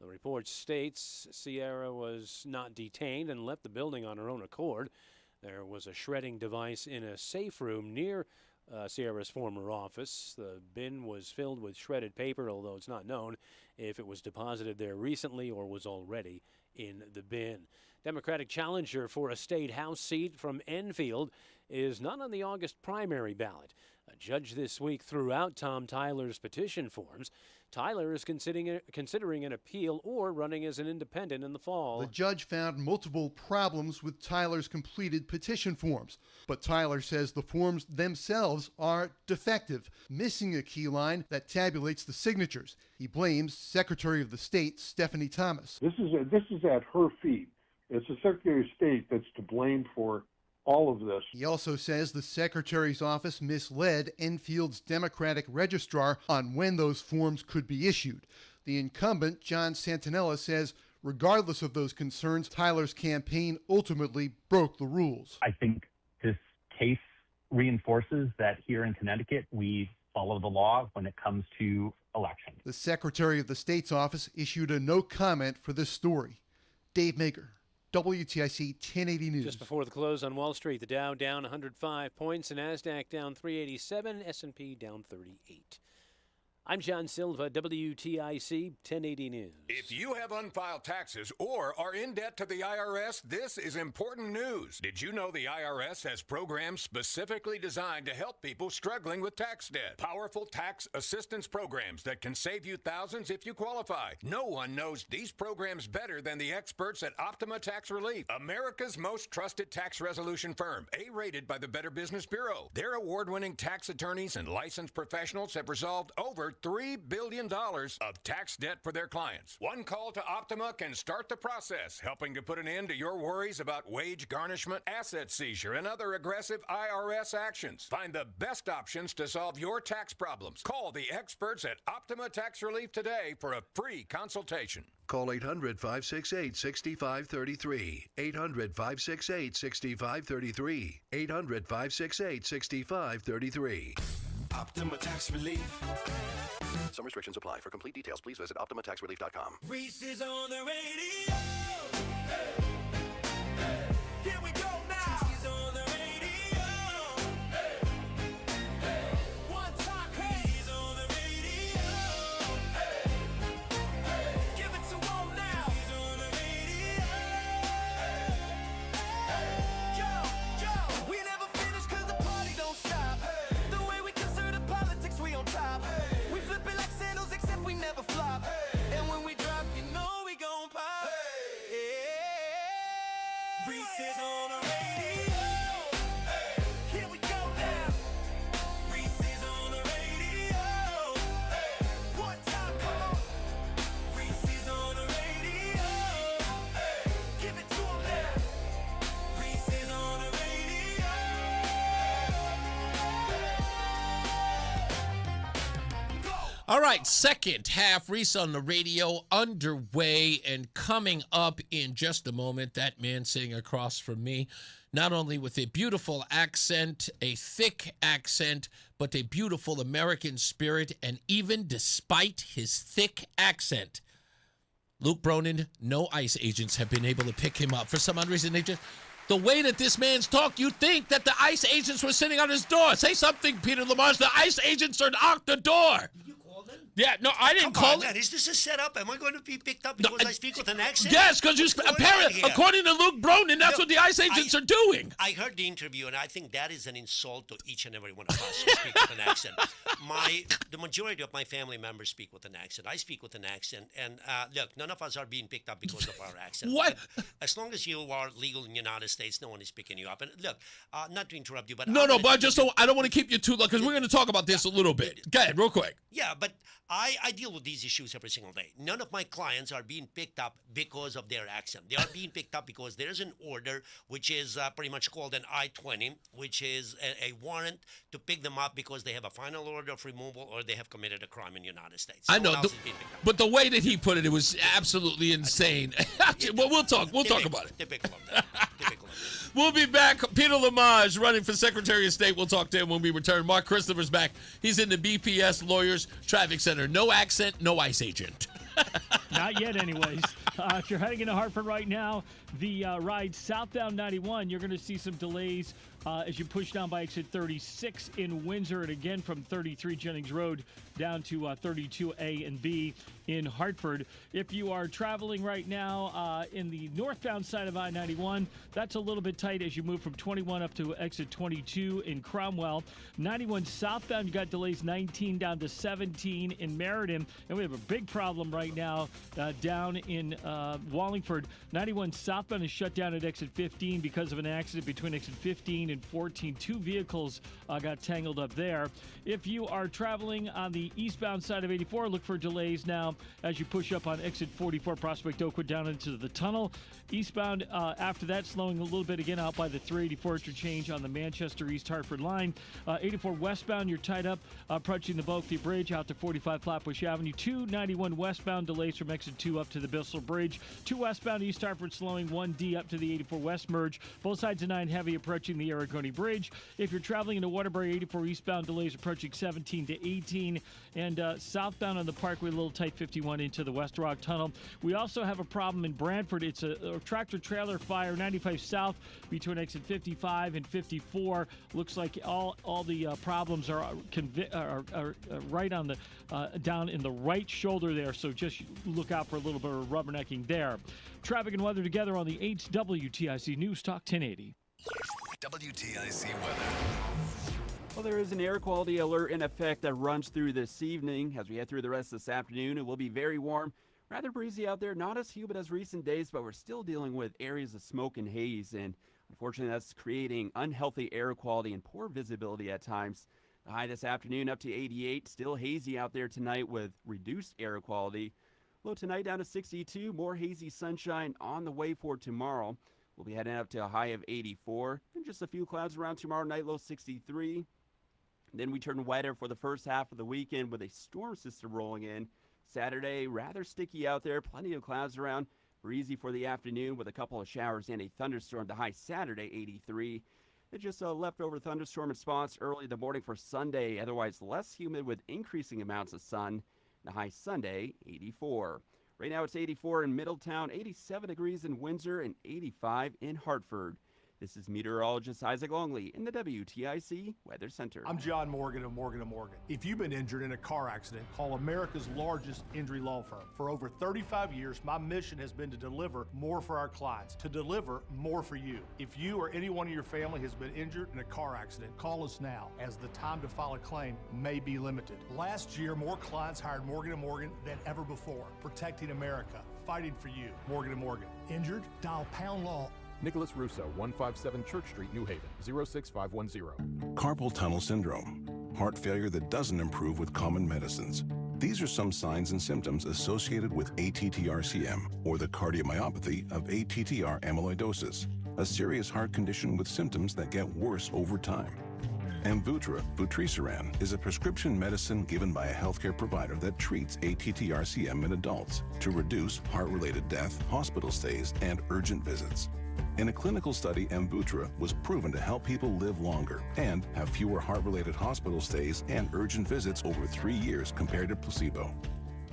The report states Sierra was not detained and left the building on her own accord. There was a shredding device in a safe room near Sierra's former office. The bin was filled with shredded paper, although it's not known if it was deposited there recently or was already in the bin. Democratic challenger for a state House seat from Enfield is not on the August primary ballot. A judge this week threw out Tom Tyler's petition forms. Tyler is considering an appeal or running as an independent in the fall. The judge found multiple problems with Tyler's completed petition forms, but Tyler says the forms themselves are defective, missing a key line that tabulates the signatures. He blames Secretary of the State Stephanie Thomas. This is at her feet. It's the Secretary of State that's to blame for all of this. He also says the Secretary's office misled Enfield's Democratic registrar on when those forms could be issued. The incumbent, John Santinella, says regardless of those concerns, Tyler's campaign ultimately broke the rules. I think this case reinforces that here in Connecticut, we follow the law when it comes to elections. The Secretary of the State's office issued a no comment for this story. Dave Maker, WTIC 1080 News. Just before the close on Wall Street, the Dow down 105 points, the NASDAQ down 387, S&P down 38. I'm John Silva, WTIC 1080 News. If you have unfiled taxes or are in debt to the IRS, this is important news. Did you know the IRS has programs specifically designed to help people struggling with tax debt? Powerful tax assistance programs that can save you thousands if you qualify. No one knows these programs better than the experts at Optima Tax Relief, America's most trusted tax resolution firm, A-rated by the Better Business Bureau. Their award-winning tax attorneys and licensed professionals have resolved over $3 billion of tax debt for their clients. One call to Optima can start the process, helping to put an end to your worries about wage garnishment, asset seizure, and other aggressive IRS actions. Find the best options to solve your tax problems. Call the experts at Optima Tax Relief today for a free consultation. Call 800-568-6533. 800-568-6533. 800-568-6533. Optima Tax Relief. Some restrictions apply. For complete details, please visit OptimaTaxRelief.com. Reese is on the radio. Hey. Hey. Here we go now. He's on the radio. Hey. Hey. One time, hey. He's on the radio. Hey. Hey. Give it to him now. He's on the radio. Hey. Yo, yo. We never finish 'cause the party don't stop. Hey. The way we consider politics, we on top. Hey. We flip it like sandals, except we never flop. Hey. And when we drop, you know we gon' pop. Hey. Reese is on the radio. Hey. Here we go now. Reese is on the radio. Hey. One time, come on. Reese is on the radio. Hey. Give it to him now. Reese is on the radio. All right, second half, Reese on the radio underway, and coming up in just a moment, that man sitting across from me, not only with a beautiful accent, a thick accent, but a beautiful American spirit, and even despite his thick accent, Luke Bronin, no ICE agents have been able to pick him up. For some odd reason, they just... The way that this man's talked, you'd think that the ICE agents were sitting on his door. Say something, Peter Lamaj. The ICE agents are knocked the door. Did you call them? Yeah, no, I didn't Come call on, it. man. Is this a setup? Am I going to be picked up because I speak with an accent? Yes, because What's going on apparently, here? according to Luke Bronin, that's what the ICE agents are doing. I heard the interview, and I think that is an insult to each and every one of us who speak with an accent. The majority of my family members speak with an accent. I speak with an accent, and look, none of us are being picked up because of our accent. What? As long as you are legal in the United States, no one is picking you up. And look, not to interrupt you, but No, but I just I don't want to keep you too long because we're going to talk about this a little bit. Go ahead, real quick. Yeah, but I deal with these issues every single day. None of my clients are being picked up because of their accent. They are being picked up because there's an order, which is pretty much called an I-20, which is a warrant to pick them up because they have a final order of removal or they have committed a crime in the United States. I know, Someone else is being picked up. but the way that he put it, it was absolutely insane. Well, we'll talk about it. Typical of that. Typical of that. We'll be back. Peter Lamaj running for Secretary of State. We'll talk to him when we return. Mark Christopher's back. He's in the BPS Lawyers Traffic Center. No accent, no ICE agent. Not yet, anyways. If you're heading into Hartford right now, the ride southbound 91, you're going to see some delays as you push down by exit 36 in Windsor, and again from 33 Jennings Road down to 32A and B in Hartford. If you are traveling right now in the northbound side of I-91, that's a little bit tight as you move from 21 up to exit 22 in Cromwell. 91 southbound, you got delays 19 down to 17 in Meriden, and we have a big problem right now down in Wallingford. 91 southbound is shut down at exit 15 because of an accident between exit 15 and 14. Two vehicles got tangled up there. If you are traveling on the eastbound side of 84, look for delays now as you push up on exit 44 Prospect Oakwood down into the tunnel. Eastbound after that, slowing a little bit again out by the 384 interchange on the Manchester East Hartford line. 84 westbound, you're tied up approaching the Bulkley Bridge out to 45 Flatbush Avenue. 291 westbound, delays from exit 2 up to the Bissell Bridge. 2 westbound East Hartford slowing 1D up to the 84 West merge. Both sides of 9 heavy approaching the Aragoni Bridge. If you're traveling into Waterbury, 84 eastbound, delays approaching 17 to 18. And southbound on the Parkway, a little tight 51 into the West Rock Tunnel. We also have a problem in Brantford. It's a tractor-trailer fire, 95 south between exit 55 and 54. Looks like all the problems are right on the down in the right shoulder there, so just look out for a little bit of rubbernecking there. Traffic and weather together on the 8th WTIC News Talk 1080. WTIC weather. Well, there is an air quality alert in effect that runs through this evening. As we head through the rest of this afternoon, it will be very warm, rather breezy out there, not as humid as recent days, but we're still dealing with areas of smoke and haze, and unfortunately that's creating unhealthy air quality and poor visibility at times. The high this afternoon up to 88, still hazy out there tonight with reduced air quality. Low tonight down to 62, more hazy sunshine on the way for tomorrow. We'll be heading up to a high of 84, and just a few clouds around tomorrow night, low 63. Then we turn wetter for the first half of the weekend with a storm system rolling in. Saturday, rather sticky out there, plenty of clouds around. Breezy for the afternoon with a couple of showers and a thunderstorm. The high Saturday, 83. It's just a leftover thunderstorm in spots early in the morning for Sunday. Otherwise, less humid with increasing amounts of sun. The high Sunday, 84. Right now, it's 84 in Middletown, 87 degrees in Windsor, and 85 in Hartford. This is meteorologist Isaac Longley in the WTIC Weather Center. I'm John Morgan of Morgan & Morgan. If you've been injured in a car accident, call America's largest injury law firm. For over 35 years, my mission has been to deliver more for our clients, to deliver more for you. If you or anyone in your family has been injured in a car accident, call us now, as the time to file a claim may be limited. Last year, more clients hired Morgan & Morgan than ever before, protecting America, fighting for you. Morgan & Morgan. Injured? Dial pound law. Nicholas Russo, 157 Church Street, New Haven, 06510. Carpal tunnel syndrome, heart failure that doesn't improve with common medicines. These are some signs and symptoms associated with ATTR-CM, or the cardiomyopathy of ATTR amyloidosis, a serious heart condition with symptoms that get worse over time. Amvuttra, vutrisiran, is a prescription medicine given by a healthcare provider that treats ATTR-CM in adults to reduce heart-related death, hospital stays, and urgent visits. In a clinical study, Amvuttra was proven to help people live longer and have fewer heart-related hospital stays and urgent visits over 3 years compared to placebo.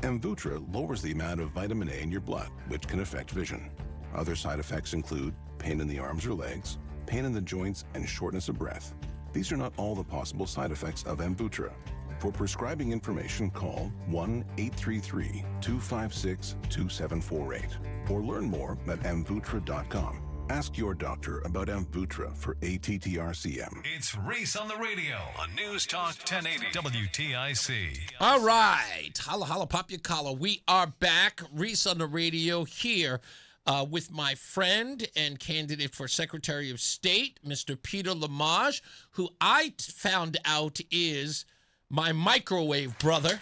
Amvuttra lowers the amount of vitamin A in your blood, which can affect vision. Other side effects include pain in the arms or legs, pain in the joints, and shortness of breath. These are not all the possible side effects of Amvuttra. For prescribing information, call 1-833-256-2748 or learn more at amvutra.com. Ask your doctor about Amvutra for ATTRCM. It's Reese on the radio on News Talk 1080 WTIC. All right. Holla, holla, pop your collar. We are back. Reese on the radio here with my friend and candidate for Secretary of State, Mr. Peter Lamaj, who I found out is my microwave brother.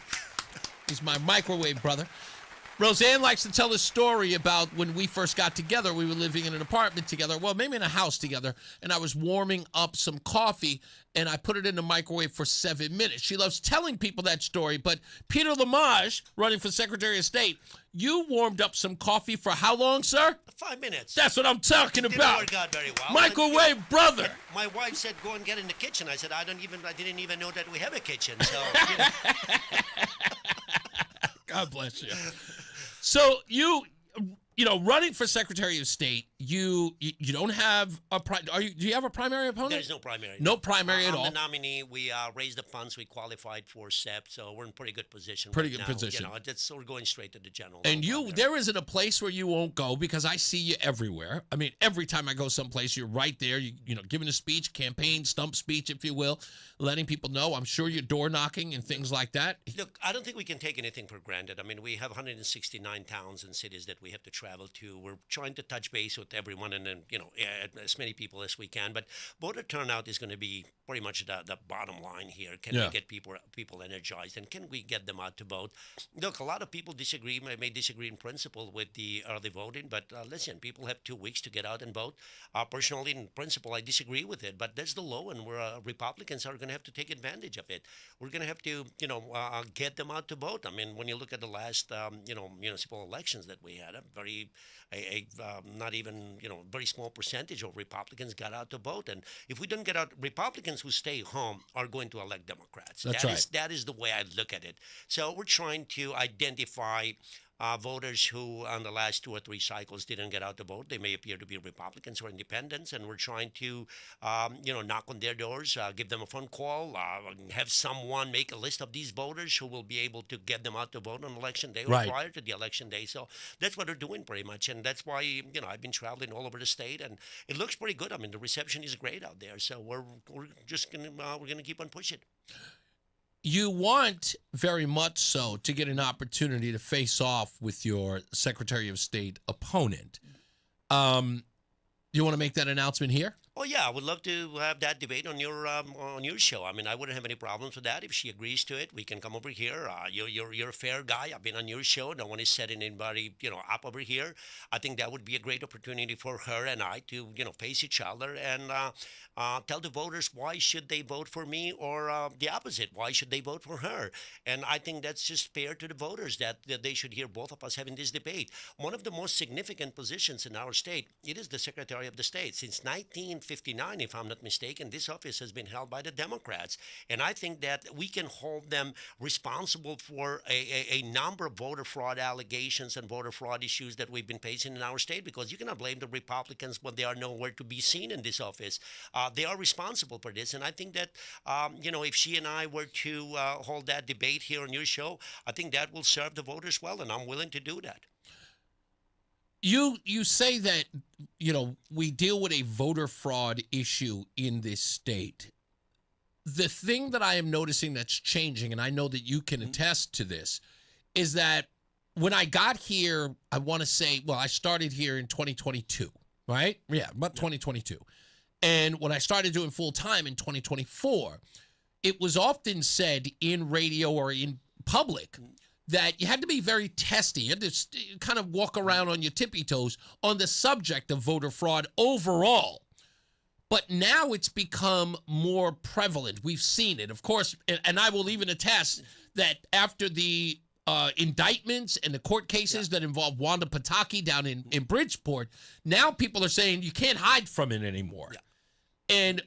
He's my microwave brother. Roseanne likes to tell a story about when we first got together. We were living in an apartment together, well, maybe in a house together, and I was warming up some coffee, and I put it in the microwave for 7 minutes. She loves telling people that story, but Peter Lamaj, running for Secretary of State, you warmed up some coffee for how long, sir? 5 minutes. That's what I'm talking Didn't about. work out very well. Microwave brother. My wife said, "Go and get in the kitchen." I said, "I didn't even know that we have a kitchen." So, you know. God bless you. So you running for Secretary of State, you don't have a do you have a primary opponent? There's no primary. No primary at all. I'm the nominee. We raised the funds. We qualified for SEP, so we're in pretty good position. Pretty right good now. position. You know, we're going straight to the general. And there isn't a place where you won't go because I see you everywhere. I mean, every time I go someplace, you're right there. You know, giving a speech, campaign, stump speech, if you will, letting people know. I'm sure you're door knocking and things like that. Look, I don't think we can take anything for granted. I mean, we have 169 towns and cities that we have to travel to. We're trying to touch base with everyone and then, as many people as we can. But voter turnout is going to be pretty much the bottom line here. Can we get people energized, and can we get them out to vote? Look, a lot of people may disagree in principle with the early voting, but listen, people have 2 weeks to get out and vote. Personally, in principle, I disagree with it, but that's the law, and Republicans are going to have to take advantage of it. We're going to have to, get them out to vote. I mean, when you look at the last, municipal elections that we had, not even, very small percentage of Republicans got out to vote. And if we don't get out, Republicans who stay home are going to elect Democrats. That's right. That is the way I look at it. So we're trying to identify voters who on the last 2 or 3 cycles didn't get out to vote. They may appear to be Republicans or independents, and we're trying to, knock on their doors, give them a phone call, have someone make a list of these voters who will be able to get them out to vote on election day or prior to the election day. So that's what they're doing pretty much, and that's why, I've been traveling all over the state, and it looks pretty good. I mean, the reception is great out there, so we're just gonna keep on pushing. You want very much so to get an opportunity to face off with your Secretary of State opponent. You want to make that announcement here? Oh yeah, I would love to have that debate on your show. I mean, I wouldn't have any problems with that if she agrees to it. We can come over here. You're a fair guy. I've been on your show. No one is setting anybody up over here. I think that would be a great opportunity for her and I to face each other and tell the voters why should they vote for me or the opposite. Why should they vote for her? And I think that's just fair to the voters that they should hear both of us having this debate. One of the most significant positions in our state, it is the Secretary of the State. Since 1959, if I'm not mistaken, this office has been held by the Democrats. And I think that we can hold them responsible for a number of voter fraud allegations and voter fraud issues that we've been facing in our state, because you cannot blame the Republicans when they are nowhere to be seen in this office. They are responsible for this. And I think that, if she and I were to hold that debate here on your show, I think that will serve the voters well, and I'm willing to do that. You say that, we deal with a voter fraud issue in this state. The thing that I am noticing that's changing, and I know that you can attest to this, is that when I got here, I want to say, I started here in 2022, right? Yeah, about 2022. And when I started doing full time in 2024, it was often said in radio or in public that you had to be very testy. You had to kind of walk around on your tippy toes on the subject of voter fraud overall. But now it's become more prevalent. We've seen it, of course, and I will even attest that after the indictments and the court cases that involve Wanda Pataki down in Bridgeport, now people are saying you can't hide from it anymore. Yeah. And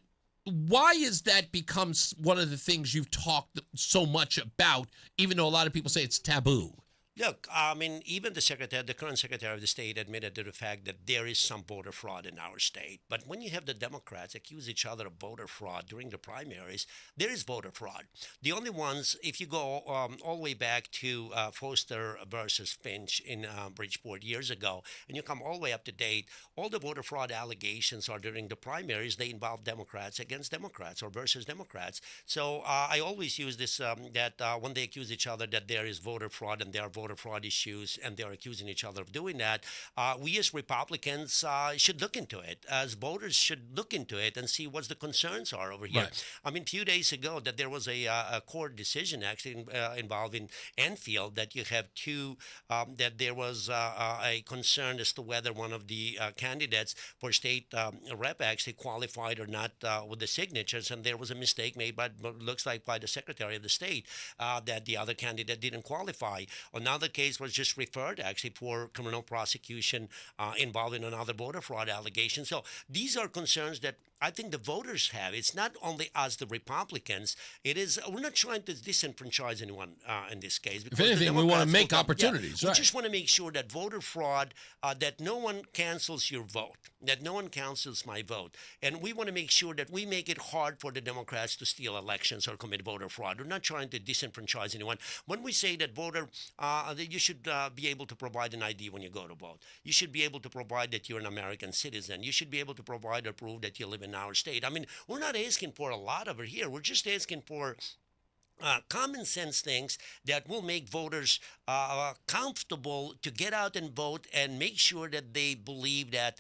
why is that becomes one of the things you've talked so much about, even though a lot of people say it's taboo? Look, I mean, even the current Secretary of the State admitted to the fact that there is some voter fraud in our state. But when you have the Democrats accuse each other of voter fraud during the primaries, there is voter fraud. The only ones, if you go all the way back to Foster versus Finch in Bridgeport years ago, and you come all the way up to date, all the voter fraud allegations are during the primaries. They involve Democrats against Democrats or versus Democrats. So I always use this that when they accuse each other that there is voter fraud and there are voter fraud issues and they're accusing each other of doing that, we as Republicans should look into it, as voters should look into it and see what the concerns are over here. Right. I mean, a few days ago that there was a court decision actually involving Enfield that you have that there was a concern as to whether one of the candidates for state rep actually qualified or not with the signatures, and there was a mistake made by, looks like, by the Secretary of the State that the other candidate didn't qualify. Another case was just referred actually for criminal prosecution involving another voter fraud allegation. So these are concerns that I think the voters have. It's not only us, the Republicans. It is, we're not trying to disenfranchise anyone in this case. If anything, we want to make opportunities. We Right. just want to make sure that voter fraud, that no one cancels your vote, that no one cancels my vote. And we want to make sure that we make it hard for the Democrats to steal elections or commit voter fraud. We're not trying to disenfranchise anyone. When we say that that you should be able to provide an ID when you go to vote. You should be able to provide that you're an American citizen. You should be able to provide or prove that you live in our state. I mean, we're not asking for a lot over here. We're just asking for common sense things that will make voters comfortable to get out and vote and make sure that they believe that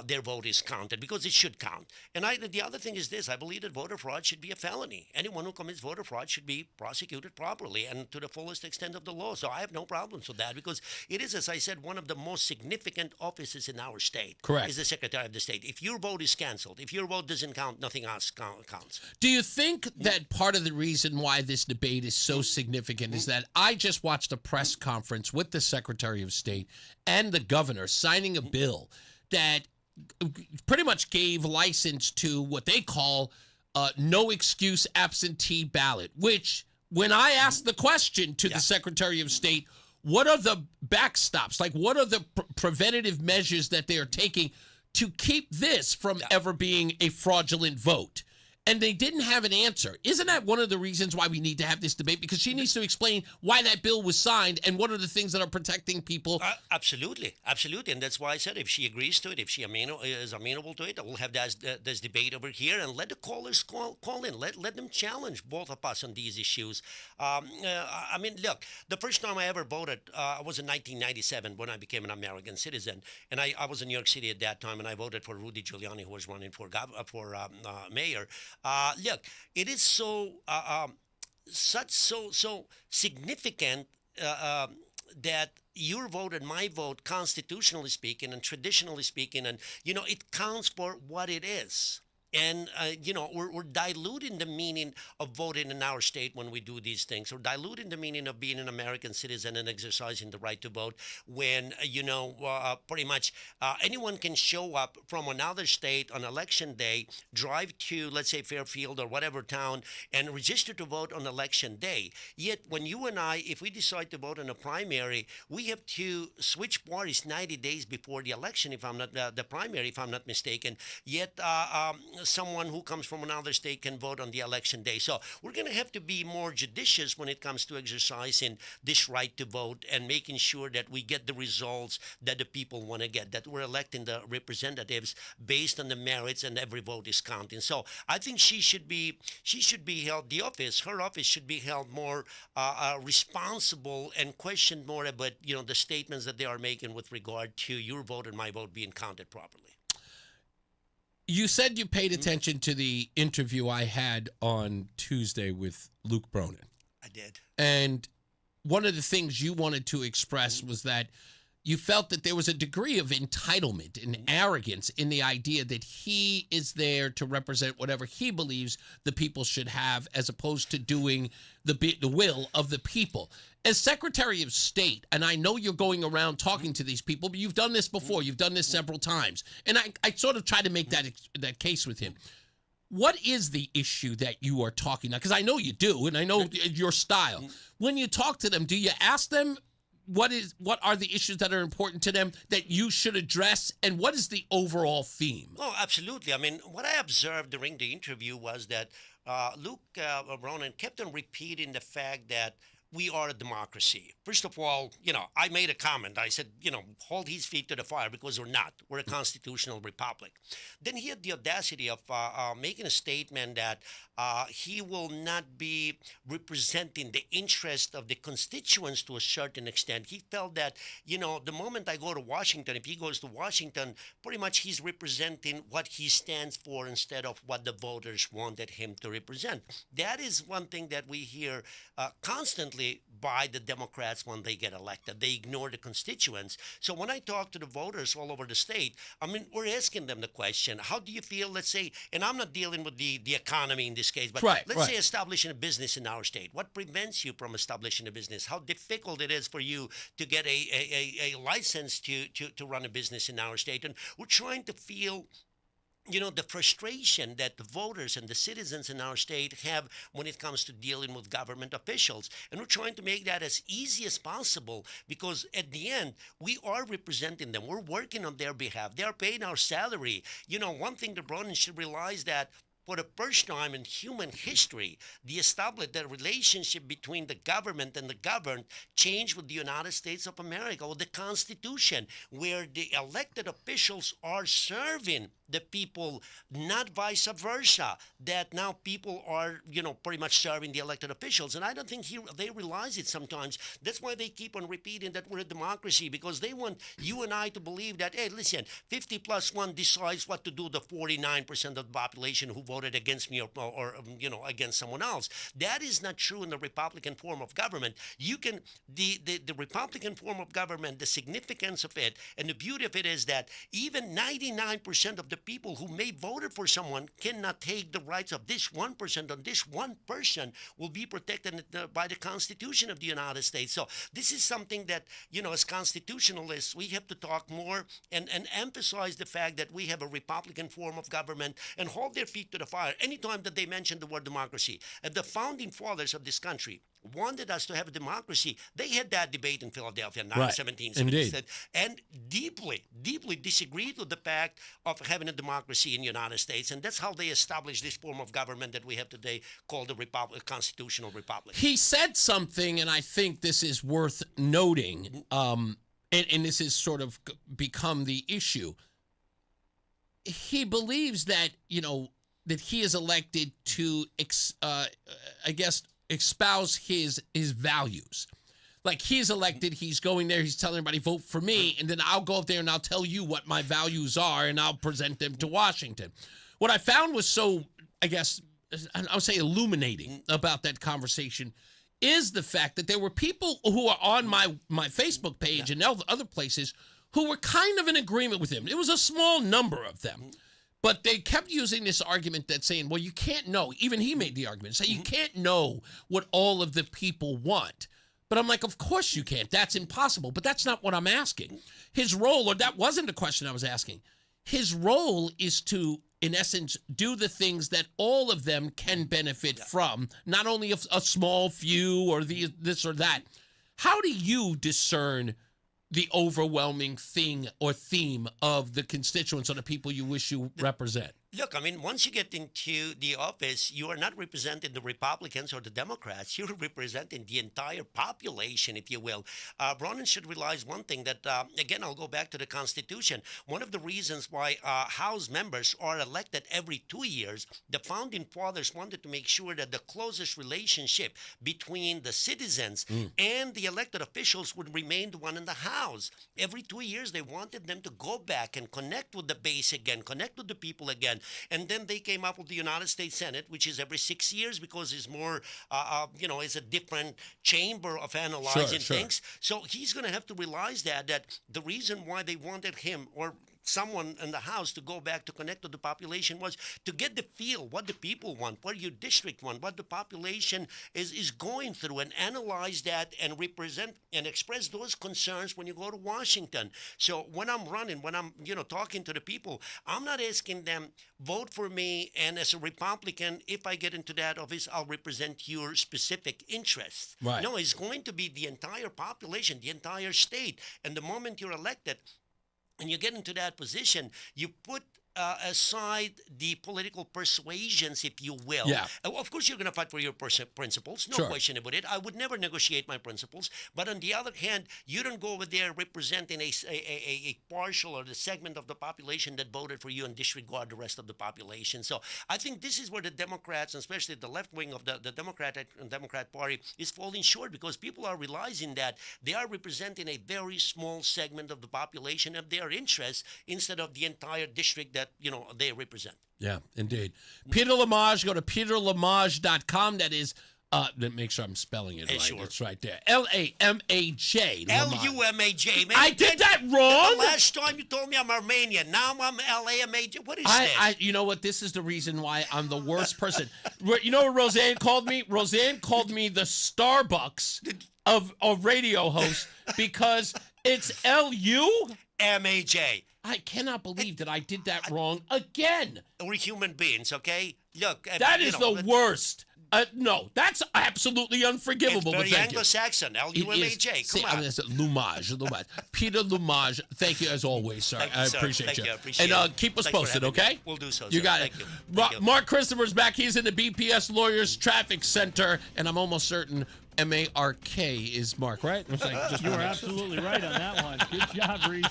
their vote is counted, because it should count. And the other thing is this: I believe that voter fraud should be a felony. Anyone who commits voter fraud should be prosecuted properly and to the fullest extent of the law. So I have no problems with that, because it is, as I said, one of the most significant offices in our state. Correct. Is the Secretary of the State. If your vote is canceled, if your vote doesn't count, nothing else counts. Do you think that part of the reason why this debate is so significant is that I just watched a press conference with the Secretary of State and the governor signing a bill that pretty much gave license to what they call no excuse absentee ballot, which when I asked the question to the Secretary of State, what are the backstops? Like, what are the preventative measures that they are taking to keep this from ever being a fraudulent vote? And they didn't have an answer. Isn't that one of the reasons why we need to have this debate? Because she needs to explain why that bill was signed and what are the things that are protecting people. Absolutely. Absolutely. And that's why I said if she agrees to it, if she is amenable to it, we'll have this debate over here and let the callers call in. Let them challenge both of us on these issues. I mean, look, the first time I ever voted was in 1997 when I became an American citizen. And I was in New York City at that time, and I voted for Rudy Giuliani, who was running for mayor. Look, it is so significant that your vote and my vote, constitutionally speaking and traditionally speaking, and it counts for what it is. And, we're diluting the meaning of voting in our state when we do these things. We're diluting the meaning of being an American citizen and exercising the right to vote when, pretty much anyone can show up from another state on election day, drive to, let's say, Fairfield or whatever town, and register to vote on election day. Yet when you and I, if we decide to vote in a primary, we have to switch parties 90 days before the election, if I'm not, the primary, if I'm not mistaken. Yet, someone who comes from another state can vote on the election day. So we're going to have to be more judicious when it comes to exercising this right to vote and making sure that we get the results that the people want to get, that we're electing the representatives based on the merits and every vote is counting. So I think she should be held, her office should be held more responsible and questioned more about, the statements that they are making with regard to your vote and my vote being counted properly. You said you paid attention to the interview I had on Tuesday with Luke Bronin. I did. And one of the things you wanted to express was that you felt that there was a degree of entitlement and arrogance in the idea that he is there to represent whatever he believes the people should have, as opposed to doing the will of the people. As Secretary of State, and I know you're going around talking to these people, but you've done this before. You've done this several times. And I sort of tried to make that case with him. What is the issue that you are talking about? Because I know you do, and I know your style. When you talk to them, do you ask them what are the issues that are important to them that you should address, and what is the overall theme? Oh, absolutely. I mean, what I observed during the interview was that Luke Ronan kept on repeating the fact that we are a democracy. First of all, I made a comment. I said, hold his feet to the fire, because we're not. We're a constitutional republic. Then he had the audacity of making a statement that he will not be representing the interest of the constituents to a certain extent. He felt that, the moment I go to Washington, if he goes to Washington, pretty much he's representing what he stands for instead of what the voters wanted him to represent. That is one thing that we hear constantly by the Democrats when they get elected. They ignore the constituents. So when I talk to the voters all over the state, I mean, we're asking them the question, how do you feel, let's say, and I'm not dealing with the economy in this case, but let's say establishing a business in our state. What prevents you from establishing a business? How difficult it is for you to get a license to run a business in our state? And we're trying to feel the frustration that the voters and the citizens in our state have when it comes to dealing with government officials. And we're trying to make that as easy as possible, because at the end, we are representing them. We're working on their behalf. They are paying our salary. One thing the Browns should realize that for the first time in human history, the relationship between the government and the governed changed with the United States of America, with the Constitution, where the elected officials are serving the people, not vice versa, that now people are, pretty much serving the elected officials. And I don't think they realize it sometimes. That's why they keep on repeating that we're a democracy, because they want you and I to believe that, hey, listen, 50 plus 1 decides what to do the 49% of the population who voted against me or against someone else. That is not true in the Republican form of government. The Republican form of government, the significance of it and the beauty of it is that even 99% of the people who may voted for someone cannot take the rights of this 1%, and this one person will be protected by the Constitution of the United States. So this is something that, as constitutionalists, we have to talk more and emphasize the fact that we have a Republican form of government and hold their feet to the fire anytime that they mention the word democracy. And the founding fathers of this country wanted us to have a democracy. They had that debate in Philadelphia in 1777 and deeply, deeply disagreed with the fact of having a democracy in the United States. And that's how they established this form of government that we have today called the constitutional republic. He said something, and I think this is worth noting, and this has sort of become the issue. He believes that, that he is elected to, espouse his values. Like, he's elected, he's going there, he's telling everybody, vote for me, and then I'll go up there and I'll tell you what my values are, and I'll present them to Washington. What I found was so, I would say, illuminating about that conversation is the fact that there were people who are on my Facebook page and other places who were kind of in agreement with him. It was a small number of them. But they kept using this argument that saying, well, you can't know. Even he made the argument, say you can't know what all of the people want. But I'm like, of course you can't. That's impossible. But that's not what I'm asking. His role, or that wasn't the question I was asking. His role is to, in essence, do the things that all of them can benefit from, not only a small few or this or that. How do you discern the overwhelming thing or theme of the constituents or the people you wish you represent? Look, I mean, once you get into the office, you are not representing the Republicans or the Democrats. You're representing the entire population, if you will. Ronan should realize one thing, that, again, I'll go back to the Constitution. One of the reasons why House members are elected every 2 years, the Founding Fathers wanted to make sure that the closest relationship between the citizens and the elected officials would remain the one in the House. Every 2 years, they wanted them to go back and connect with the base again, connect with the people again. And then they came up with the United States Senate, which is every 6 years, because it's more, it's a different chamber of analyzing things. So he's going to have to realize that the reason why they wanted him, or someone in the House to go back to connect to the population was to get the feel, what the people want, what your district want, what the population is going through, and analyze that and represent and express those concerns when you go to Washington. So when I'm running, when I'm talking to the people, I'm not asking them vote for me, and as a Republican, if I get into that office, I'll represent your specific interests. Right. No, it's going to be the entire population, the entire state. And the moment you're elected, and you get into that position, you put aside the political persuasions, if you will. Yeah. Of course, you're going to fight for your principles, no Sure. question about it. I would never negotiate my principles. But on the other hand, you don't go over there representing a partial or the segment of the population that voted for you and disregard the rest of the population. So I think this is where the Democrats, and especially the left wing of the Democrat Party, is falling short, because people are realizing that they are representing a very small segment of the population of their interests instead of the entire district that they represent. Yeah, indeed. Peter Lamaj, go to peterlamaj.com. That is, make sure I'm spelling it right. Sure. It's right there. L-A-M-A-J. L-U-M-A-J. Man, I did that wrong? The last time you told me I'm Armenian. Now I'm L-A-M-A-J. What is that? You know what? This is the reason why I'm the worst person. You know what Roseanne called me? Roseanne called me the Starbucks of radio hosts because it's L-U-M-A-J. I cannot believe that I did that wrong again. We're human beings, okay? Look, that is the worst. No, that's absolutely unforgivable. It's very but thank Anglo-Saxon. L-U-M-A-J. Come on. Lamaj. Peter Lamaj. Thank you as always, sir. Thank you, I sir. appreciate Thank you. you. I appreciate And it. keep us Thanks for posted, having me. okay? We'll do so, You sir. got Thank it. you. Thank you. Mark Christopher's back. He's in the BPS Lawyers Traffic Center, and I'm almost certain M-A-R-K is Mark, right? You are absolutely right on that one. Good job, Reese.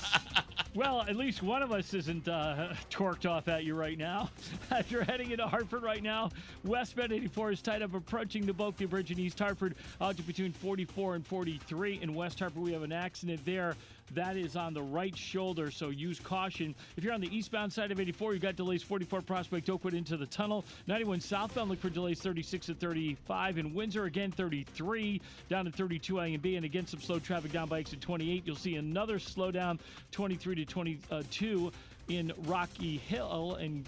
Well, at least one of us isn't torqued off at you right now. If you're heading into Hartford right now, westbound 84 is tied up approaching the Boca Bridge in East Hartford, out to between 44 and 43. In West Hartford, we have an accident there. That is on the right shoulder, so use caution. If you're on the eastbound side of 84, you've got delays 44 Prospect Oakwood into the tunnel. 91 southbound, look for delays 36 and 35. In Windsor, again, 33 down to 32 A and B. And again, some slow traffic down by exit 28. You'll see another slowdown 23 to 22 in Rocky Hill and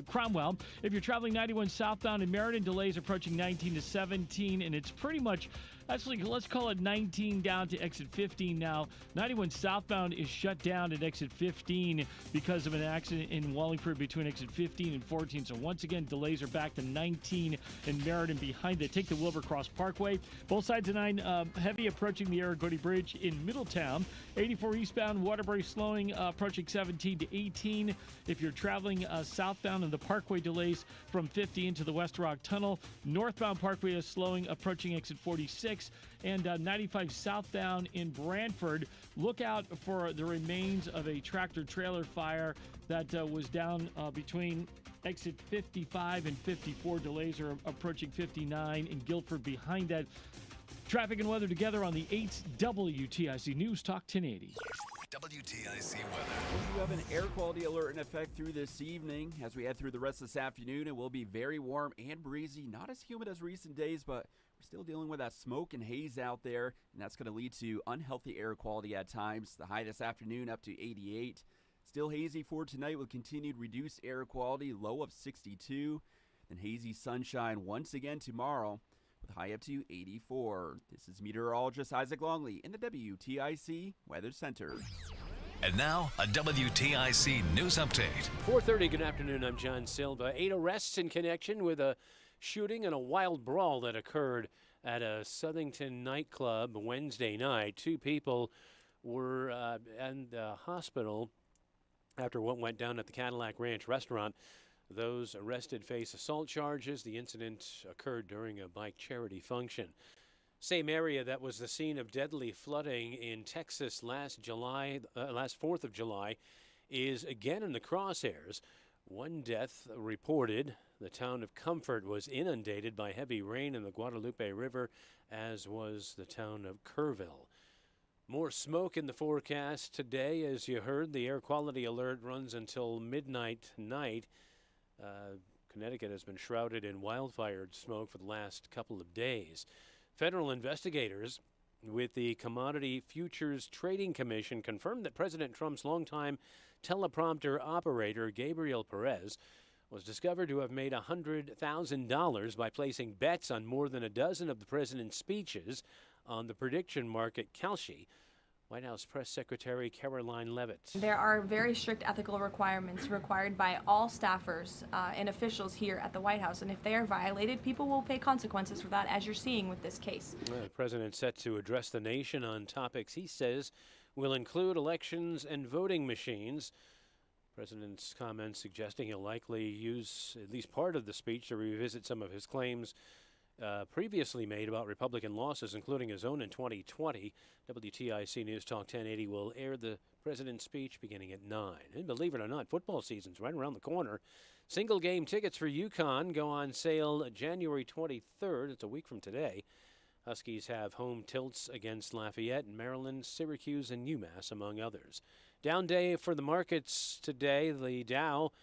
Cromwell. If you're traveling 91 southbound in Meriden, delays approaching 19 to 17, and it's pretty much, actually, let's call it 19 down to exit 15 now. 91 southbound is shut down at exit 15 because of an accident in Wallingford between exit 15 and 14. So once again, delays are back to 19 in Meriden behind it. Take the Wilbur Cross Parkway. Both sides of 9 heavy approaching the Aragodi Bridge in Middletown. 84 eastbound, Waterbury slowing approaching 17 to 18. If you're traveling southbound in the Parkway, delays from 50 into the West Rock Tunnel. Northbound Parkway is slowing approaching exit 46. And 95 southbound in Brantford, look out for the remains of a tractor-trailer fire that was down between exit 55 and 54. Delays are approaching 59 in Guilford behind that. Traffic and weather together on the 8th WTIC News Talk 1080. WTIC weather. We have an air quality alert in effect through this evening. As we head through the rest of this afternoon, it will be very warm and breezy. Not as humid as recent days, but we're still dealing with that smoke and haze out there, and that's going to lead to unhealthy air quality at times. The high this afternoon up to 88. Still hazy for tonight with continued reduced air quality, low of 62. Then hazy sunshine once again tomorrow with high up to 84. This is meteorologist Isaac Longley in the WTIC Weather Center. And now, a WTIC news update. 4:30, good afternoon. I'm John Silva. 8 arrests in connection with a shooting and a wild brawl that occurred at a Southington nightclub Wednesday night. 2 people were in the hospital after what went down at the Cadillac Ranch restaurant. Those arrested face assault charges. The incident occurred during a bike charity function. Same area that was the scene of deadly flooding in Texas last 4th of July is again in the crosshairs. 1 death reported. The town of Comfort was inundated by heavy rain in the Guadalupe River, as was the town of Kerrville. More smoke in the forecast today. As you heard, the air quality alert runs until midnight tonight. Connecticut has been shrouded in wildfire smoke for the last couple of days. Federal investigators with the Commodity Futures Trading Commission confirmed that President Trump's longtime teleprompter operator, Gabriel Perez, was discovered to have made $100,000 by placing bets on more than a dozen of the president's speeches on the prediction market Kalshi. White House Press Secretary Caroline Leavitt. There are very strict ethical requirements required by all staffers and officials here at the White House, and if they are violated, people will pay consequences for that, as you're seeing with this case. The president set to address the nation on topics he says will include elections and voting machines. President's comments suggesting he'll likely use at least part of the speech to revisit some of his claims previously made about Republican losses, including his own in 2020. WTIC News Talk 1080 will air the president's speech beginning at 9. And believe it or not, football season's right around the corner. Single game tickets for UConn go on sale January 23rd. It's a week from today. Huskies have home tilts against Lafayette and Maryland, Syracuse, and UMass, among others. Down day for the markets today. The Dow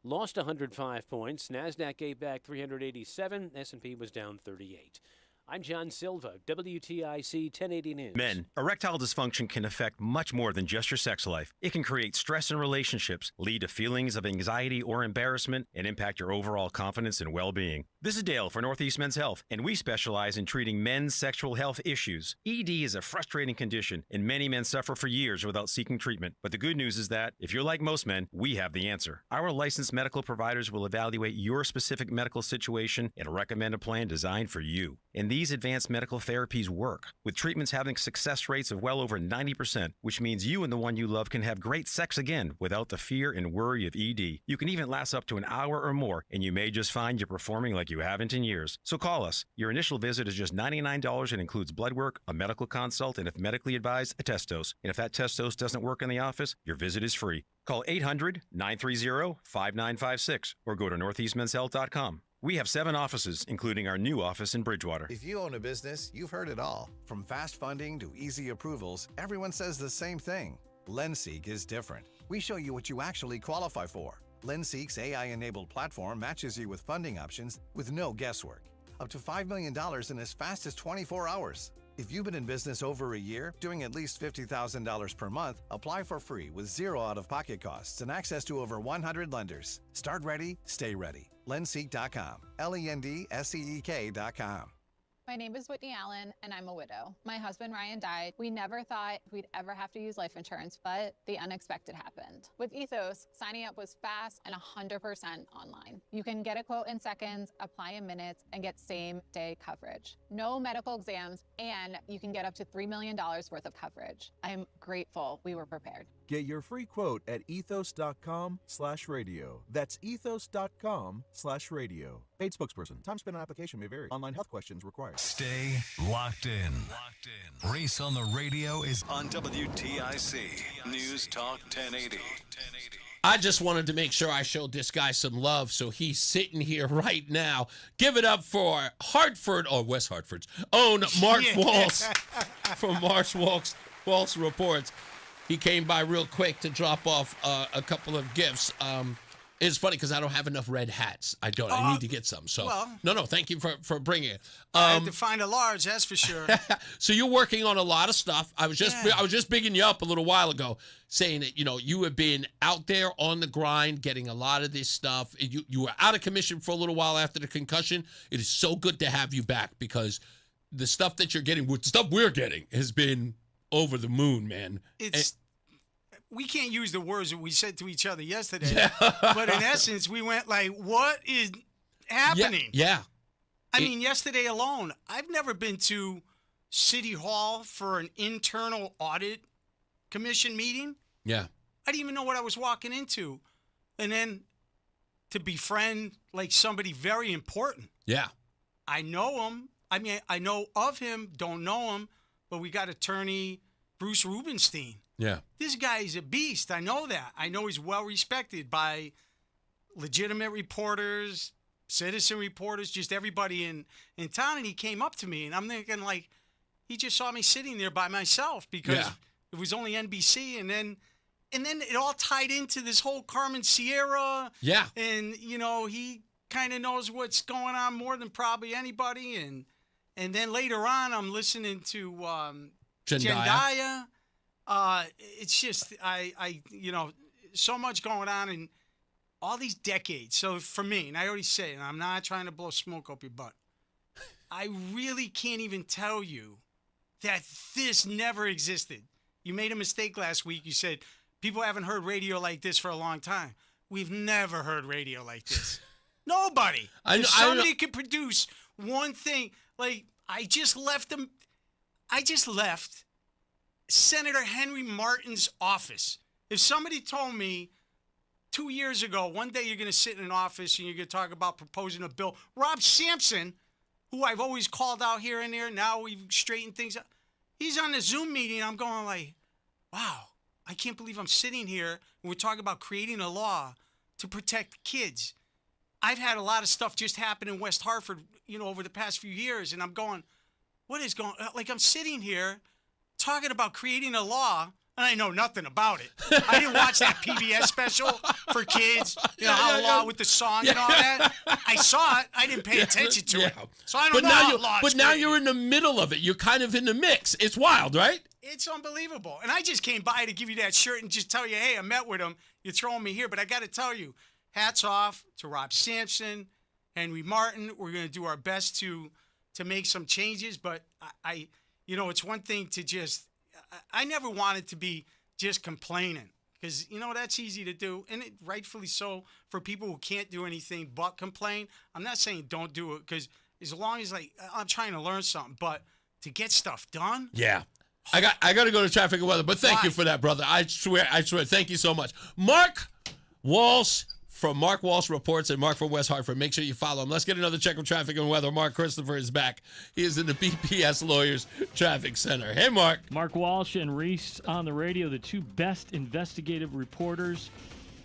lost 105 points. NASDAQ gave back 387. S&P was down 38. I'm John Silva, WTIC 1080 News. Men, erectile dysfunction can affect much more than just your sex life. It can create stress in relationships, lead to feelings of anxiety or embarrassment, and impact your overall confidence and well-being. This is Dale for Northeast Men's Health, and we specialize in treating men's sexual health issues. ED is a frustrating condition, and many men suffer for years without seeking treatment. But the good news is that, if you're like most men, we have the answer. Our licensed medical providers will evaluate your specific medical situation and recommend a plan designed for you. And these advanced medical therapies work, with treatments having success rates of well over 90%, which means you and the one you love can have great sex again without the fear and worry of ED. You can even last up to an hour or more, and you may just find you're performing like you haven't in years. So call us. Your initial visit is just $99 and includes blood work, a medical consult, and if medically advised, a test dose. And if that test dose doesn't work in the office, your visit is free. Call 800-930-5956 or go to northeastmenshealth.com. We have 7 offices, including our new office in Bridgewater. If you own a business, you've heard it all. From fast funding to easy approvals, everyone says the same thing. LendSeek is different. We show you what you actually qualify for. LendSeek's AI-enabled platform matches you with funding options with no guesswork. Up to $5 million in as fast as 24 hours. If you've been in business over a year, doing at least $50,000 per month, apply for free with zero out-of-pocket costs and access to over 100 lenders. Start ready, stay ready. Lendseek.com. LENDSEEK.com. My name is Whitney Allen, and I'm a widow. My husband, Ryan, died. We never thought we'd ever have to use life insurance, but the unexpected happened. With Ethos, signing up was fast and 100% online. You can get a quote in seconds, apply in minutes, and get same-day coverage. No medical exams, and you can get up to $3 million worth of coverage. I'm grateful we were prepared. Get your free quote at ethos.com/radio. That's ethos.com/radio. Paid spokesperson. Time spent on application may vary. Online health questions required. Stay locked in. Reese on the radio is on WTIC News Talk 1080. I just wanted to make sure I showed this guy some love, so he's sitting here right now. Give it up for Hartford, or West Hartford's own Mark Walsh from Mark Walsh Reports. He came by real quick to drop off a couple of gifts. It's funny because I don't have enough red hats. I don't. I need to get some. So no. Thank you for bringing it. I had to find a large, that's for sure. So you're working on a lot of stuff. I was just bigging you up a little while ago, saying that you have been out there on the grind, getting a lot of this stuff. You were out of commission for a little while after the concussion. It is so good to have you back because the stuff that you're getting, the stuff we're getting, has been over the moon, man. We can't use the words that we said to each other yesterday, but in essence, we went like, what is happening? Yeah. I mean, yesterday alone, I've never been to City Hall for an internal audit commission meeting. Yeah. I didn't even know what I was walking into. And then to befriend like somebody very important. Yeah. I know him. I mean, I know of him, don't know him, but we got attorney Bruce Rubenstein. Yeah. This guy is a beast. I know that. I know he's well respected by legitimate reporters, citizen reporters, just everybody in town. And he came up to me, and I'm thinking, like, he just saw me sitting there by myself because it was only NBC. And then it all tied into this whole Carmen Sierra. Yeah. And, he kind of knows what's going on more than probably anybody. And And then later on, I'm listening to Jendayi. It's just, so much going on in all these decades. So for me, and I already said, and I'm not trying to blow smoke up your butt, I really can't even tell you that this never existed. You made a mistake last week. You said people haven't heard radio like this for a long time. We've never heard radio like this. Nobody. If somebody could produce one thing, like I just left Senator Henry Martin's office. If somebody told me 2 years ago, one day you're going to sit in an office and you're going to talk about proposing a bill, Rob Sampson, who I've always called out here and there, now we've straightened things out. He's on the Zoom meeting. I'm going like, wow, I can't believe I'm sitting here and we're talking about creating a law to protect kids. I've had a lot of stuff just happen in West Hartford, over the past few years, and I'm going, what is going on? Like, I'm sitting here talking about creating a law, and I know nothing about it. I didn't watch that PBS special for kids, Outlaw with the song and all that. I saw it. I didn't pay attention to it. So I don't know how laws. But now you're in the middle of it. You're kind of in the mix. It's wild, right? It's unbelievable. And I just came by to give you that shirt and just tell you, hey, I met with him. You're throwing me here. But I got to tell you, hats off to Rob Sampson, Henry Martin. We're going to do our best to make some changes. But it's one thing to just, I never wanted to be just complaining because, that's easy to do. And rightfully so for people who can't do anything but complain. I'm not saying don't do it because as long as I'm trying to learn something, but to get stuff done. Yeah. I got to go to traffic and weather, but thank you for that, brother. I swear. Thank you so much. Mark Walsh from Mark Walsh Reports and Mark from West Hartford. Make sure you follow him. Let's get another check of traffic and weather. Mark Christopher is back. He is in the BPS Lawyers Traffic Center. Hey, Mark. Mark Walsh and Reese on the radio, the two best investigative reporters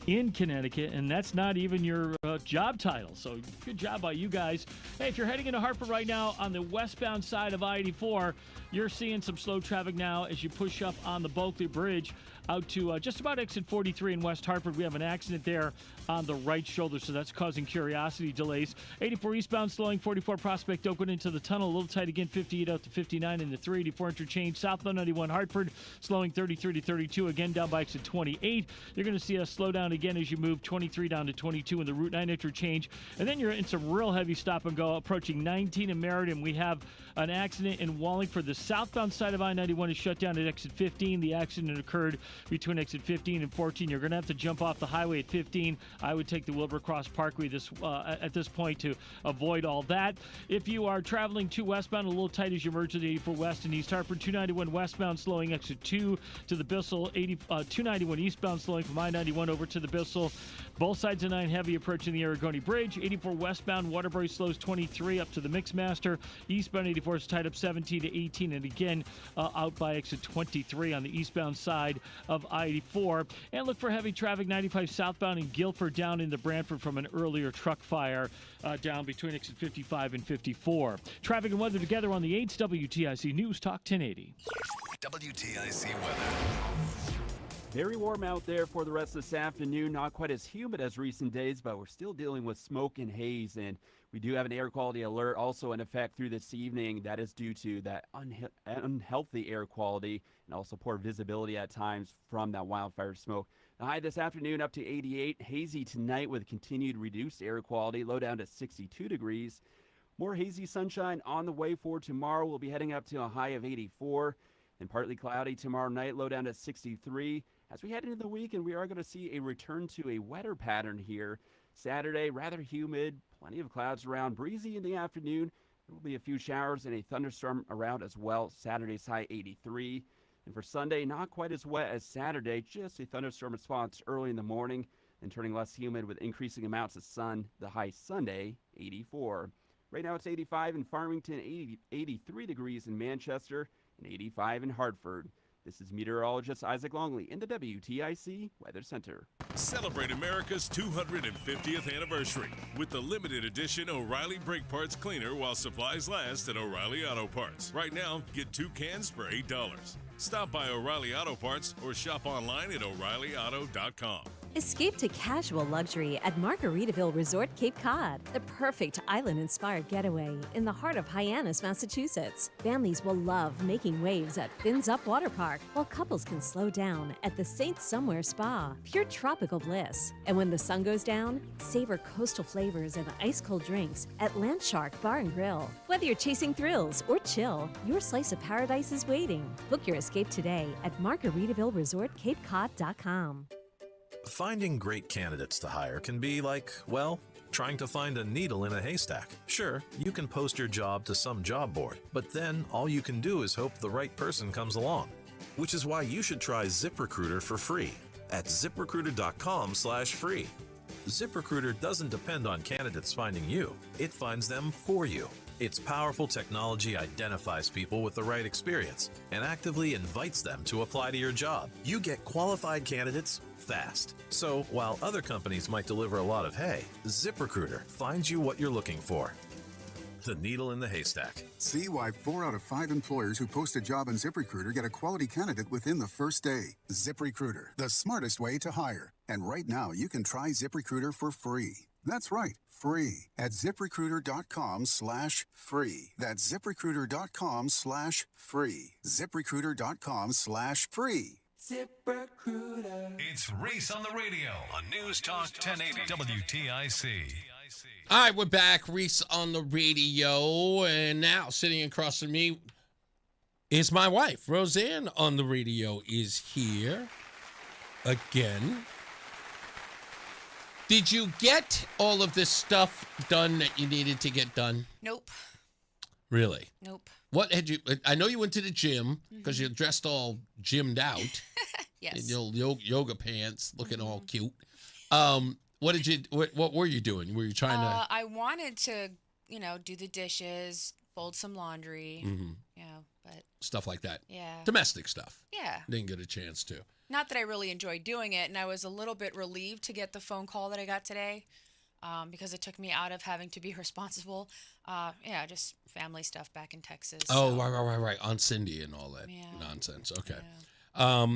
in Connecticut, and that's not even your job title. So good job by you guys. Hey, if you're heading into Hartford right now on the westbound side of I-84, you're seeing some slow traffic now as you push up on the Bulkley Bridge out to just about exit 43 in West Hartford. We have an accident there on the right shoulder, so that's causing curiosity delays. 84 eastbound slowing, 44 Prospect Oakwood into the tunnel, a little tight again, 58 out to 59 in the 384 interchange. Southbound 91 Hartford slowing 33 to 32, again down by exit 28. You're going to see a slow down again as you move 23 down to 22 in the Route 9 interchange. And then you're in some real heavy stop and go approaching 19 in Meriden. We have an accident in Wallingford. The southbound side of I-91 is shut down at exit 15. The accident occurred between exit 15 and 14. You're going to have to jump off the highway at 15. I would take the Wilbur-Cross Parkway at this point to avoid all that. If you are traveling to westbound, a little tight as you merge to the 84 West and East Hartford. 291 westbound slowing exit 2 to the Bissell. 291 eastbound slowing from I-91 over to the Bissell. Both sides of 9 heavy approaching the Aragoni Bridge. 84 westbound Waterbury slows 23 up to the Mixmaster. Eastbound 84 is tied up 17 to 18, and again out by exit 23 on the eastbound side of I-84. And look for heavy traffic 95 southbound in Guilford down into Brantford from an earlier truck fire down between exit 55 and 54. Traffic and weather together on the 8th WTIC News Talk 1080. WTIC weather. Very warm out there for the rest of this afternoon. Not quite as humid as recent days, but we're still dealing with smoke and haze. And we do have an air quality alert also in effect through this evening. That is due to that unhealthy air quality and also poor visibility at times from that wildfire smoke. The high this afternoon up to 88. Hazy tonight with continued reduced air quality. Low down to 62 degrees. More hazy sunshine on the way for tomorrow. We'll be heading up to a high of 84. And partly cloudy tomorrow night. Low down to 63. As we head into the weekend, we are going to see a return to a wetter pattern here. Saturday, rather humid, plenty of clouds around, breezy in the afternoon. There will be a few showers and a thunderstorm around as well. Saturday's high 83. And for Sunday, not quite as wet as Saturday, just a thunderstorm response early in the morning and turning less humid with increasing amounts of sun. The high Sunday, 84. Right now it's 85 in Farmington, 83 degrees in Manchester, and 85 in Hartford. This is meteorologist Isaac Longley in the WTIC Weather Center. Celebrate America's 250th anniversary with the limited edition O'Reilly Brake Parts Cleaner while supplies last at O'Reilly Auto Parts. Right now, get 2 cans for $8. Stop by O'Reilly Auto Parts or shop online at O'ReillyAuto.com. Escape to casual luxury at Margaritaville Resort Cape Cod, the perfect island-inspired getaway in the heart of Hyannis, Massachusetts. Families will love making waves at Fins Up Water Park, while couples can slow down at the Saint Somewhere Spa, pure tropical bliss. And when the sun goes down, savor coastal flavors and ice-cold drinks at Landshark Bar and Grill. Whether you're chasing thrills or chill, your slice of paradise is waiting. Book your escape today at MargaritavilleResortCapeCod.com. Finding great candidates to hire can be like, well, trying to find a needle in a haystack. Sure, you can post your job to some job board, but then all you can do is hope the right person comes along. Which is why you should try ZipRecruiter for free at ZipRecruiter.com/free. ZipRecruiter doesn't depend on candidates finding you. It finds them for you. Its powerful technology identifies people with the right experience and actively invites them to apply to your job. You get qualified candidates fast. So while other companies might deliver a lot of hay, ZipRecruiter finds you what you're looking for. The needle in the haystack. See why 4 out of 5 employers who post a job on ZipRecruiter get a quality candidate within the first day. ZipRecruiter, the smartest way to hire. And right now, you can try ZipRecruiter for free. That's right, free at ZipRecruiter.com/free. That's ZipRecruiter.com/free. ZipRecruiter.com/free. ZipRecruiter. It's Reese on the radio on News Talk 1080 WTIC. All right, we're back. Reese on the radio. And now sitting across from me is my wife. Roseanne on the radio is here again. Did you get all of this stuff done that you needed to get done? Nope. Really? Nope. What had you? I know you went to the gym because you're dressed all gymmed out. Yes. In your yoga pants, looking all cute. What did you? What were you doing? Were you trying to? I wanted to, do the dishes, fold some laundry, but Stuff like that. Yeah. Domestic stuff. Yeah. Didn't get a chance to. Not that I really enjoyed doing it, and I was a little bit relieved to get the phone call that I got today, because it took me out of having to be responsible. Just family stuff back in Texas. Oh, right. On Cindy and all that nonsense. Okay. Yeah.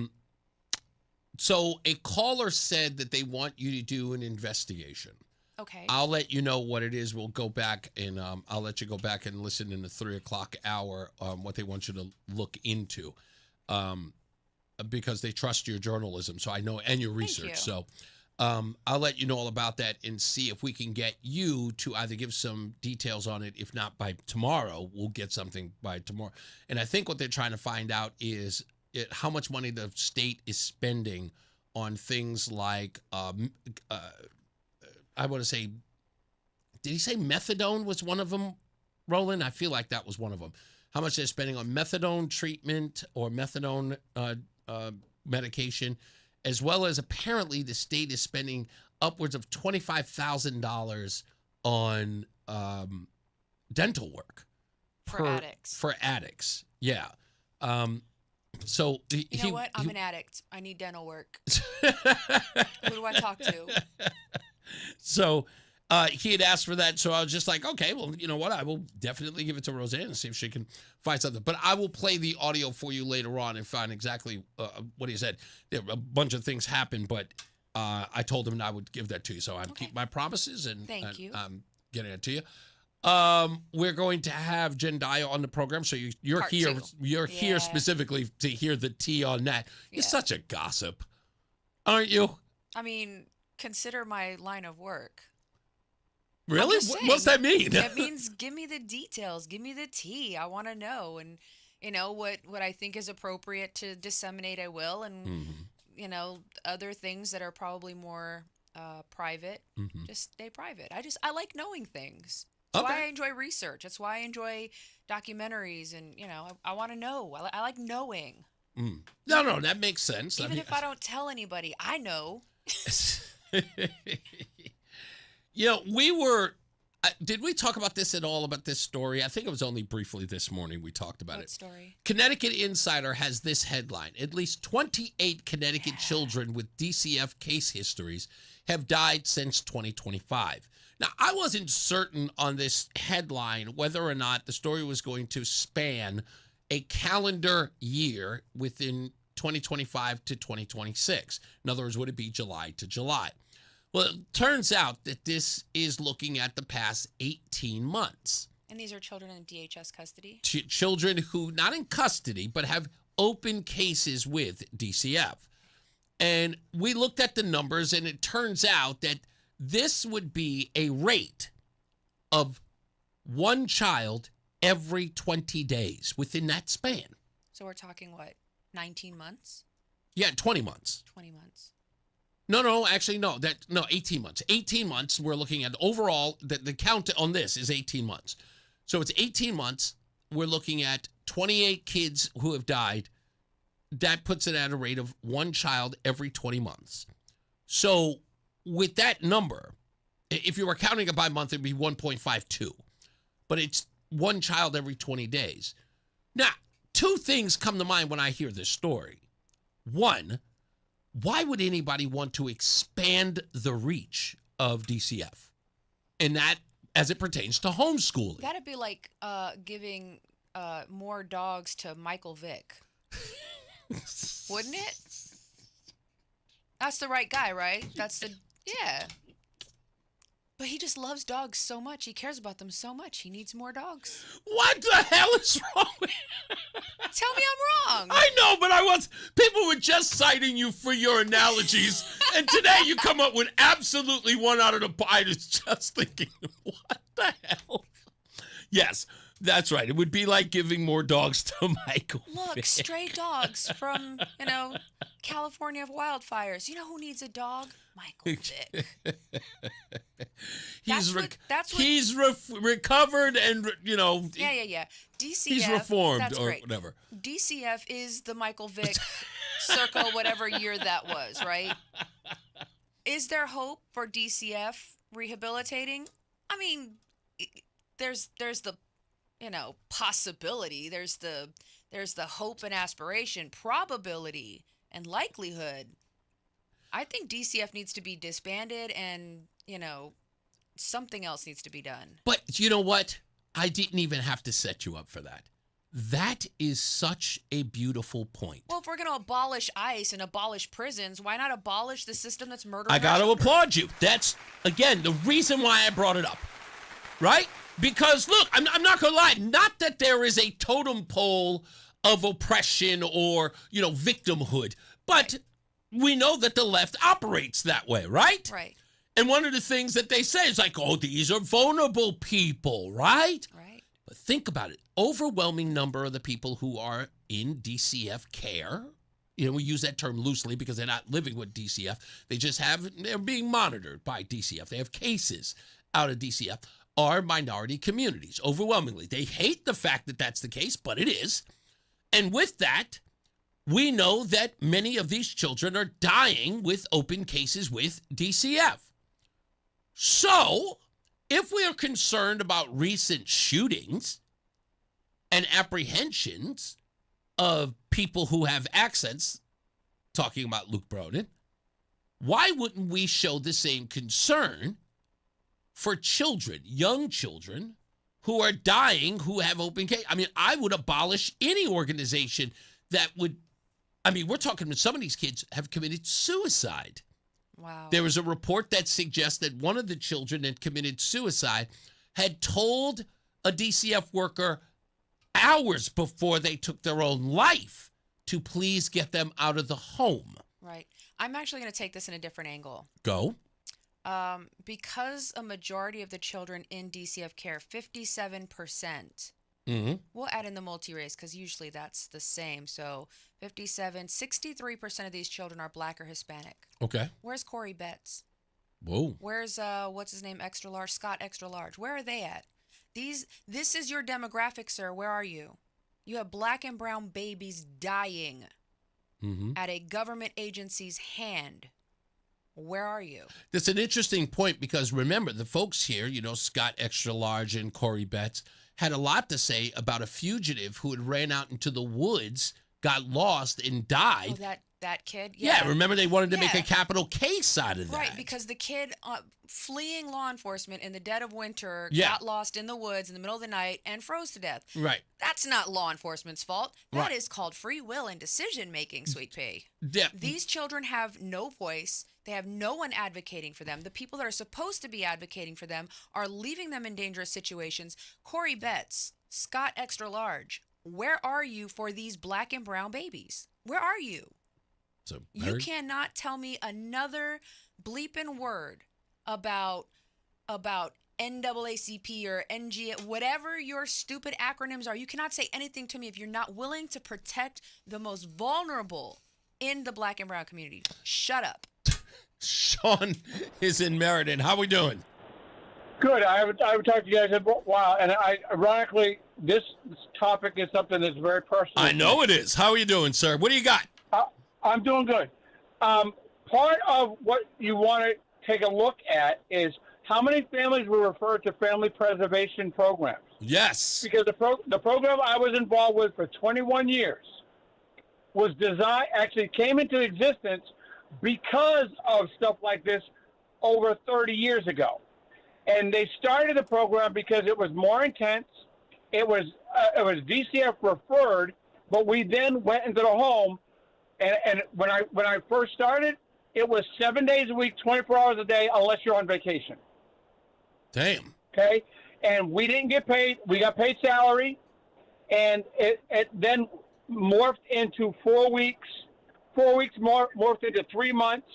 So a caller said that they want you to do an investigation. Okay. I'll let you know what it is. We'll go back and I'll let you go back and listen in the 3 o'clock hour what they want you to look into, because they trust your journalism. So I know, and your research. So I'll let you know all about that and see if we can get you to either give some details on it. If not by tomorrow, we'll get something by tomorrow. And I think what they're trying to find out is how much money the state is spending on things like, I want to say, did he say methadone was one of them, Roland? I feel like that was one of them. How much they're spending on methadone treatment or methadone medication, as well as apparently the state is spending upwards of $25,000 on dental work. For addicts. For addicts, yeah. So you know what? I'm an addict. I need dental work. Who do I talk to? So he had asked for that, so I was just like, okay, well, you know what? I will definitely give it to Roseanne and see if she can find something. But I will play the audio for you later on and find exactly what he said. There a bunch of things happened, but I told him I would give that to you. So I'm keep my promises and I'm getting it to you. We're going to have Jendayi on the program, so you're Part here. two. You're here specifically to hear the tea on that. You're such a gossip, aren't you? I mean, consider my line of work. Really? What's that mean? That means give me the details, give me the tea. I want to know, and what I think is appropriate to disseminate, I will, and other things that are probably more private, just stay private. I like knowing things. That's why I enjoy research. That's why I enjoy documentaries, and I want to know. I like knowing. No, that makes sense. Even if I don't tell anybody, I know. We were. Did we talk about this at all, about this story? I think it was only briefly this morning we talked about it. What story? Connecticut Insider has this headline. At least 28 Connecticut children with DCF case histories have died since 2025. Now, I wasn't certain on this headline whether or not the story was going to span a calendar year within 2025 to 2026? In other words, would it be July to July? Well, it turns out that this is looking at the past 18 months. And these are children in DHS custody? Children who, not in custody, but have open cases with DCF. And we looked at the numbers, and it turns out that this would be a rate of one child every 20 days within that span. So we're talking, what, 19 months? Yeah, 20 months. 20 months. No, actually, no, 18 months. 18 months, we're looking at overall, the count on this is 18 months. So it's 18 months. We're looking at 28 kids who have died. That puts it at a rate of one child every 20 months. So with that number, if you were counting it by month, it'd be 1.52. But it's one child every 20 days. Now, two things come to mind when I hear this story. One, why would anybody want to expand the reach of DCF? And that as it pertains to homeschooling. That'd be like giving more dogs to Michael Vick. Wouldn't it? That's the right guy, right? Yeah. But he just loves dogs so much. He cares about them so much. He needs more dogs. What the hell is wrong with Tell me I'm wrong. I know, but people were just citing you for your analogies. And today you come up with absolutely one out of the pie. Is just thinking, what the hell? Yes, that's right. It would be like giving more dogs to Michael. Look, Vick. stray dogs from, California wildfires. You know who needs a dog? Michael Vick. He's recovered and, Yeah. DCF. He's reformed that's or great. whatever. DCF is the Michael Vick circle, whatever year that was, right? Is there hope for DCF rehabilitating? I mean, there's the, possibility. There's the hope and aspiration, probability and likelihood. I think DCF needs to be disbanded and, something else needs to be done. But you know what? I didn't even have to set you up for that. That is such a beautiful point. Well, if we're going to abolish ICE and abolish prisons, why not abolish the system that's murdering I got to our children? applaud you. That's, again, the reason why I brought it up, right? Because, look, I'm not going to lie. Not that there is a totem pole of oppression or, victimhood, but we know that the left operates that way, right? Right. And one of the things that they say is like, oh, these are vulnerable people, right? Right. But think about it. Overwhelming number of the people who are in DCF care, we use that term loosely because they're not living with DCF. They're being monitored by DCF. They have cases out of DCF, are minority communities, overwhelmingly. They hate the fact that that's the case, but it is. And with that, we know that many of these children are dying with open cases with DCF. So, if we are concerned about recent shootings and apprehensions of people who have accents, talking about Luke Broden, why wouldn't we show the same concern for children, young children, who are dying, who have open case? I mean, I would abolish any organization that would, we're talking about some of these kids have committed suicide. Wow. There was a report that suggests that one of the children that committed suicide had told a DCF worker hours before they took their own life to please get them out of the home. Right. I'm actually going to take this in a different angle. Go. Because a majority of the children in DCF care, 57%. We'll add in the multi-race because usually that's the same. So 63% of these children are Black or Hispanic. Okay. Where's Corey Betts? Whoa. Where's, what's his name, extra large? Scott extra large. Where are they at? This is your demographic, sir. Where are you? You have Black and brown babies dying at a government agency's hand. Where are you? That's an interesting point because remember, the folks here, Scott Extra Large and Corey Betts, had a lot to say about a fugitive who had ran out into the woods, got lost, and died. That kid? Yeah, remember they wanted to make Yeah. a capital case out of that. Right, because the kid fleeing law enforcement in the dead of winter Yeah. got lost in the woods in the middle of the night and froze to death. Right. That's not law enforcement's fault. That is Right. called free will and decision making, Sweet Pea. Yeah. These children have no voice. They have no one advocating for them. The people that are supposed to be advocating for them are leaving them in dangerous situations. Corey Betts, Scott Extra Large, where are you for these black and brown babies? Where are you? So You cannot tell me another bleeping word about NAACP or NG, whatever your stupid acronyms are. You cannot say anything to me if you're not willing to protect the most vulnerable in the black and brown community. Shut up. Sean is in Meriden. How we doing? Good. I haven't talked to you guys in a while, and ironically, this topic is something that's very personal. I know it is. How are you doing, sir? What do you got? I'm doing good. Part of what you want to take a look at is how many families were referred to family preservation programs. Yes. Because the program I was involved with for 21 years was actually came into existence because of stuff like this over 30 years ago. And they started the program because it was more intense. It was DCF referred, but we then went into the home. And when I first started, it was 7 days a week, 24 hours a day, unless you're on vacation. Damn. Okay? And we didn't get paid. We got paid salary. And it then morphed into 4 weeks. 4 weeks morphed into 3 months.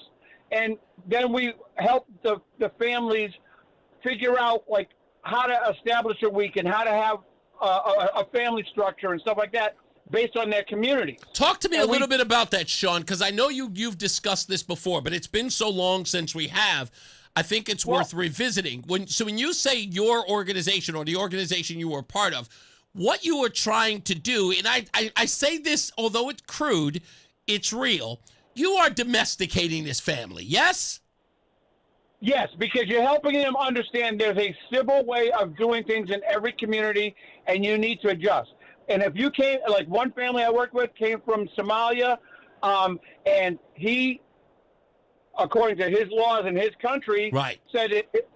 And then we helped the families figure out, like, how to establish a week and how to have a family structure and stuff like that, based on their community. Talk to me a little bit about that, Sean, because I know you've discussed this before, but it's been so long since we have. I think it's worth revisiting. When you say your organization or the organization you were part of, what you were trying to do, and I say this, although it's crude, it's real. You are domesticating this family, yes? Yes, because you're helping them understand there's a civil way of doing things in every community, and you need to adjust. And if you came, like one family I worked with came from Somalia, and he, according to his laws in his country, said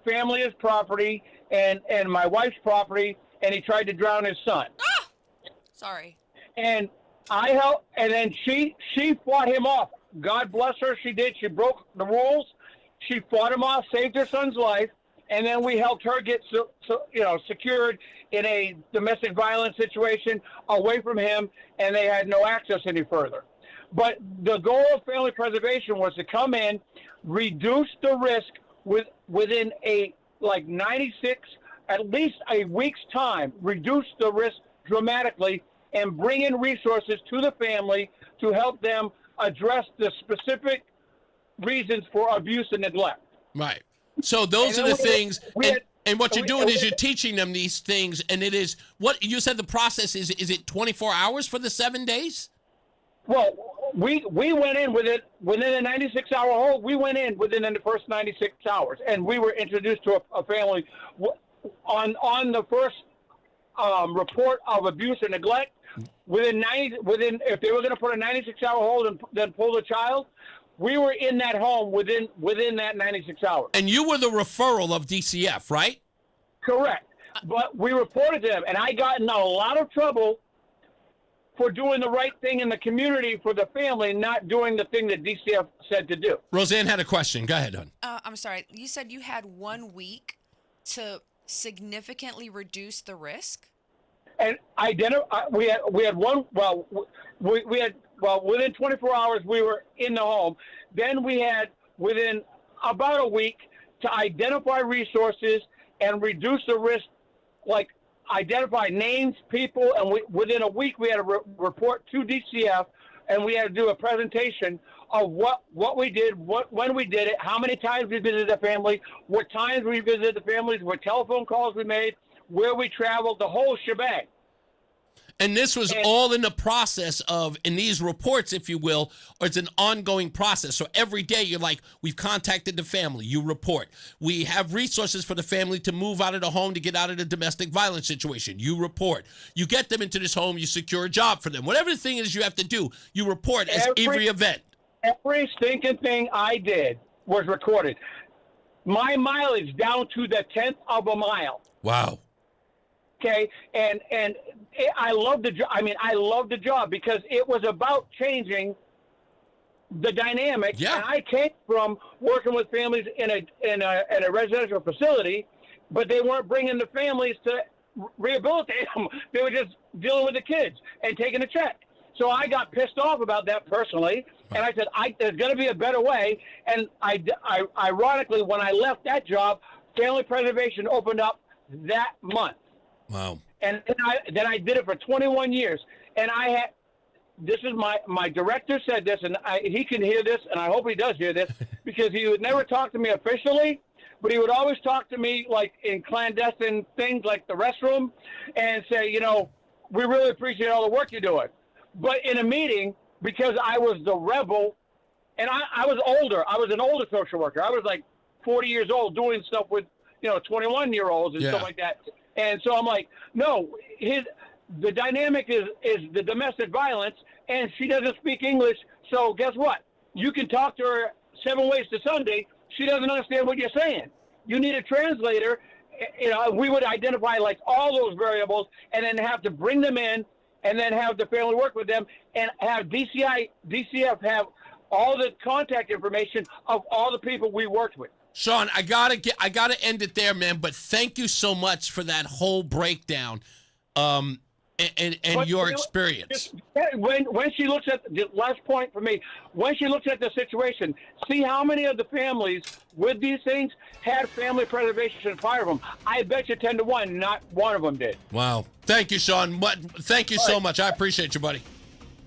family is property and my wife's property, and he tried to drown his son. Sorry. And I helped, and then she fought him off. God bless her, she did. She broke the rules. She fought him off, saved her son's life, and then we helped her get secured in a domestic violence situation away from him, and they had no access any further. But the goal of family preservation was to come in, reduce the risk within at least a week's time, reduce the risk dramatically, and bring in resources to the family to help them address the specific reasons for abuse and neglect. Right. So those are the things, and what you're doing is you're teaching them these things, and it is, what you said the process is it 24 hours for the 7 days? Well, we went in within a 96-hour hold. We went in within the first 96 hours, and we were introduced to a family on the first report of abuse and neglect. If they were going to put a 96-hour hold and then pull the child, we were in that home within that 96 hours. And you were the referral of DCF, right? Correct. But we reported to them, and I got in a lot of trouble for doing the right thing in the community for the family, not doing the thing that DCF said to do. Roseanne had a question. Go ahead, hon. I'm sorry. You said you had 1 week to significantly reduce the risk? And we had one. Well, we had within 24 hours we were in the home. Then we had within about a week to identify resources and reduce the risk, like identify names, people, and within a week we had to report to DCF, and we had to do a presentation of what we did, when we did it, how many times we visited the family, what times we visited the families, what telephone calls we made, where we traveled, the whole shebang. And this was all in the process of, in these reports, if you will, or it's an ongoing process. So every day you're like, we've contacted the family, you report. We have resources for the family to move out of the home, to get out of the domestic violence situation, you report. You get them into this home, you secure a job for them. Whatever the thing is you have to do, you report as every event. Every stinking thing I did was recorded. My mileage down to the 10th of a mile. Wow. Okay, and I love the job. I mean, I love the job because it was about changing the dynamic. Yeah. And I came from working with families in a residential facility, but they weren't bringing the families to rehabilitate them. They were just dealing with the kids and taking a check. So I got pissed off about that personally, and I said, there's going to be a better way. And I ironically, when I left that job, family preservation opened up that month. Wow. And then I did it for 21 years. And I had, this is my director said this, and he can hear this, and I hope he does hear this, because he would never talk to me officially, but he would always talk to me like in clandestine things like the restroom and say, you know, we really appreciate all the work you're doing. But in a meeting, because I was the rebel, and I was older. I was an older social worker. I was like 40 years old doing stuff with, 21-year-olds and stuff like that. And so I'm like, no, the dynamic is the domestic violence, and she doesn't speak English. So guess what? You can talk to her 7 ways to Sunday. She doesn't understand what you're saying. You need a translator. We would identify like all those variables and then have to bring them in and then have the family work with them and have DCF have all the contact information of all the people we worked with. Sean, I gotta end it there, man. But thank you so much for that whole breakdown, and your experience. When she looks at the last point for me, when she looks at the situation, see how many of the families with these things had family preservation in front of them. I bet you 10 to 1, not one of them did. Wow. Thank you, Sean. Thank you so much. I appreciate you, buddy.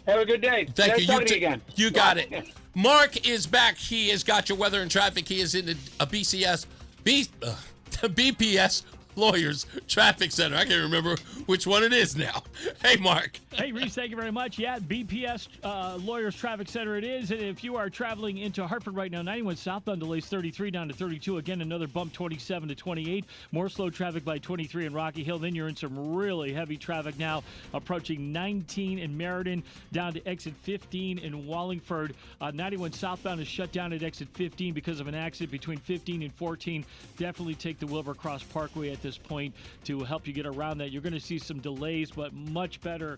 Have a good day. Thank you. Talk to you again. You got it. Mark is back. He has got your weather and traffic. He is in a BPS Lawyers Traffic Center. I can't remember which one it is now. Hey, Mark. Hey, Reese, thank you very much. Yeah, BPS Lawyers Traffic Center it is. And if you are traveling into Hartford right now, 91 southbound delays 33 down to 32. Again, another bump 27 to 28. More slow traffic by 23 in Rocky Hill. Then you're in some really heavy traffic now, approaching 19 in Meriden, down to exit 15 in Wallingford. 91 southbound is shut down at exit 15 because of an accident between 15 and 14. Definitely take the Wilbur Cross Parkway at this point to help you get around that. You're going to see some delays, but much better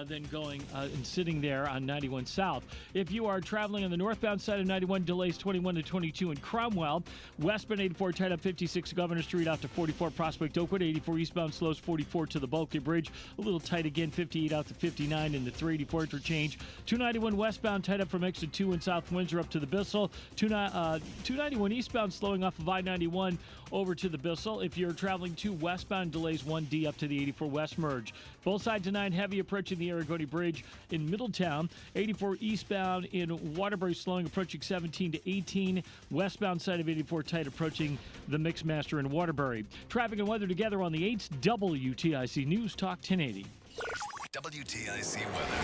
than going and sitting there on 91 South. If you are traveling on the northbound side of 91, delays 21 to 22 in Cromwell. Westbound 84 tied up 56 Governor Street out to 44 Prospect Oakwood. 84 eastbound slows 44 to the Bulkey Bridge. A little tight again, 58 out to 59 in the 384 interchange. 291 westbound tied up from exit 2 in South Windsor up to the Bissell. 291 eastbound slowing off of I-91 over to the Bissell. If you're traveling to westbound, delays 1D up to the 84 West merge. Both sides of 9 heavy approaching the Aragoni Bridge in Middletown. 84 eastbound in Waterbury slowing approaching 17 to 18. Westbound side of 84 tight approaching the Mixmaster in Waterbury. Traffic and weather together on the 8th WTIC News Talk 1080. WTIC weather.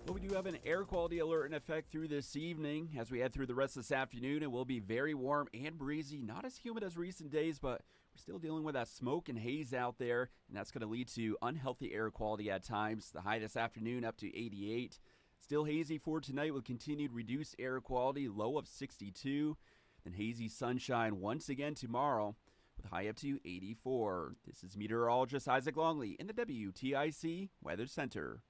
Well, we do have an air quality alert in effect through this evening as we head through the rest of this afternoon. It will be very warm and breezy, not as humid as recent days, but we're still dealing with that smoke and haze out there, and that's going to lead to unhealthy air quality at times. The high this afternoon up to 88. Still hazy for tonight with continued reduced air quality, low of 62. Then hazy sunshine once again tomorrow with high up to 84. This is meteorologist Isaac Longley in the WTIC Weather Center.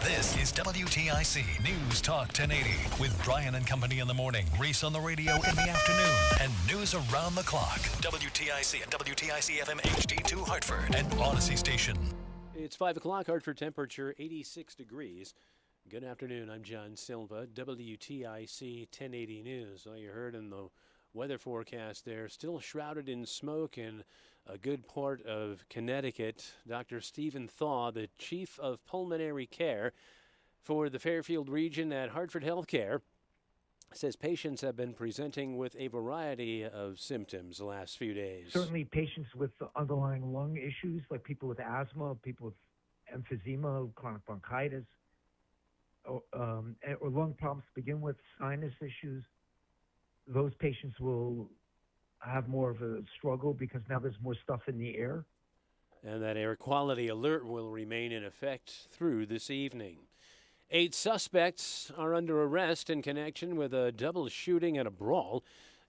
This is WTIC News Talk 1080 with Brian and Company in the morning, Reese on the radio in the afternoon, and news around the clock. WTIC and WTIC FM HD2 Hartford and Odyssey Station. It's 5 o'clock, Hartford temperature 86 degrees. Good afternoon, I'm John Silva, WTIC 1080 News. Well, you heard in the weather forecast there, still shrouded in smoke in a good part of Connecticut. Dr. Stephen Thaw, the Chief of Pulmonary Care for the Fairfield region at Hartford Healthcare, says patients have been presenting with a variety of symptoms the last few days. Certainly patients with underlying lung issues, like people with asthma, people with emphysema, chronic bronchitis, or lung problems to begin with, sinus issues. Those patients will have more of a struggle because now there's more stuff in the air. And that air quality alert will remain in effect through this evening. 8 suspects are under arrest in connection with a double shooting and a brawl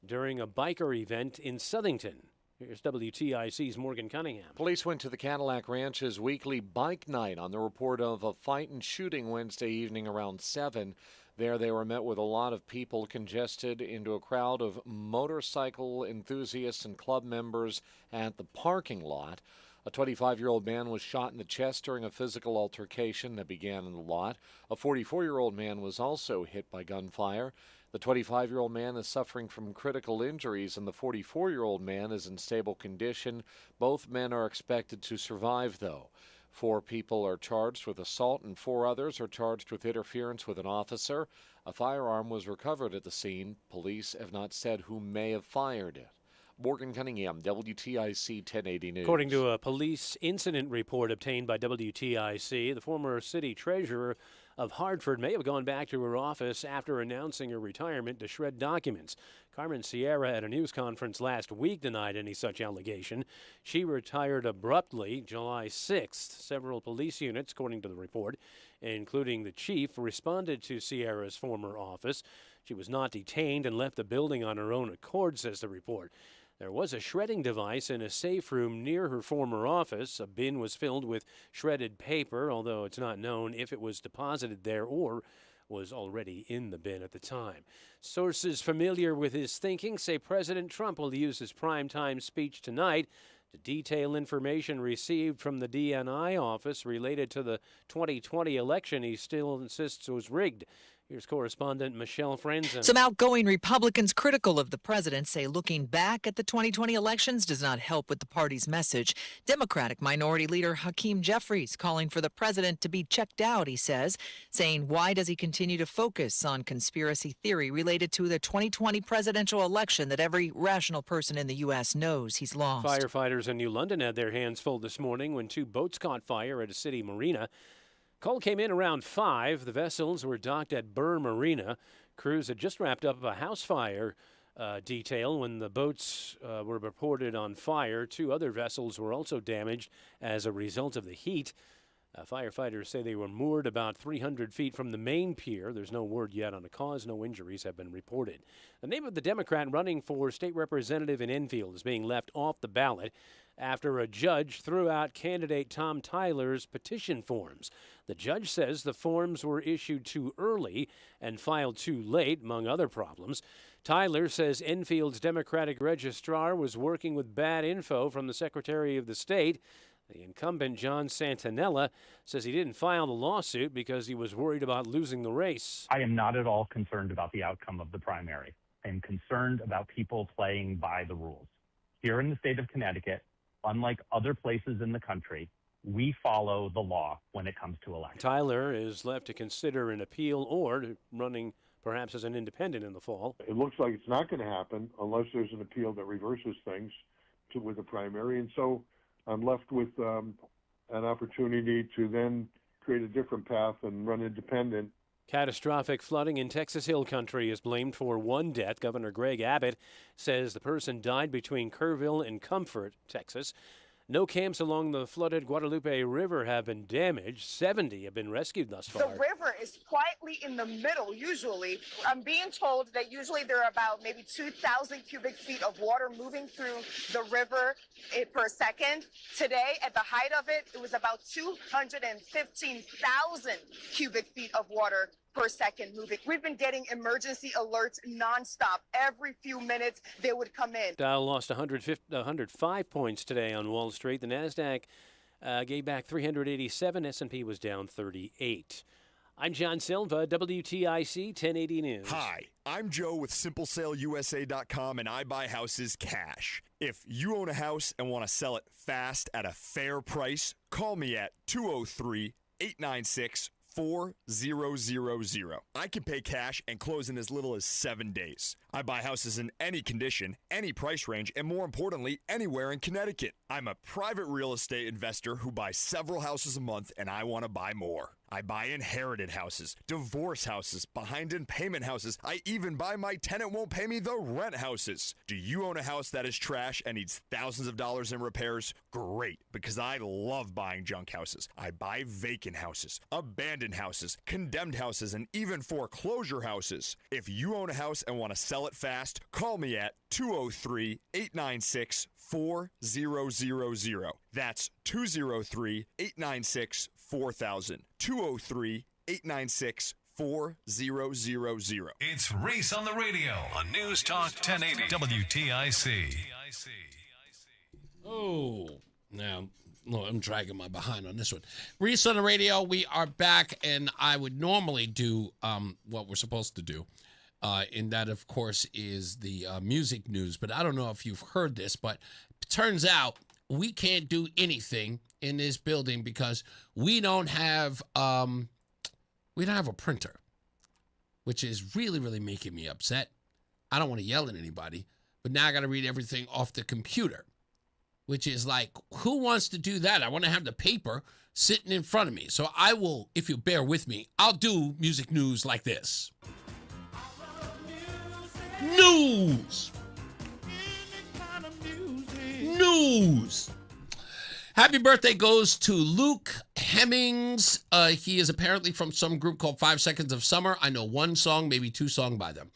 during a biker event in Southington. Here's WTIC's Morgan Cunningham. Police went to the Cadillac Ranch's weekly bike night on the report of a fight and shooting Wednesday evening around 7. There they were met with a lot of people congested into a crowd of motorcycle enthusiasts and club members at the parking lot. A 25-year-old man was shot in the chest during a physical altercation that began in the lot. A 44-year-old man was also hit by gunfire. The 25-year-old man is suffering from critical injuries, and the 44-year-old man is in stable condition. Both men are expected to survive, though. 4 people are charged with assault, and 4 others are charged with interference with an officer. A firearm was recovered at the scene. Police have not said who may have fired it. Morgan Cunningham, WTIC 1080 News. According to a police incident report obtained by WTIC, the former city treasurer of Hartford may have gone back to her office after announcing her retirement to shred documents. Carmen Sierra at a news conference last week denied any such allegation. She retired abruptly July 6th. Several police units, according to the report, including the chief, responded to Sierra's former office. She was not detained and left the building on her own accord, says the report. There was a shredding device in a safe room near her former office. A bin was filled with shredded paper, although it's not known if it was deposited there or was already in the bin at the time. Sources familiar with his thinking say President Trump will use his primetime speech tonight to detail information received from the DNI office related to the 2020 election he still insists was rigged. Here's correspondent Michelle Frenzen. Some outgoing Republicans critical of the president say looking back at the 2020 elections does not help with the party's message. Democratic Minority Leader Hakeem Jeffries calling for the president to be checked out, he says, saying why does he continue to focus on conspiracy theory related to the 2020 presidential election that every rational person in the U.S. knows he's lost. Firefighters in New London had their hands full this morning when 2 boats caught fire at a city marina. Call came in around 5. The vessels were docked at Burr Marina. Crews had just wrapped up a house fire detail when the boats were reported on fire. 2 other vessels were also damaged as a result of the heat. Firefighters say they were moored about 300 feet from the main pier. There's no word yet on the cause. No injuries have been reported. The name of the Democrat running for state representative in Enfield is being left off the ballot after a judge threw out candidate Tom Tyler's petition forms. The judge says the forms were issued too early and filed too late, among other problems. Tyler says Enfield's Democratic registrar was working with bad info from the Secretary of the State. The incumbent, John Santinella, says he didn't file the lawsuit because he was worried about losing the race. I am not at all concerned about the outcome of the primary. I am concerned about people playing by the rules. Here in the state of Connecticut, unlike other places in the country, we follow the law when it comes to elections. Tyler is left to consider an appeal or running perhaps as an independent in the fall. It looks like it's not going to happen unless there's an appeal that reverses things with the primary. And so I'm left with an opportunity to then create a different path and run independent. Catastrophic flooding in Texas Hill Country is blamed for 1 death. Governor Greg Abbott says the person died between Kerrville and Comfort, Texas. No camps along the flooded Guadalupe River have been damaged. 70 have been rescued thus far. The river is quietly in the middle, usually. I'm being told that usually there are about maybe 2,000 cubic feet of water moving through the river per second. Today, at the height of it, it was about 215,000 cubic feet of water per second moving. We've been getting emergency alerts nonstop. Every few minutes, they would come in. Dow lost 105 points today on Wall Street. The NASDAQ gave back 387. S&P was down 38. I'm John Silva, WTIC 1080 News. Hi, I'm Joe with SimpleSaleUSA.com, and I buy houses cash. If you own a house and want to sell it fast at a fair price, call me at 203-896-4000. I can pay cash and close in as little as 7 days. I buy houses in any condition, any price range, and more importantly, anywhere in Connecticut. I'm a private real estate investor who buys several houses a month, and I want to buy more. I buy inherited houses, divorce houses, behind in payment houses. I even buy my tenant won't pay me the rent houses. Do you own a house that is trash and needs thousands of dollars in repairs? Great, because I love buying junk houses. I buy vacant houses, abandoned houses, condemned houses, and even foreclosure houses. If you own a house and want to sell it fast, call me at 203-896-4000. That's 203-896-4000. 203-896-4000. It's Reese on the radio on News Talk 1080 WTIC. Oh, now, no, I'm dragging my behind on this one. Reese on the radio, we are back, and I would normally do what we're supposed to do. And that, of course, is the music news. But I don't know if you've heard this, but it turns out we can't do anything in this building because we don't have a printer, which is really, really making me upset. I don't want to yell at anybody, but now I got to read everything off the computer, which is like, who wants to do that? I want to have the paper sitting in front of me. So I will, if you bear with me, I'll do music news like this. News. Happy birthday goes to Luke Hemmings. He is apparently from some group called 5 Seconds of Summer. I know one song, maybe two songs by them.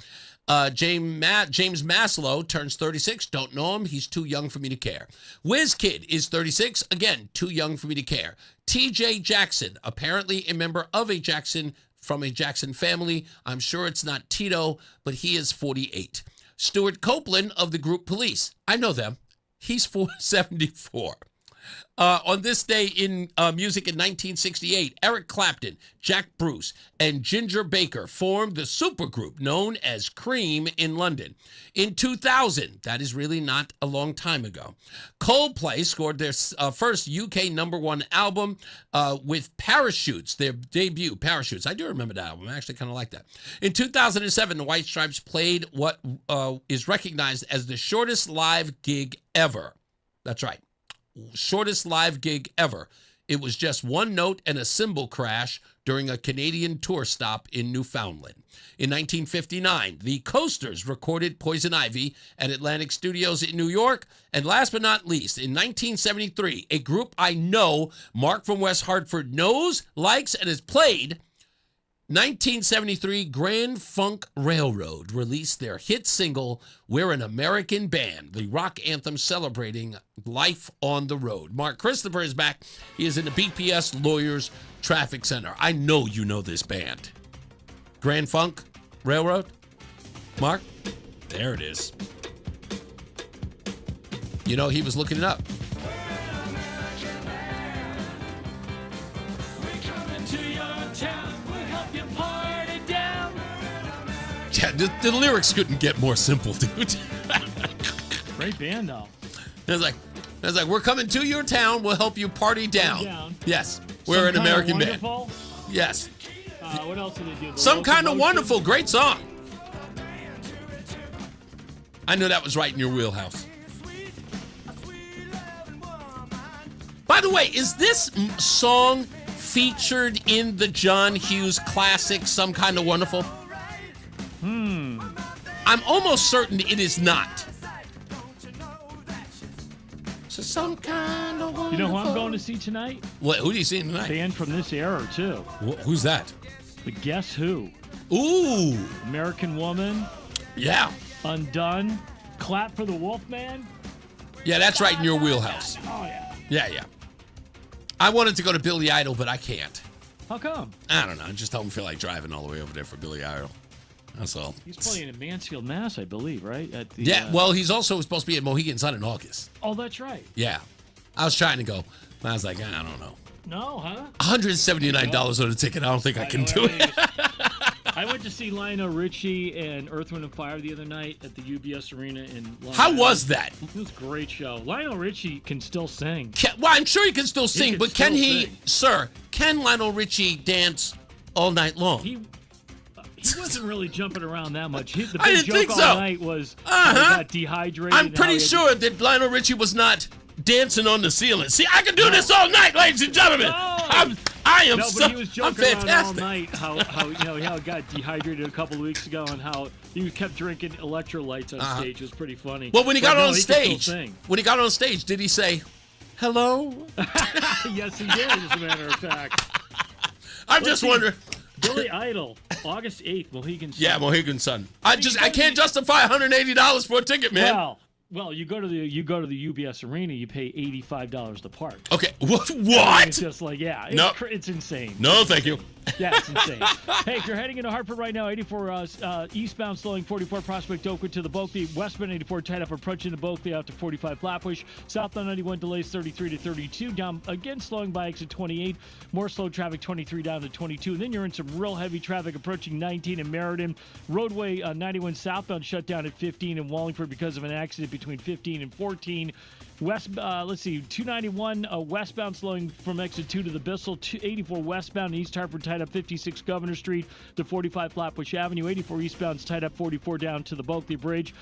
James Maslow turns 36. Don't know him. He's too young for me to care. WizKid is 36. Again, too young for me to care. TJ Jackson, apparently a member of a Jackson from a Jackson family. I'm sure it's not Tito, but he is 48. Stuart Copeland of the group Police. I know them. He's 74. On this day in music in 1968, Eric Clapton, Jack Bruce, and Ginger Baker formed the supergroup known as Cream in London. In 2000, that is really not a long time ago, Coldplay scored their first UK #1 album with Parachutes, their debut, Parachutes. I do remember that album. I actually kind of like that. In 2007, the White Stripes played what is recognized as the shortest live gig ever. That's right. Shortest live gig ever. It was just one note and a cymbal crash during a Canadian tour stop in Newfoundland. In 1959, the Coasters recorded Poison Ivy at Atlantic Studios in New York. And last but not least, in 1973, a group I know Mark from West Hartford knows, likes, and has played, 1973, Grand Funk Railroad released their hit single, We're an American Band, the rock anthem celebrating life on the road. Mark Christopher is back. He is in the BPS Lawyers Traffic Center. I know you know this band. Grand Funk Railroad? Mark? There it is. You know, he was looking it up. Yeah, the lyrics couldn't get more simple, dude. Great band, though. It's like, we're coming to your town. We'll help you party down. Yes, we're an American band. Yes. What else did they do? Some Kind of Wonderful. Great song. I know that was right in your wheelhouse. By the way, is this song featured in the John Hughes classic, Some Kind of Wonderful? I'm almost certain it is not. So some kind of wonderful. You know who I'm going to see tonight? What? Who do you see tonight? Band from this era, too. Who's that? The Guess Who. Ooh. American Woman. Yeah. Undone. Clap for the Wolfman. Yeah, that's right in your wheelhouse. Oh, yeah. Yeah. I wanted to go to Billy Idol, but I can't. How come? I don't know. I just don't feel like driving all the way over there for Billy Idol. That's all. He's playing in Mansfield, Mass, I believe, right? At the, well, he's also supposed to be at Mohegan Sun in August. Oh, that's right. Yeah. I was trying to go. I was like, I don't know. No, huh? $179 on a ticket. I don't think I can do it. I went to see Lionel Richie and Earth, Wind & Fire the other night at the UBS Arena in Long How Island. was that? It was a great show. Lionel Richie can still sing. Well, I'm sure he can still sing, but can Lionel Richie dance all night long? He wasn't really jumping around that much. The I big didn't think joke so. all night was he got dehydrated. I'm pretty sure that Lionel Richie was not dancing on the ceiling. See, I can do this all night, ladies and gentlemen. I am But he was I'm joking around all fantastic. night how how he got dehydrated a couple of weeks ago and how he kept drinking electrolytes on stage. It was pretty funny. Well, when he got But no, on he can still stage, sing. did he say, hello? Yes, he did, as a matter of fact. I'm just wondering. Billy Idol, August 8th, Mohegan Sun. Yeah, Mohegan Sun. I can't justify $180 for a ticket, man. Well, you go to the UBS Arena, you pay $85 to park. Okay, what? I mean, it's just like, yeah, it's insane. No, thank you. Yeah, it's insane. Hey, if you're heading into Hartford right now, 84 eastbound slowing 44 Prospect Oakwood to the Bulkley, westbound 84 tied up approaching the Bulkley out to 45 Flatbush, southbound 91 delays 33 to 32, down again slowing by exit 28, more slow traffic 23 down to 22, and then you're in some real heavy traffic approaching 19 in Meriden, roadway 91 southbound shut down at 15 in Wallingford because of an accident between 15 and 14. Let's see, 291 westbound slowing from exit 2 to the Bissell, 84 westbound East Hartford tied up 56 Governor Street to 45 Flatbush Avenue, 84 eastbound tied up 44 down to the Bulkley Bridge.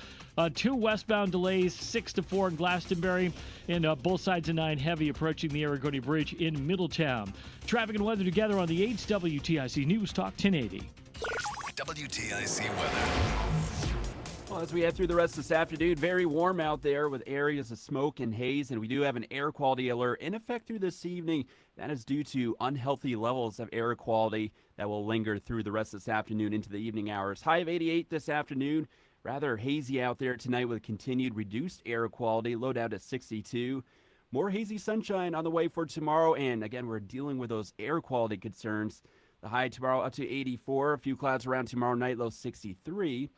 2 westbound delays, 6 to 4 in Glastonbury, and both sides of 9 heavy approaching the Aragoni Bridge in Middletown. Traffic and weather together on the 8th WTIC News Talk 1080. WTIC weather. Well, as we head through the rest of this afternoon, very warm out there with areas of smoke and haze, and we do have an air quality alert in effect through this evening. That is due to unhealthy levels of air quality that will linger through the rest of this afternoon into the evening hours. High of 88 this afternoon. Rather hazy out there tonight with continued reduced air quality, low down to 62. More hazy sunshine on the way for tomorrow, and again, we're dealing with those air quality concerns. The high tomorrow up to 84, a few clouds around tomorrow night, low 63.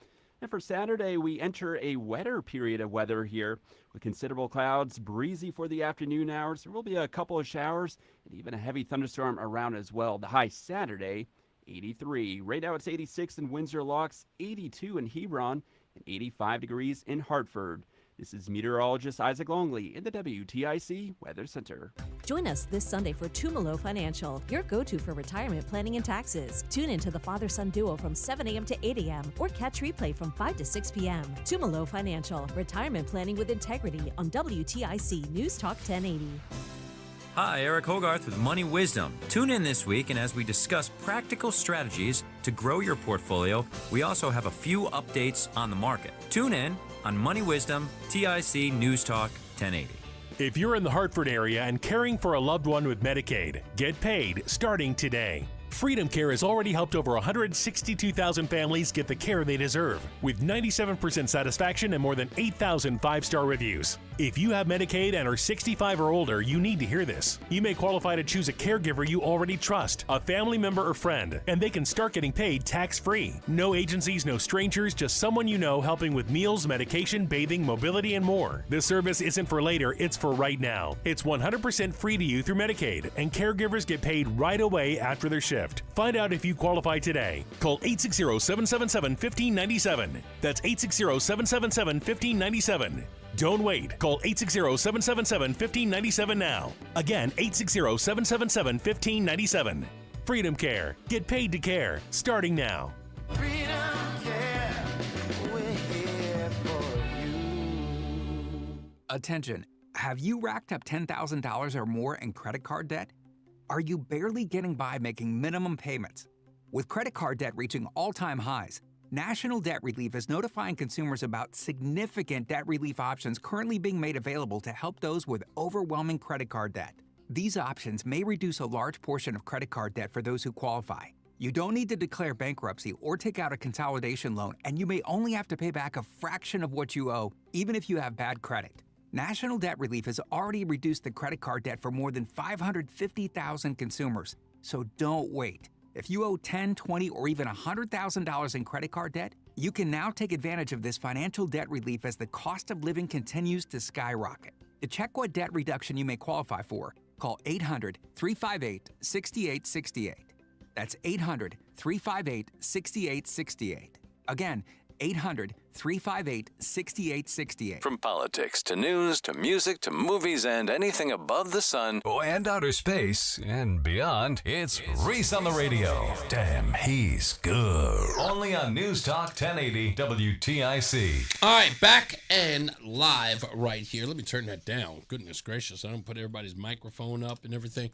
And for Saturday, we enter a wetter period of weather here with considerable clouds, breezy for the afternoon hours. There will be a couple of showers and even a heavy thunderstorm around as well. The high Saturday, 83. Right now it's 86 in Windsor Locks, 82 in Hebron, and 85 degrees in Hartford. This is meteorologist Isaac Longley in the WTIC Weather Center. Join us this Sunday for Tumalo Financial, your go-to for retirement planning and taxes. Tune in to the father-son duo from 7 a.m. to 8 a.m. or catch replay from 5 to 6 p.m. Tumalo Financial, retirement planning with integrity on WTIC News Talk 1080. Hi, Eric Hogarth with Money Wisdom. Tune in this week, and as we discuss practical strategies to grow your portfolio, we also have a few updates on the market. Tune in on Money Wisdom, TIC News Talk 1080. If you're in the Hartford area and caring for a loved one with Medicaid, get paid starting today. Freedom Care has already helped over 162,000 families get the care they deserve, with 97% satisfaction and more than 8,000 five-star reviews. If you have Medicaid and are 65 or older, you need to hear this. You may qualify to choose a caregiver you already trust, a family member or friend, and they can start getting paid tax-free. No agencies, no strangers, just someone you know helping with meals, medication, bathing, mobility, and more. This service isn't for later, it's for right now. It's 100% free to you through Medicaid, and caregivers get paid right away after their shift. Find out if you qualify today. Call 860-777-1597. That's 860-777-1597. Don't wait. Call 860-777-1597 now. Again, 860-777-1597. Freedom Care. Get paid to care. Starting now. Freedom Care. We're here for you. Attention. Have you racked up $10,000 or more in credit card debt? Are you barely getting by making minimum payments? With credit card debt reaching all-time highs, National Debt Relief is notifying consumers about significant debt relief options currently being made available to help those with overwhelming credit card debt. These options may reduce a large portion of credit card debt for those who qualify. You don't need to declare bankruptcy or take out a consolidation loan, and you may only have to pay back a fraction of what you owe, even if you have bad credit. National Debt Relief has already reduced the credit card debt for more than 550,000 consumers, so don't wait. If you owe $10,000, $20,000, or even $100,000 in credit card debt, you can now take advantage of this financial debt relief as the cost of living continues to skyrocket. To check what debt reduction you may qualify for, call 800-358-6868. That's 800-358-6868. Again, 800-358-6868. From politics to news to music to movies and anything above the sun and outer space and beyond, it's Reese on the radio. Damn, he's good. Only on News Talk 1080 WTIC. All right, back and live right here. Let me turn that down. Goodness gracious, I don't put everybody's microphone up and everything.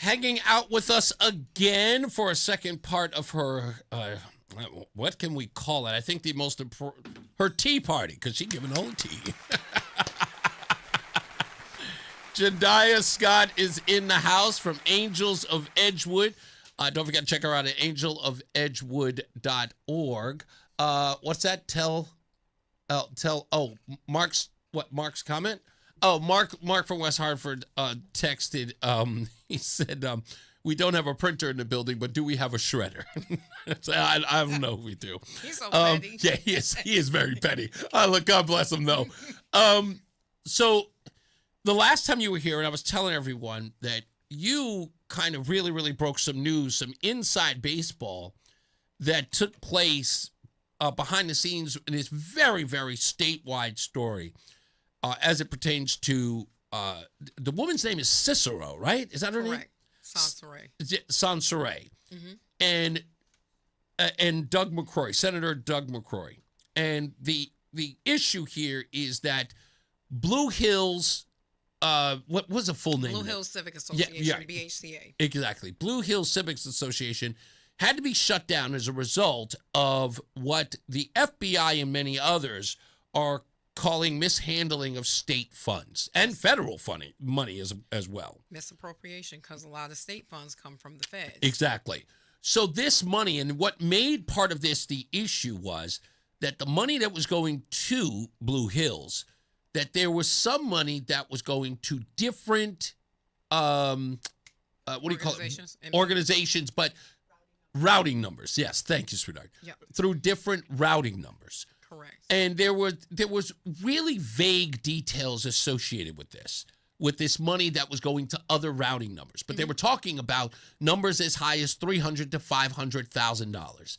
Hanging out with us again for a second part of her, what can we call it? I think the most important, her tea party, because she's giving all the tea. Jendayi Scott is in the house from Angels of Edgewood. Don't forget to check her out at angelofedgewood.org. What's that? Mark's comment? Oh, Mark from West Hartford texted. He said, we don't have a printer in the building, but do we have a shredder? So I don't know if we do. He's so petty. Yeah, he is very petty. Look, God bless him, though. So the last time you were here, and I was telling everyone that you kind of really, really broke some news, some inside baseball that took place behind the scenes in this very, very statewide story as it pertains to the woman's name is Cicero, right? Is that her name? Correct. Sansaray. Sansaray. And Doug McCrory, Senator Doug McCrory. And the issue here is that Blue Hills, what was the full name? Blue Hills Civic Association, BHCA. Exactly. Blue Hills Civics Association had to be shut down as a result of what the FBI and many others are calling mishandling of state funds and federal money as well. Misappropriation, because a lot of state funds come from the feds. Exactly. So this money, and what made part of this the issue was that the money that was going to Blue Hills, that there was some money that was going to different, what do you call it? Organizations, but routing numbers. Yes, thank you, sweetheart. Yep. Through different routing numbers. Correct. And there was really vague details associated with this money that was going to other routing numbers. But they were talking about numbers as high as $300,000 to $500,000.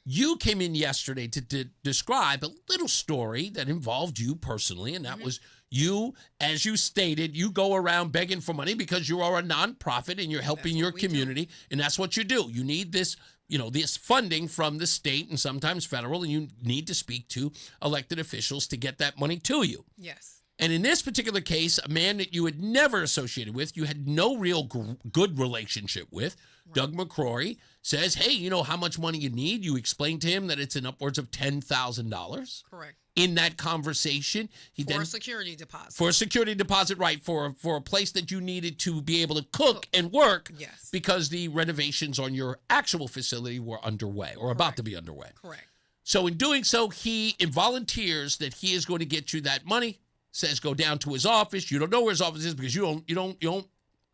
You came in yesterday to describe a little story that involved you personally, and that was you, as you stated, you go around begging for money because you are a nonprofit and you're helping your community, and that's what you do. You need this, this funding from the state and sometimes federal, and you need to speak to elected officials to get that money to you. Yes. And in this particular case, a man that you had never associated with, you had no real good relationship with, Doug McCrory, says, hey, you know how much money you need? You explained to him that it's in upwards of $10,000. Correct. In that conversation, for a security deposit. For a security deposit, right, for a place that you needed to be able to cook and work. Yes. Because the renovations on your actual facility were underway or about to be underway. Correct. So in doing so, he volunteers that he is going to get you that money, says go down to his office. You don't know where his office is because you don't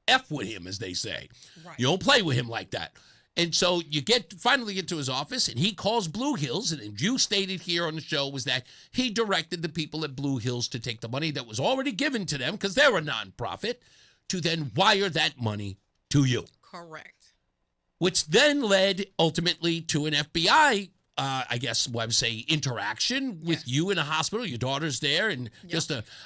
F with him, as they say. Right. You don't play with him like that. And so you finally get to his office, and he calls Blue Hills, and you stated here on the show was that he directed the people at Blue Hills to take the money that was already given to them, because they're a nonprofit, to then wire that money to you. Correct. Which then led ultimately to an FBI, I guess I would say, interaction with you in a hospital. Your daughter's there, and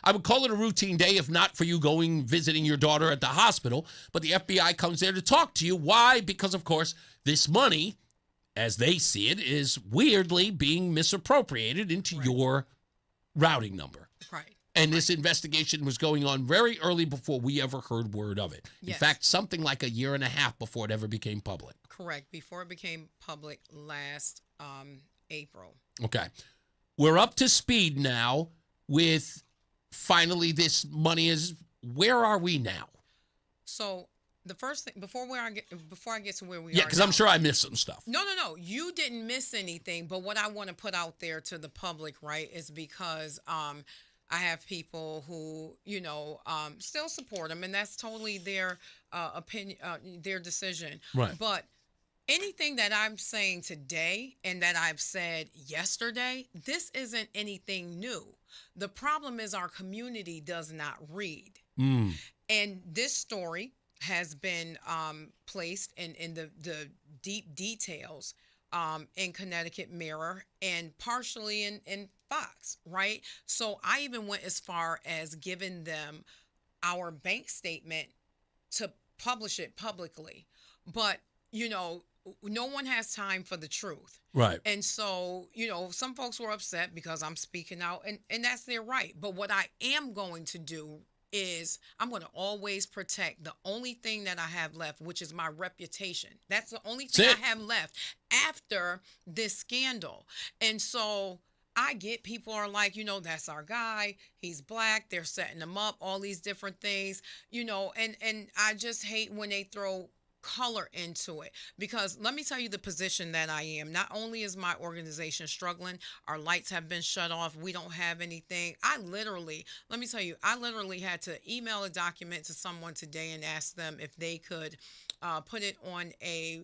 I would call it a routine day, if not for you visiting your daughter at the hospital. But the FBI comes there to talk to you. Why? Because, of course, this money, as they see it, is weirdly being misappropriated into your routing number. Right. And this investigation was going on very early before we ever heard word of it. Yes. In fact, something like a year and a half before it ever became public. Correct. Before it became public last April. Okay. We're up to speed now with finally this money is, where are we now? So the first thing, before I get to where we are. Yeah, because I'm sure I missed some stuff. No. You didn't miss anything. But what I want to put out there to the public, right, is because I have people who, still support them, and that's totally their opinion, their decision. Right. But anything that I'm saying today and that I've said yesterday, this isn't anything new. The problem is our community does not read. And this story has been placed in the deep details in Connecticut Mirror and partially in Fox, right? So I even went as far as giving them our bank statement to publish it publicly. But, no one has time for the truth. Right. And so, some folks were upset because I'm speaking out, and that's their right. But what I am going to do is I'm going to always protect the only thing that I have left, which is my reputation. That's the only thing I have left after this scandal. And so I get people are like, that's our guy. He's black. They're setting him up, all these different things, and I just hate when they throw color into it, because let me tell you the position that I am. Not only is my organization struggling, our lights have been shut off, we don't have anything. Let me tell you, I literally had to email a document to someone today and ask them if they could put it on a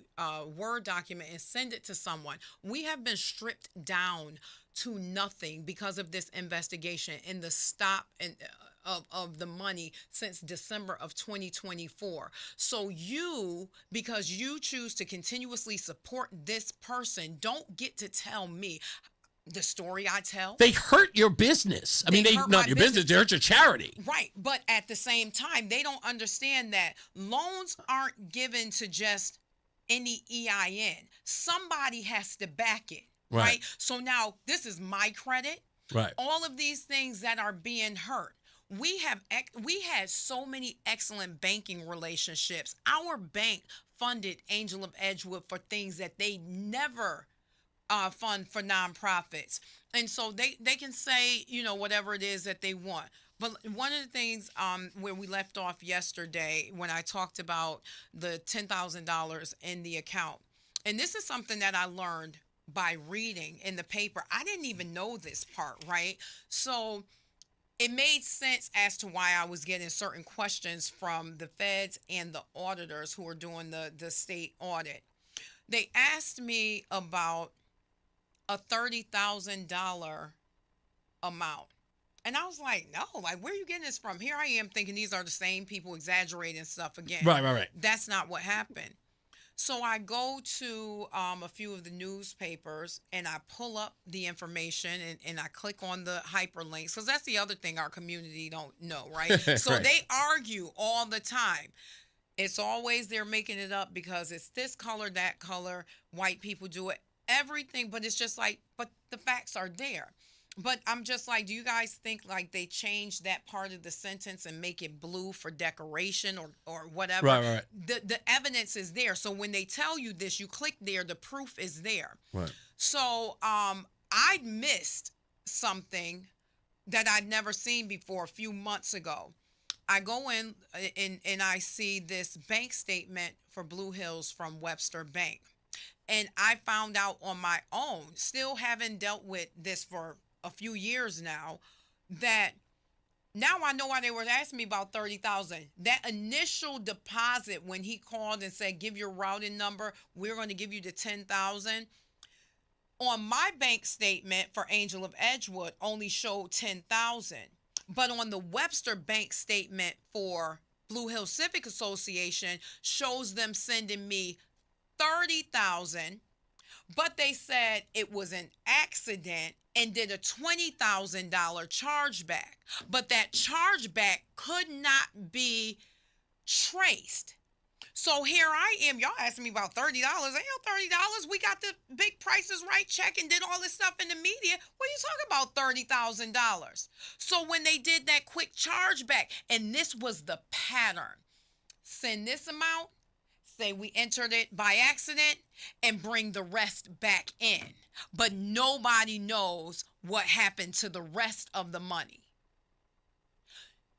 Word document and send it to someone. We have been stripped down to nothing because of this investigation and the stop and of the money since December of 2024. So because you choose to continuously support this person, don't get to tell me the story I tell. They hurt your business. I mean, not your business, they hurt your charity. Right. But at the same time, they don't understand that loans aren't given to just any EIN. Somebody has to back it. Right. So now this is my credit. Right. All of these things that are being hurt. We had so many excellent banking relationships. Our bank funded Angel of Edgewood for things that they never fund for nonprofits. And so they can say, whatever it is that they want. But one of the things where we left off yesterday when I talked about the $10,000 in the account, and this is something that I learned by reading in the paper. I didn't even know this part, right? So it made sense as to why I was getting certain questions from the feds and the auditors who are doing the state audit. They asked me about a $30,000 amount. And I was like, no, where are you getting this from? Here I am thinking these are the same people exaggerating stuff again. Right. That's not what happened. So I go to a few of the newspapers and I pull up the information and I click on the hyperlinks, because that's the other thing our community don't know, right? So Right. They argue all the time. It's always they're making it up because it's this color, that color, white people do it, everything. But it's just but the facts are there. But I'm just like, do you guys think they changed that part of the sentence and make it blue for decoration or whatever? Right. The evidence is there. So when they tell you this, you click there, the proof is there. Right. So I missed something that I'd never seen before a few months ago. I go in and I see this bank statement for Blue Hills from Webster Bank. And I found out on my own, still haven't dealt with this for a few years now, that now I know why they were asking me about $30,000. That initial deposit when he called and said, give your routing number, we're going to give you the $10,000. On my bank statement for Angel of Edgewood only showed $10,000. But on the Webster bank statement for Blue Hill Civic Association shows them sending me $30,000. But they said it was an accident and did a $20,000 chargeback. But that chargeback could not be traced. So here I am. Y'all asking me about $30. Ain't no $30. We got the big prices right check and did all this stuff in the media. What are you talking about $30,000? So when they did that quick chargeback, and this was the pattern, send this amount, say we entered it by accident, and bring the rest back in. But nobody knows what happened to the rest of the money.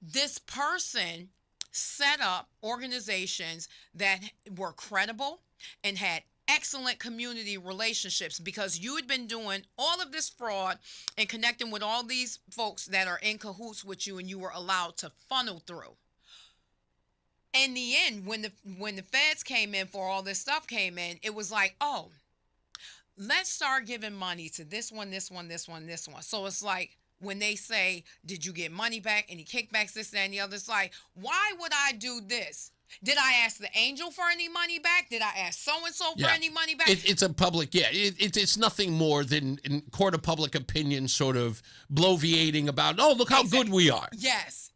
This person set up organizations that were credible and had excellent community relationships, because you had been doing all of this fraud and connecting with all these folks that are in cahoots with you, and you were allowed to funnel through. In the end, when the feds came in for all this stuff came in, it was like, oh, let's start giving money to this one, this one, this one, this one. So it's like when they say, did you get money back? Any kickbacks, this, that, and the other? It's like, why would I do this? Did I ask the angel for any money back? Did I ask so-and-so for any money back? It's a public, it's nothing more than in court of public opinion sort of bloviating about, oh, look how good we are. Yes.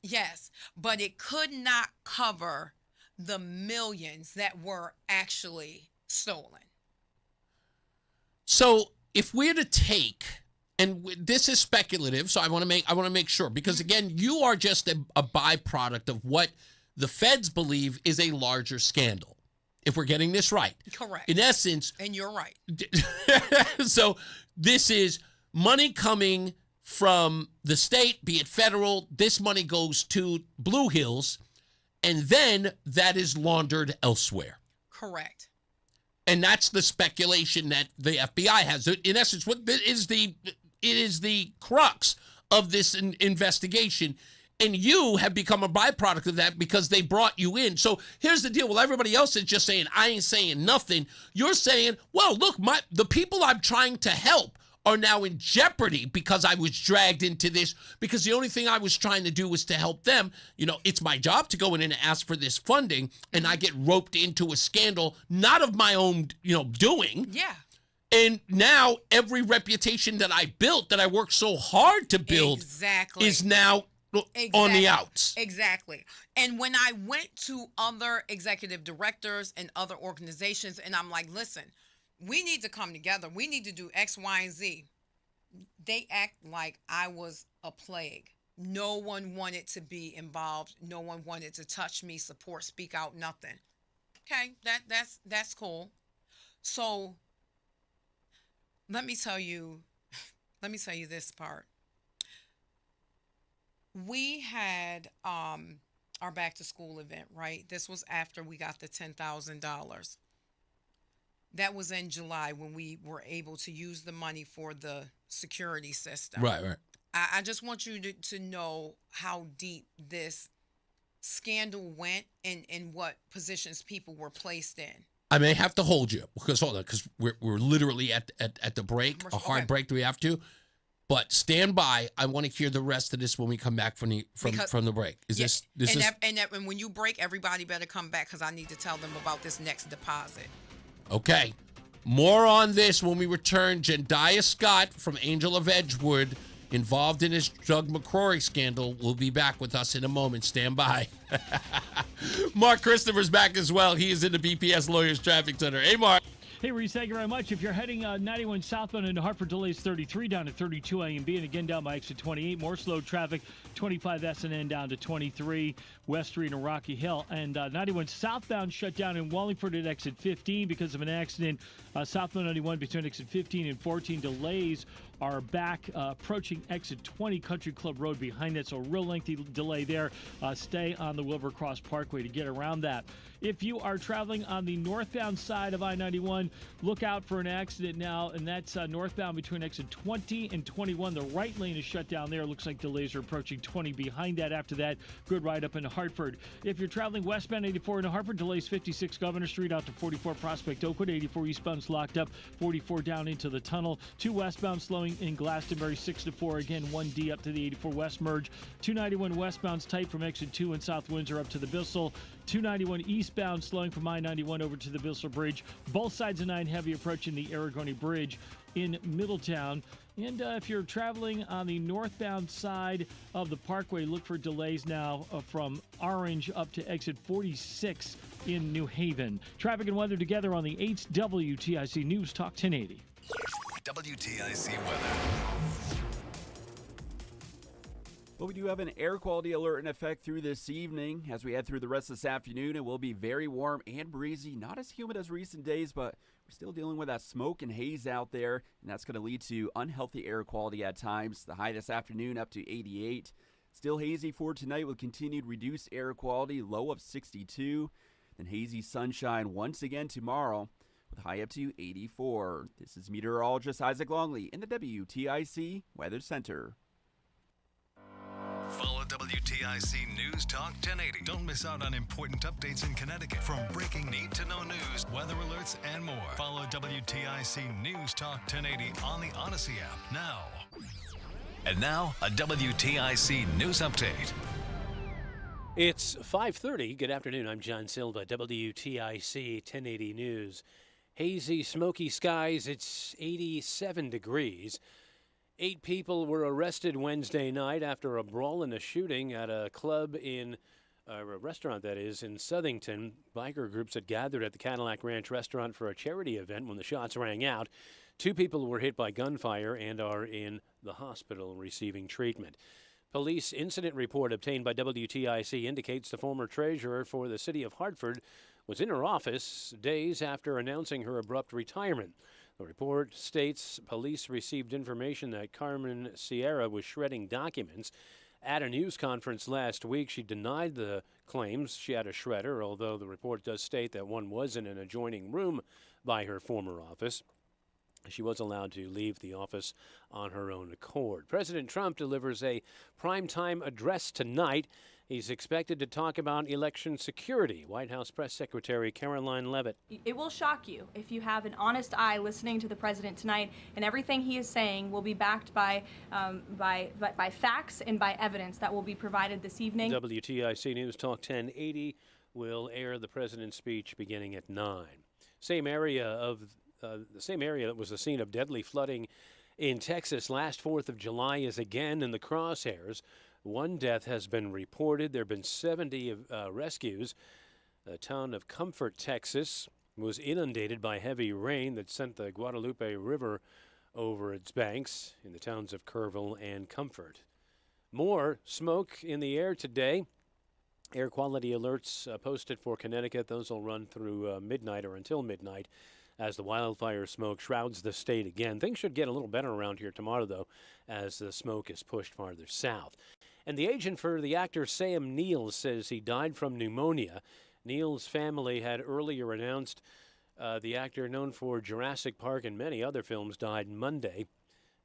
But it could not cover the millions that were actually stolen. So if we're to take, and this is speculative, so I want to make sure, because again, you are just a byproduct of what the feds believe is a larger scandal, if we're getting this right. Correct. In essence. And you're right. So this is money coming from the state, be it federal. This money goes to Blue Hills, and then that is laundered elsewhere. Correct. And that's the speculation that the FBI has. In essence, what it is the crux of this investigation. And you have become a byproduct of that because they brought you in. So here's the deal. Well, everybody else is just saying, I ain't saying nothing. You're saying, well, look, the people I'm trying to help are now in jeopardy because I was dragged into this, because the only thing I was trying to do was to help them. You know, it's my job to go in and ask for this funding, and I get roped into a scandal, not of my own, doing. Yeah. And now every reputation that I built, that I worked so hard to build, is now on the outs. Exactly. And when I went to other executive directors and other organizations, and I'm like, listen, we need to come together. We need to do X, Y, and Z. They act like I was a plague. No one wanted to be involved. No one wanted to touch me, support, speak out, nothing. Okay, that's cool. So let me tell you this part. We had our back to school event, right? This was after we got the $10,000. That was in July when we were able to use the money for the security system. Right. I just want you to know how deep this scandal went and what positions people were placed in. I may have to hold you because we're literally at the break, a hard break that we have to. But stand by. I want to hear the rest of this when we come back from the break. And when you break, everybody better come back because I need to tell them about this next deposit. Okay. More on this when we return. Jendayi Scott from Angel of Edgewood, involved in his Doug McCrory scandal, will be back with us in a moment. Stand by. Mark Christopher's back as well. He is in the BPS Lawyers Traffic Center. Hey, Mark. Hey, Reese, thank you very much. If you're heading 91 southbound into Hartford, delays 33 down to 32 A and B, and again down by exit 28. More slow traffic, 25 S and N down to 23, West Street and Rocky Hill. And 91 southbound shut down in Wallingford at exit 15 because of an accident. Southbound 91 between exit 15 and 14. Delays are back approaching exit 20 Country Club Road behind it. So real lengthy delay there. Stay on the Wilbur Cross Parkway to get around that. If you are traveling on the northbound side of I-91, look out for an accident now, and that's northbound between exit 20 and 21. The right lane is shut down there. Looks like delays are approaching 20 behind that. After that, good ride up into Hartford. If you're traveling westbound 84 into Hartford, delays 56 Governor Street out to 44 Prospect Oakwood. 84 eastbound's locked up, 44 down into the tunnel. 2 westbound slowing in Glastonbury, 6 to 4. Again, 1D up to the 84 west merge. 291 westbound's tight from exit 2 in South Windsor up to the Bissell. 291 eastbound slowing from I-91 over to the Bissell Bridge. Both sides of 9 heavy approaching the Aragoni Bridge in Middletown. And if you're traveling on the northbound side of the Parkway, look for delays now from Orange up to exit 46 in New Haven. Traffic and weather together on the 8th WTIC News Talk 1080. WTIC weather. Well, we do have an air quality alert in effect through this evening. As we head through the rest of this afternoon, it will be very warm and breezy. Not as humid as recent days, but we're still dealing with that smoke and haze out there, and that's going to lead to unhealthy air quality at times. The high this afternoon up to 88. Still hazy for tonight with continued reduced air quality, low of 62. Then hazy sunshine once again tomorrow with high up to 84. This is meteorologist Isaac Longley in the WTIC Weather Center. Follow WTIC News Talk 1080. Don't miss out on important updates in Connecticut. From breaking need-to-know news, weather alerts, and more. Follow WTIC News Talk 1080 on the Odyssey app now. And now, a WTIC news update. It's 5:30. Good afternoon. I'm John Silva, WTIC 1080 News. Hazy, smoky skies. It's 87 degrees. 8 people were arrested Wednesday night after a brawl and a shooting at a club in a restaurant, that is, in Southington. Biker groups had gathered at the Cadillac Ranch restaurant for a charity event when the shots rang out. 2 people were hit by gunfire and are in the hospital receiving treatment. Police incident report obtained by WTIC indicates the former treasurer for the city of Hartford was in her office days after announcing her abrupt retirement. The report states police received information that Carmen Sierra was shredding documents. At a news conference last week, she denied the claims she had a shredder, although the report does state that one was in an adjoining room by her former office. She was allowed to leave the office on her own accord. President Trump delivers a primetime address tonight. He's expected to talk about election security. White House Press Secretary Caroline Leavitt. It will shock you if you have an honest eye listening to the president tonight, and everything he is saying will be backed by facts and by evidence that will be provided this evening. WTIC News Talk 1080 will air the president's speech beginning at 9. The same area that was the scene of deadly flooding in Texas last 4th of July is again in the crosshairs. 1 death has been reported. There have been 70 rescues. The town of Comfort, Texas, was inundated by heavy rain that sent the Guadalupe River over its banks in the towns of Kerrville and Comfort. More smoke in the air today. Air quality alerts posted for Connecticut. Those will run through midnight or until midnight as the wildfire smoke shrouds the state again. Things should get a little better around here tomorrow, though, as the smoke is pushed farther south. And the agent for the actor Sam Neill says he died from pneumonia. Neill's family had earlier announced the actor, known for Jurassic Park and many other films, died Monday.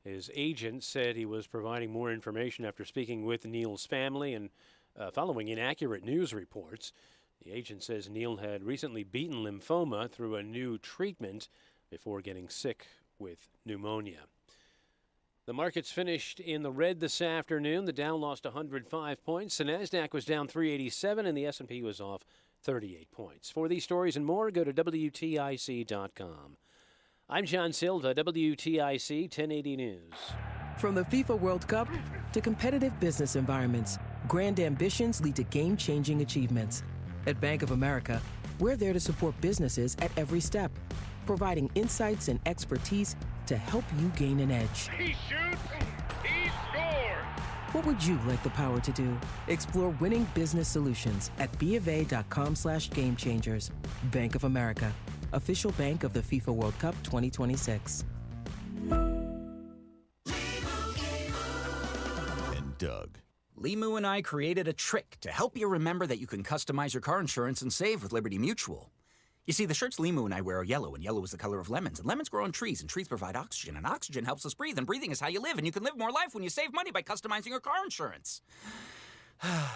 His agent said he was providing more information after speaking with Neill's family and following inaccurate news reports. The agent says Neill had recently beaten lymphoma through a new treatment before getting sick with pneumonia. The markets finished in the red this afternoon. The Dow lost 105 points. The NASDAQ was down 387, and the S&P was off 38 points. For these stories and more, go to WTIC.com. I'm John Silva, WTIC 1080 News. From the FIFA World Cup to competitive business environments, grand ambitions lead to game-changing achievements. At Bank of America, we're there to support businesses at every step, providing insights and expertise to help you gain an edge. He shoots, he scores! What would you like the power to do? Explore winning business solutions at BofA.com/gamechangers. Bank of America, official bank of the FIFA World Cup 2026. And Doug. Limu and I created a trick to help you remember that you can customize your car insurance and save with Liberty Mutual. You see, the shirts Limu and I wear are yellow, and yellow is the color of lemons. And lemons grow on trees, and trees provide oxygen. And oxygen helps us breathe, and breathing is how you live. And you can live more life when you save money by customizing your car insurance. I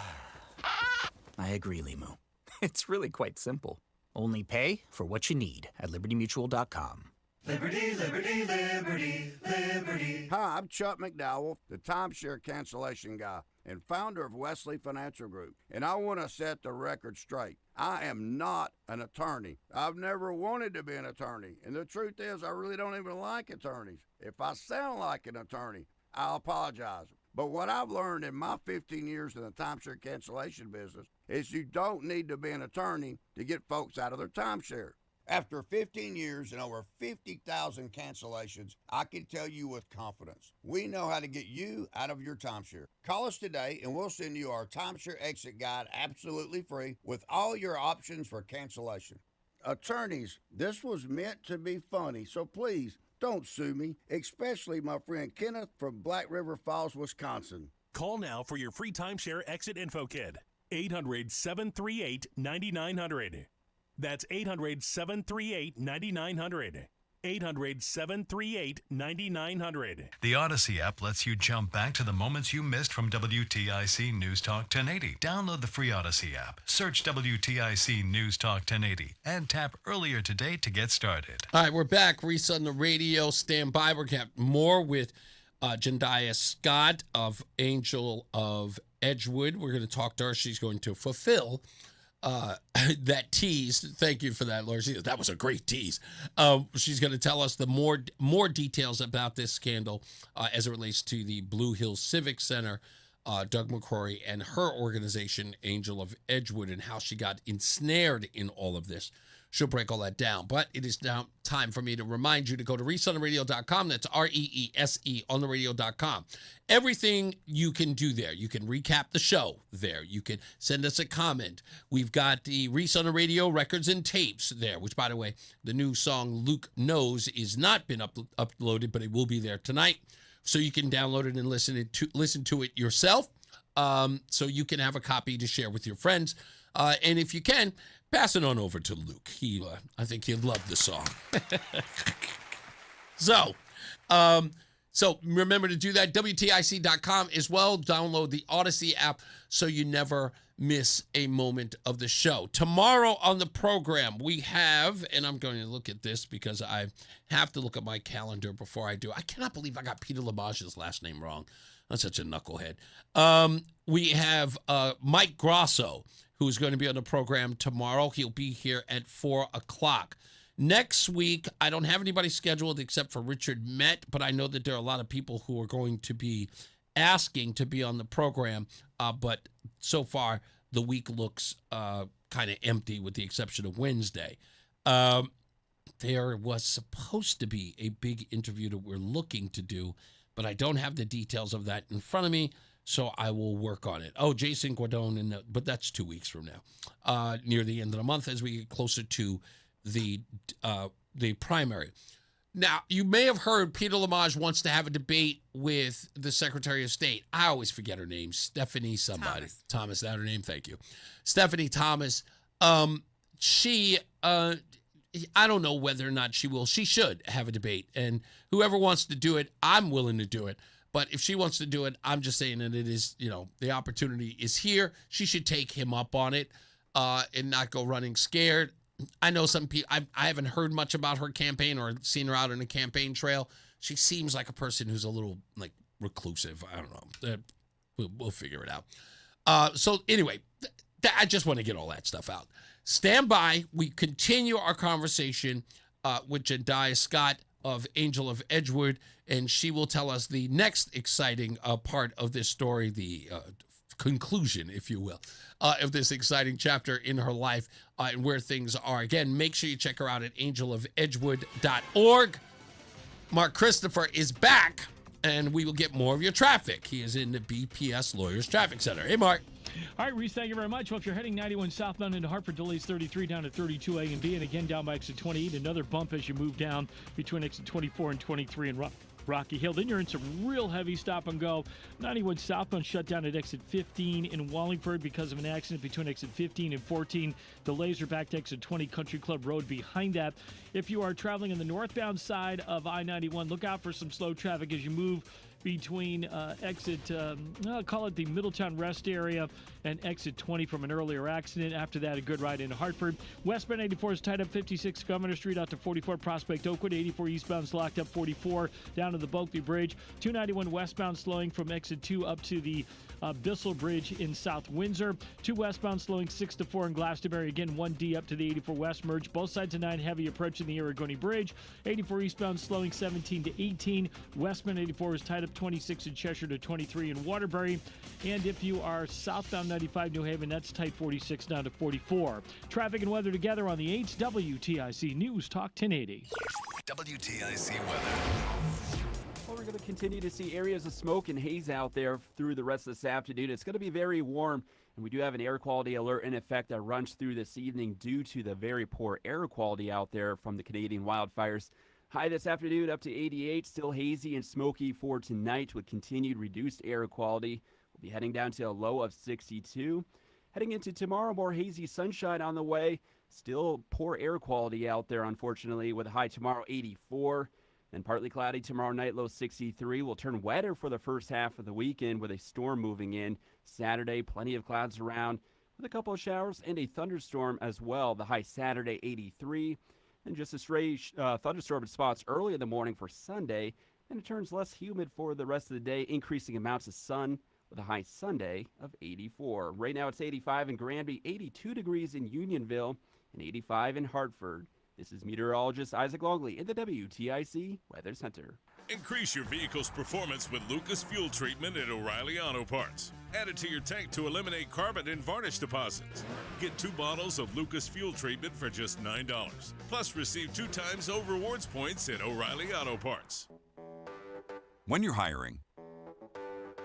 agree, Limu. It's really quite simple. Only pay for what you need at LibertyMutual.com. Liberty, liberty, liberty, liberty. Hi, I'm Chuck McDowell, the timeshare cancellation guy and founder of Wesley Financial Group. And I want to set the record straight. I am not an attorney. I've never wanted to be an attorney. And the truth is, I really don't even like attorneys. If I sound like an attorney, I'll apologize. But what I've learned in my 15 years in the timeshare cancellation business is you don't need to be an attorney to get folks out of their timeshare. After 15 years and over 50,000 cancellations, I can tell you with confidence, we know how to get you out of your timeshare. Call us today and we'll send you our timeshare exit guide absolutely free with all your options for cancellation. Attorneys, this was meant to be funny, so please don't sue me, especially my friend Kenneth from Black River Falls, Wisconsin. Call now for your free timeshare exit info kit. 800-738-9900. That's 800-738-9900. 800-738-9900. The Odyssey app lets you jump back to the moments you missed from WTIC News Talk 1080. Download the free Odyssey app, search WTIC News Talk 1080, and tap earlier today to get started. All right, we're back. Reese on the radio. Stand by. We're going to have more with Jendayi Scott of Angel of Edgewood. We're going to talk to her. She's going to fulfill that tease. Thank you for that, Laura. That was a great tease. She's going to tell us the more details about this scandal as it relates to the Blue Hills Civic Center, Doug McCrory and her organization, Angel of Edgewood, and how she got ensnared in all of this. She'll break all that down. But it is now time for me to remind you to go to reeseontheradio.com. That's REESE on the radio.com. Everything you can do there. You can recap the show there. You can send us a comment. We've got the Reese on the Radio records and tapes there, which, by the way, the new song Luke Knows is not been uploaded, but it will be there tonight. So you can download it and listen to it yourself. So you can have a copy to share with your friends. And if you can, pass it on over to Luke. I think he'll love the song. So remember to do that. WTIC.com as well. Download the Odyssey app so you never miss a moment of the show. Tomorrow on the program, we have, and I'm going to look at this because I have to look at my calendar before I do. I cannot believe I got Peter Lamaj's last name wrong. I'm such a knucklehead. We have Mike Grosso, who's going to be on the program tomorrow. He'll be here at 4 o'clock. Next week, I don't have anybody scheduled except for Richard Met, but I know that there are a lot of people who are going to be asking to be on the program. But so far, the week looks kind of empty with the exception of Wednesday. There was supposed to be a big interview that we're looking to do, but I don't have the details of that in front of me. So I will work on it. Oh, Jason Guadone, but that's 2 weeks from now, near the end of the month as we get closer to the primary. Now, you may have heard Peter Lamaj wants to have a debate with the Secretary of State. I always forget her name, Stephanie somebody. Thomas, that her name? Thank you. Stephanie Thomas. She, I don't know whether or not she will. She should have a debate. And whoever wants to do it, I'm willing to do it. But if she wants to do it, I'm just saying that it is, the opportunity is here. She should take him up on it and not go running scared. I know some people, I haven't heard much about her campaign or seen her out on the campaign trail. She seems like a person who's a little, reclusive. I don't know. We'll figure it out. So anyway, I just want to get all that stuff out. Stand by. We continue our conversation with Jendayi Scott of Angel of Edgewood, and she will tell us the next exciting part of this story, the conclusion, if you will, of this exciting chapter in her life and where things are. Again, make sure you check her out at angelofedgewood.org. Mark Christopher is back, and we will get more of your traffic. He is in the BPS Lawyers Traffic Center. Hey, Mark. All right, Reese, thank you very much. Well, if you're heading 91 southbound into Hartford, delays 33 down to 32 A and B, and again down by exit 28. Another bump as you move down between exit 24 and 23 in Rocky Hill. Then you're in some real heavy stop and go. 91 southbound shut down at exit 15 in Wallingford because of an accident between exit 15 and 14. Delays are back to exit 20 Country Club Road behind that. If you are traveling on the northbound side of I-91, look out for some slow traffic as you move between exit, I'll call it the Middletown Rest area, and exit 20 from an earlier accident. After that, a good ride into Hartford. Westbound 84 is tied up 56 Governor Street out to 44 Prospect Oakwood. 84 eastbound is locked up 44 down to the Bulkley Bridge. 291 westbound slowing from exit 2 up to the Bissell Bridge in South Windsor. 2 westbound slowing 6 to 4 in Glastonbury. Again, 1D up to the 84 West merge. Both sides of 9 heavy approaching the Aragoni Bridge. 84 eastbound slowing 17 to 18. Westbound 84 is tied up 26 in Cheshire to 23 in Waterbury. And if you are southbound 95 New Haven, that's tight 46 down to 44. Traffic and weather together on the 8th WTIC News Talk 1080. WTIC weather. Well, we're going to continue to see areas of smoke and haze out there through the rest of this afternoon. It's going to be very warm, and we do have an air quality alert in effect that runs through this evening due to the very poor air quality out there from the Canadian wildfires. High this afternoon up to 88, still hazy and smoky for tonight with continued reduced air quality. We'll be heading down to a low of 62. Heading into tomorrow, more hazy sunshine on the way. Still poor air quality out there, unfortunately, with a high tomorrow 84. Then partly cloudy tomorrow night, low 63. Will turn wetter for the first half of the weekend with a storm moving in. Saturday, plenty of clouds around with a couple of showers and a thunderstorm as well. The high Saturday, 83. And just a stray thunderstorm in spots early in the morning for Sunday. And it turns less humid for the rest of the day, increasing amounts of sun. with a high Sunday of 84. Right now it's 85 in Granby, 82 degrees in Unionville, and 85 in Hartford. This is meteorologist Isaac Longley in the WTIC Weather Center. Increase your vehicle's performance with Lucas Fuel Treatment at O'Reilly Auto Parts. Add it to your tank to eliminate carbon and varnish deposits. Get 2 bottles of Lucas Fuel Treatment for just $9. Plus, receive 2 times O rewards points at O'Reilly Auto Parts. When you're hiring,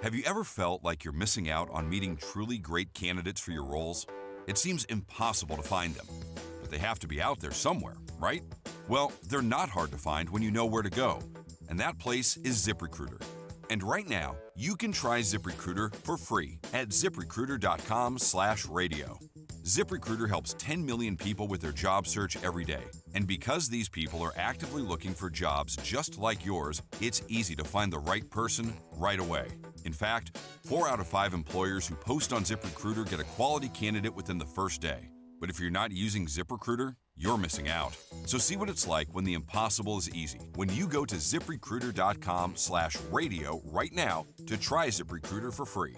have you ever felt like you're missing out on meeting truly great candidates for your roles? It seems impossible to find them, but they have to be out there somewhere, right? Well, they're not hard to find when you know where to go, and that place is ZipRecruiter. And right now, you can try ZipRecruiter for free at ZipRecruiter.com/radio. ZipRecruiter helps 10 million people with their job search every day. And because these people are actively looking for jobs just like yours, it's easy to find the right person right away. In fact, 4 out of 5 employers who post on ZipRecruiter get a quality candidate within the first day. But if you're not using ZipRecruiter, you're missing out. So see what it's like when the impossible is easy. When you go to ZipRecruiter.com/radio right now to try ZipRecruiter for free.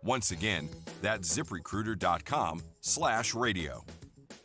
Once again, that's ZipRecruiter.com/radio.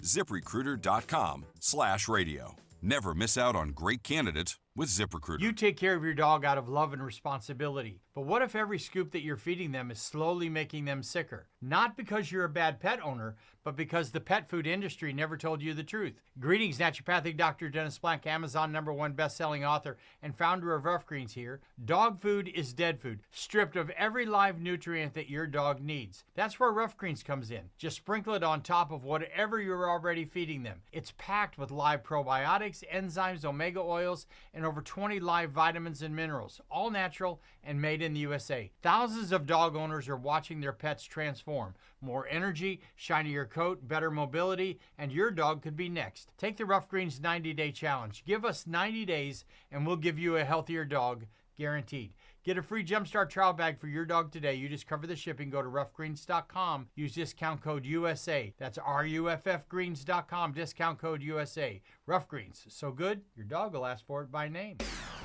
ZipRecruiter.com/radio. Never miss out on great candidates with ZipRecruiter. You take care of your dog out of love and responsibility. But what if every scoop that you're feeding them is slowly making them sicker? Not because you're a bad pet owner, but because the pet food industry never told you the truth. Greetings, naturopathic Dr. Dennis Blank, Amazon #1 best-selling author and founder of Rough Greens here. Dog food is dead food, stripped of every live nutrient that your dog needs. That's where Rough Greens comes in. Just sprinkle it on top of whatever you're already feeding them. It's packed with live probiotics, enzymes, omega oils, and over 20 live vitamins and minerals, all natural and made in the USA. Thousands of dog owners are watching their pets transform. More energy, shinier coat, better mobility, and your dog could be next. Take the Rough Greens 90-day challenge. Give us 90 days and we'll give you a healthier dog, guaranteed. Get a free Jumpstart trial bag for your dog today. You just cover the shipping. Go to roughgreens.com. Use discount code USA. That's RUFFgreens.com. Discount code USA. Rough Greens. So good, your dog will ask for it by name.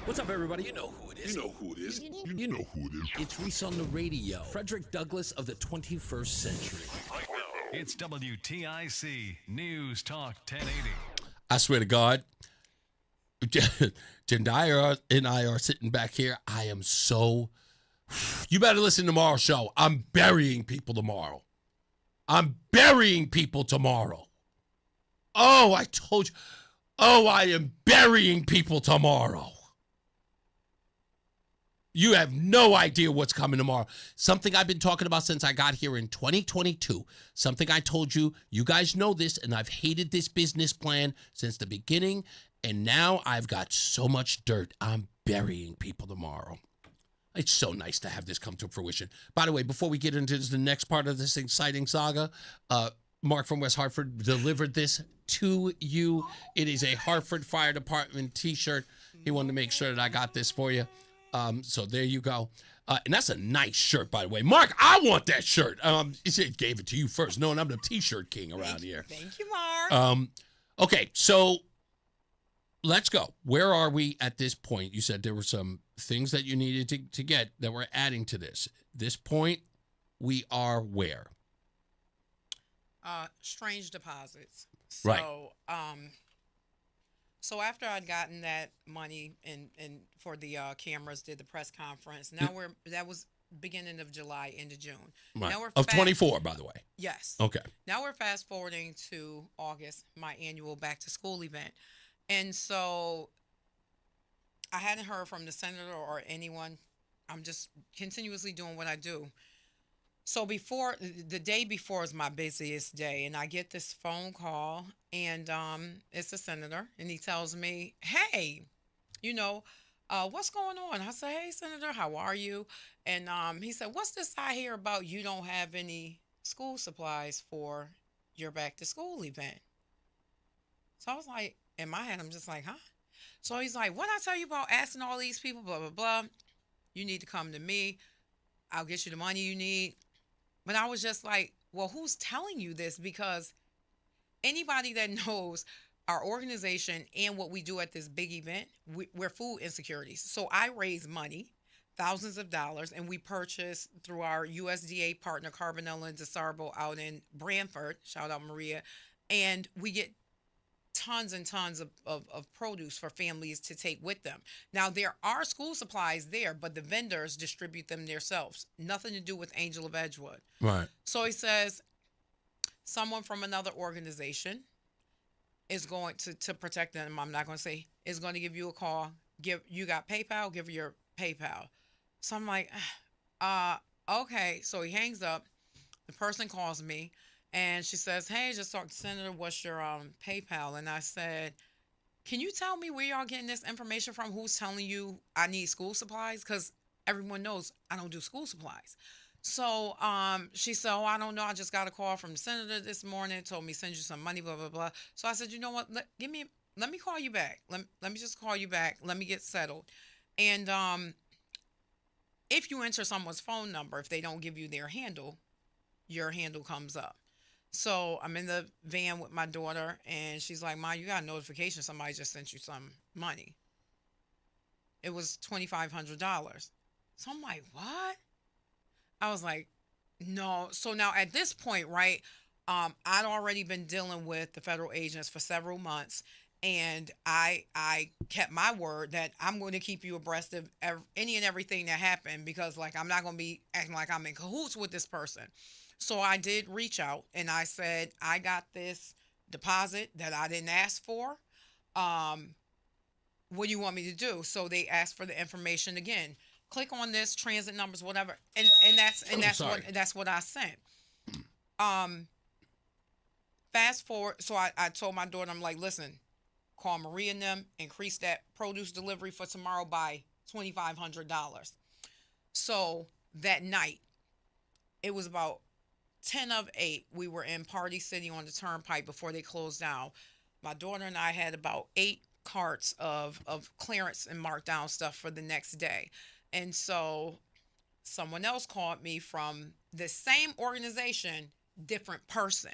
What's up, everybody? You know who it is. You know who it is. You know who it is. It's Reese on the radio. Frederick Douglass of the 21st century. It's WTIC News Talk 1080. I swear to God, Jendayi and I are sitting back here. I am so... You better listen to tomorrow's show. I'm burying people tomorrow. I'm burying people tomorrow. Oh, I told you. Oh, I am burying people tomorrow. You have no idea what's coming tomorrow. Something I've been talking about since I got here in 2022. Something I told you. You guys know this, and I've hated this business plan since the beginning. And now I've got so much dirt. I'm burying people tomorrow. It's so nice to have this come to fruition. By the way, before we get into the next part of this exciting saga, Mark from West Hartford delivered this to you. It is a Hartford Fire Department t-shirt. He wanted to make sure that I got this for you. So there you go. And that's a nice shirt, by the way. Mark, I want that shirt. He said gave it to you first, knowing I'm the t-shirt king around here. Thank you, Mark. Okay, so let's go. Where are we at this point? You said there were some things that you needed to get that we're adding to this. This point, we are where? Strange deposits. Right. So after I'd gotten that money and for the cameras, did the press conference. Now that was beginning of July into June. Right. Now we're of 24, by the way. Yes. Okay. Now we're fast forwarding to August, my annual back to school event. And so I hadn't heard from the senator or anyone. I'm just continuously doing what I do. So the day before is my busiest day, and I get this phone call, and it's a senator, and he tells me, hey, what's going on? I said, hey, Senator, how are you? And he said, what's this I hear about you don't have any school supplies for your back to school event? So I was like, in my head, I'm just like, huh? So he's like, what I tell you about asking all these people, blah, blah, blah. You need to come to me. I'll get you the money you need. But I was just like, well, who's telling you this? Because anybody that knows our organization and what we do at this big event, we're food insecurities. So I raise money thousands of dollars, and we purchase through our USDA partner, Carbonella and DeSarbo out in Branford. Shout out Maria. And we get tons and tons of produce for families to take with them. Now, there are school supplies there, but the vendors distribute them themselves. Nothing to do with Angel of Edgewood. Right. So he says someone from another organization is going to protect them. I'm not going to say, is going to give you a call. You got PayPal? Give your PayPal. So I'm like, okay. So he hangs up. The person calls me. And she says, hey, just talk to Senator, what's your PayPal? And I said, can you tell me where y'all getting this information from? Who's telling you I need school supplies? Because everyone knows I don't do school supplies. So she said, oh, I don't know. I just got a call from the senator this morning, told me send you some money, blah, blah, blah. So I said, you know what? Let me call you back. Let me just call you back. Let me get settled. And if you enter someone's phone number, if they don't give you their handle, your handle comes up. So I'm in the van with my daughter, and she's like, Ma, you got a notification. Somebody just sent you some money. It was $2,500. So I'm like, what? I was like, no. So now at this point, right, I'd already been dealing with the federal agents for several months, and I kept my word that I'm going to keep you abreast of any and everything that happened, because, like, I'm not going to be acting like I'm in cahoots with this person. So I did reach out, and I said, I got this deposit that I didn't ask for. What do you want me to do? So they asked for the information again. Click on this, transit numbers, whatever, and that's what I sent. Fast forward, so I told my daughter, I'm like, listen, call Maria and them, increase that produce delivery for tomorrow by $2,500. So that night, it was about 10 of 8, we were in Party City on the Turnpike before they closed down. My daughter and I had about 8 carts of clearance and markdown stuff for the next day. And so someone else called me from the same organization, different person.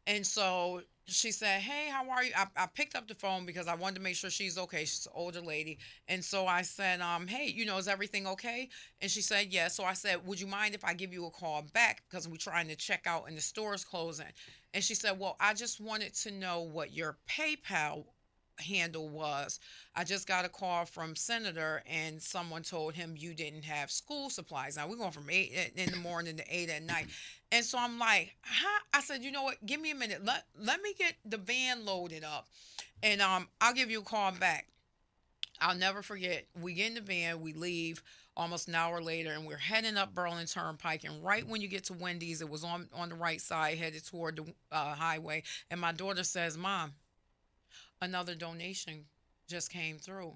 And so she said, hey, how are you? I picked up the phone because I wanted to make sure she's okay. She's an older lady. And so I said, hey, is everything okay? And she said, yes. So I said, would you mind if I give you a call back? Because we're trying to check out and the store's closing. And she said, well, I just wanted to know what your PayPal handle was. I just got a call from Senator, and someone told him you didn't have school supplies. Now we're going from 8 in the morning to 8 at night. And so I'm like, huh? I said, you know what? Give me a minute. Let me get the van loaded up, and I'll give you a call back. I'll never forget. We get in the van, we leave almost an hour later, and we're heading up Berlin Turnpike. And right when you get to Wendy's, it was on the right side, headed toward the highway. And my daughter says, Mom, another donation just came through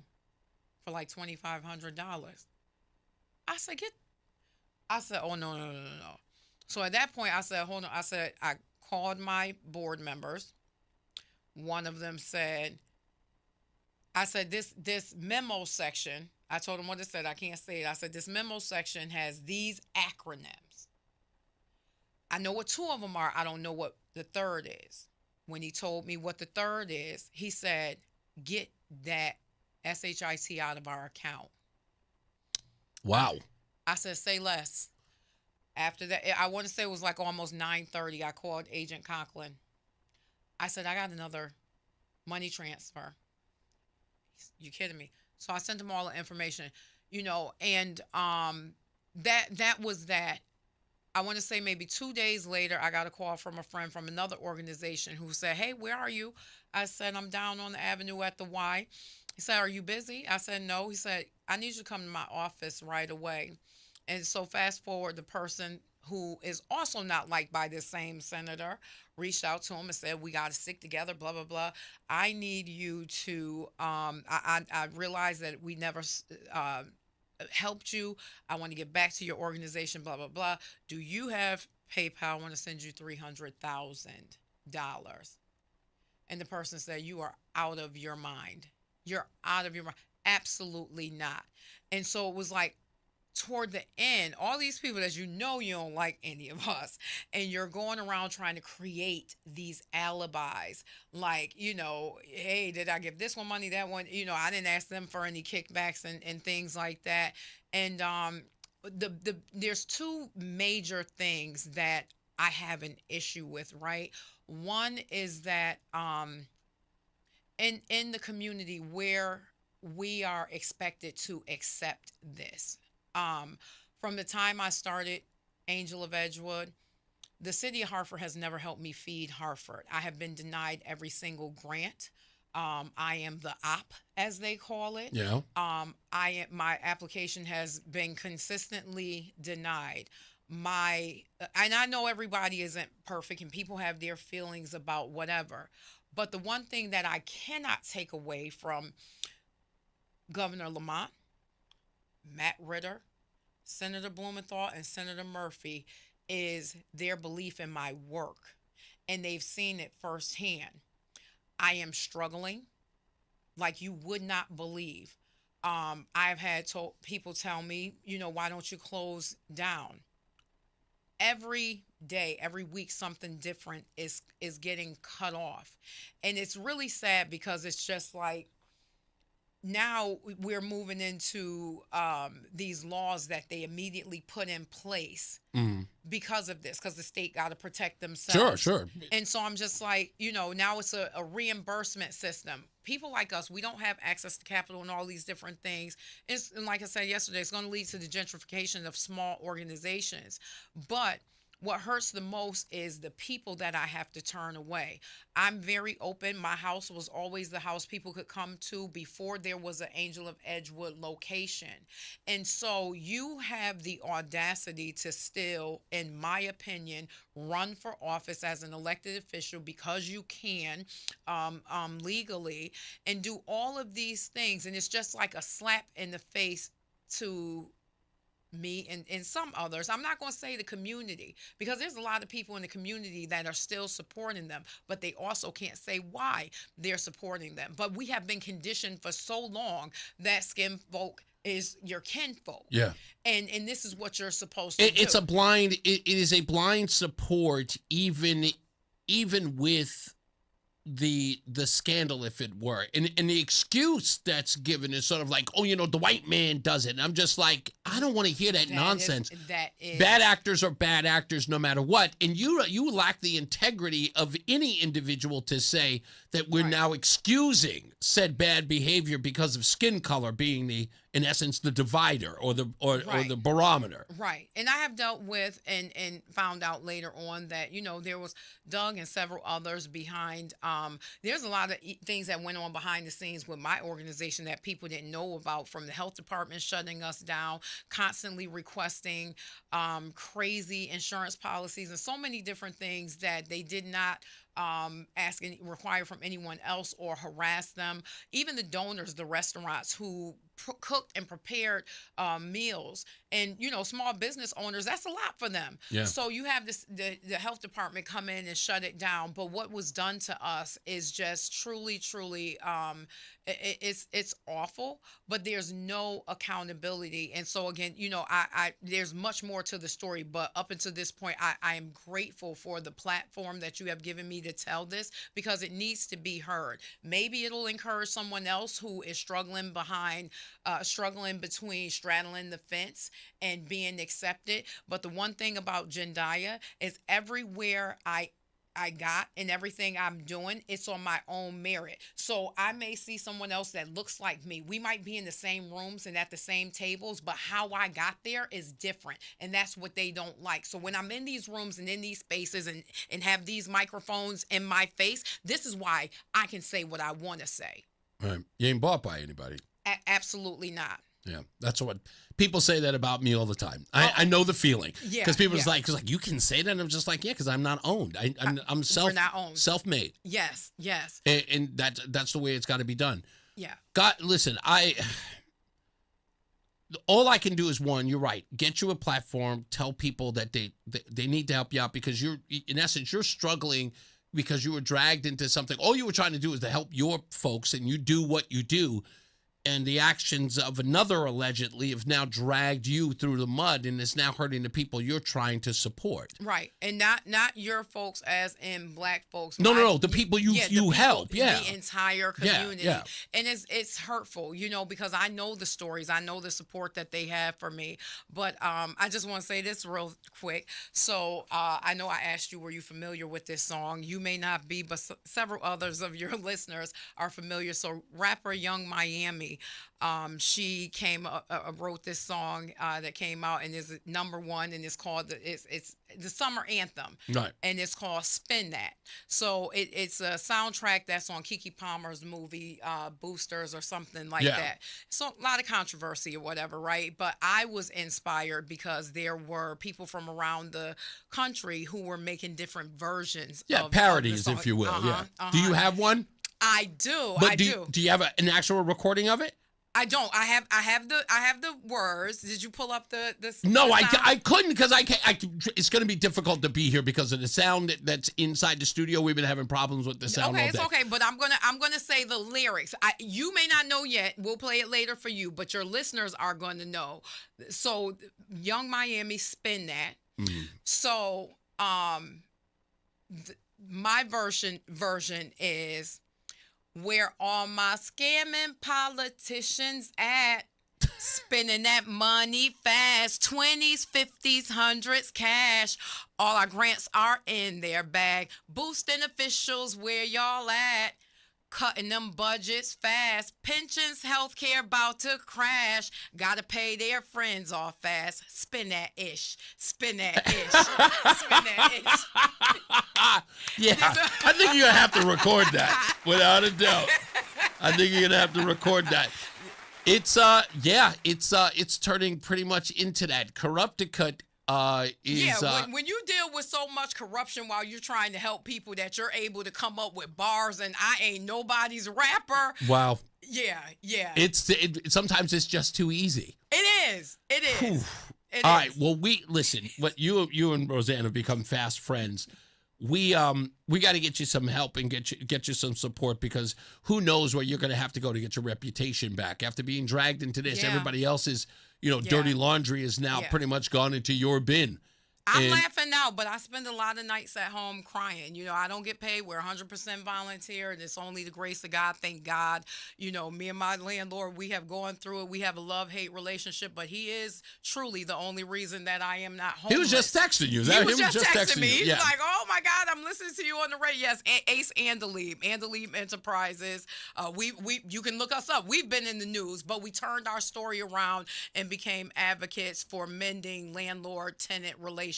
for like $2,500. I said, oh, no. So at that point, I said, hold on. I said, I called my board members. One of them said, I said, this memo section, I told him what it said. I can't say it. I said, this memo section has these acronyms. I know what 2 of them are. I don't know what the third is. When he told me what the third is, he said, get that SHIT out of our account. Wow. I said, say less. After that, I want to say it was like almost 9:30. I called Agent Conklin. I said, I got another money transfer. You kidding me? So I sent him all the information, and that was that. I want to say maybe 2 days later, I got a call from a friend from another organization who said, hey, where are you? I said, I'm down on the avenue at the Y. He said, are you busy? I said, no. He said, I need you to come to my office right away. And so fast forward, the person who is also not liked by this same senator reached out to him and said, we got to stick together, blah, blah, blah. I need you to, I realized that we never helped you. I want to get back to your organization, blah, blah, blah. Do you have PayPal? I want to send you $300,000. And the person said, you are out of your mind. You're out of your mind. Absolutely not. And so it was like, toward the end, all these people that you don't like any of us, and you're going around trying to create these alibis, like, hey, did I give this one money, that one, I didn't ask them for any kickbacks and things like that. And there's two major things that I have an issue with, right? One is that in the community where we are expected to accept this. From the time I started Angel of Edgewood, the city of Hartford has never helped me feed Hartford. I have been denied every single grant. I am the op, as they call it. Yeah. My application has been consistently denied. And I know everybody isn't perfect and people have their feelings about whatever. But the one thing that I cannot take away from Governor Lamont, Matt Ritter, Senator Blumenthal, and Senator Murphy is their belief in my work. And they've seen it firsthand. I am struggling like you would not believe. I've had people tell me, why don't you close down? Every day, every week, something different is getting cut off. And it's really sad because it's just like, now we're moving into these laws that they immediately put in place because of this, because the state got to protect themselves. Sure. And so I'm just like, now it's a reimbursement system. People like us, we don't have access to capital and all these different things. And like I said yesterday, it's going to lead to the gentrification of small organizations. But what hurts the most is the people that I have to turn away. I'm very open. My house was always the house people could come to before there was an Angel of Edgewood location. And so you have the audacity to still, in my opinion, run for office as an elected official because you can legally and do all of these things. And it's just like a slap in the face to me and some others. I'm not going to say the community, because there's a lot of people in the community that are still supporting them, but they also can't say why they're supporting them. But we have been conditioned for so long that skin folk is your kinfolk. Yeah. And this is what you're supposed to do. It's a blind, it is a blind support, even with the scandal, if it were, and the excuse that's given is sort of like, oh, the white man does it, and I'm just like, I don't want to hear that nonsense. That is bad actors are bad actors no matter what, and you lack the integrity of any individual to say that we're now excusing said bad behavior because of skin color being in essence the divider or the barometer. Right. And I have dealt with and found out later on that there was Doug and several others behind. There's a lot of things that went on behind the scenes with my organization that people didn't know about, from the health department shutting us down, constantly requesting crazy insurance policies, and so many different things that they did not require from anyone else or harass them. Even the donors, the restaurants who cooked and prepared meals, and small business owners, that's a lot for them. Yeah. So you have the health department come in and shut it down, but what was done to us is just truly it's awful, but there's no accountability. And so again, I there's much more to the story, but up until this point, I am grateful for the platform that you have given me to tell this, because it needs to be heard. Maybe it'll encourage someone else who is struggling between straddling the fence and being accepted. But the one thing about Jendayi is everywhere I got and everything I'm doing, it's on my own merit. So I may see someone else that looks like me. We might be in the same rooms and at the same tables, but how I got there is different. And that's what they don't like. So when I'm in these rooms and in these spaces and have these microphones in my face, this is why I can say what I want to say. Right. You ain't bought by anybody. Absolutely not. Yeah, that's what people say that about me all the time. I know the feeling. Yeah, because people like you can say that, and I'm just like, yeah, because I'm not owned. I'm we're not owned. Self-made. Yes. And that's the way it's got to be done. Yeah. God, listen, all I can do is, one, you're right, get you a platform, tell people that they need to help you out, because you're struggling because you were dragged into something. All you were trying to do is to help your folks, and you do what you do. and the actions of another allegedly have now dragged you through the mud and is now hurting the people you're trying to support. Right, and not your folks, as in black folks. No, the people you help, the entire community. Yeah. And it's hurtful, because I know the stories, I know the support that they have for me. But I just want to say this real quick. So I know I asked you, were you familiar with this song? You may not be, but several others of your listeners are familiar. So rapper Young Miami, she wrote this song that came out and is #1, and it's called it's the summer anthem, right? And it's called "Spin That." So it's a soundtrack that's on Keke Palmer's movie Boosters or something like that. So a lot of controversy or whatever, right? But I was inspired because there were people from around the country who were making different versions. of parodies, the song. if you will. Do you have one? I do. But do you have an actual recording of it? I don't. I have the words. Did you pull up the No, the I sound? couldn't because I can't. It's going to be difficult to be here because of the sound that's inside the studio. We've been having problems with the sound. Okay, all it's day. okay, but I'm gonna say the lyrics. You may not know yet. We'll play it later for you, but your listeners are going to know. So, Young Miami, Spin That. So, my version is, where all my scamming politicians at? Spending that money fast, 20s, 50s, 100s, cash. All our grants are in their bag. Boosting officials, where y'all at? Cutting them budgets fast. Pensions, healthcare about to crash. Gotta pay their friends off fast. Spin that ish. Spin that ish. Spin that ish. Yeah, I think you're going to have to record that, without a doubt. I think you're going to have to record that. It's turning pretty much into that. Corrupticut is... when you deal with so much corruption while you're trying to help people that you're able to come up with bars and I ain't nobody's rapper. Wow. Yeah. Sometimes it's just too easy. It is. All right, well, listen, what you and Roseanne have become fast friends. We got to get you some help and get you some support, because who knows where you're going to have to go to get your reputation back after being dragged into this. Everybody else's, dirty laundry is now pretty much gone into your bin. I'm laughing now, but I spend a lot of nights at home crying. I don't get paid. We're 100% volunteer, and it's only the grace of God. Thank God. Me and my landlord, we have gone through it. We have a love-hate relationship, but he is truly the only reason that I am not homeless. He was just texting you. He was just texting me. You. He's Yeah. like, oh, my God, I'm listening to you on the radio. Yes, Ace Andalib Enterprises. You can look us up. We've been in the news, but we turned our story around and became advocates for mending landlord-tenant relationships.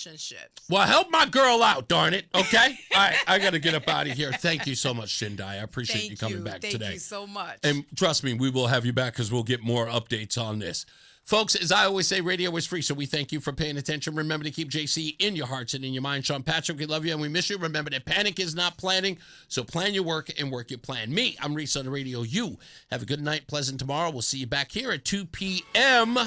Well, help my girl out, darn it. Okay? All right, I got to get up out of here. Thank you so much, Jendayi. I appreciate you coming back today. Thank you so much. And trust me, we will have you back because we'll get more updates on this. Folks, as I always say, radio is free, so we thank you for paying attention. Remember to keep JC in your hearts and in your mind. Sean Patrick, we love you and we miss you. Remember that panic is not planning, so plan your work and work your plan. Me, I'm Reese on the radio. You have a good night, pleasant tomorrow. We'll see you back here at 2 p.m.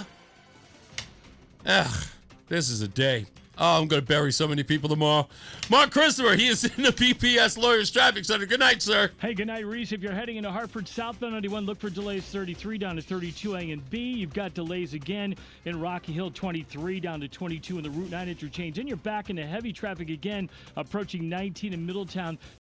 This is a day. Oh, I'm going to bury so many people tomorrow. Mark Christopher, he is in the BPS Lawyers Traffic Center. Good night, sir. Hey, good night, Reese. If you're heading into Hartford southbound 91, look for delays 33 down to 32A and B. You've got delays again in Rocky Hill 23 down to 22 in the Route 9 interchange. Then you're back into heavy traffic again, approaching 19 in Middletown.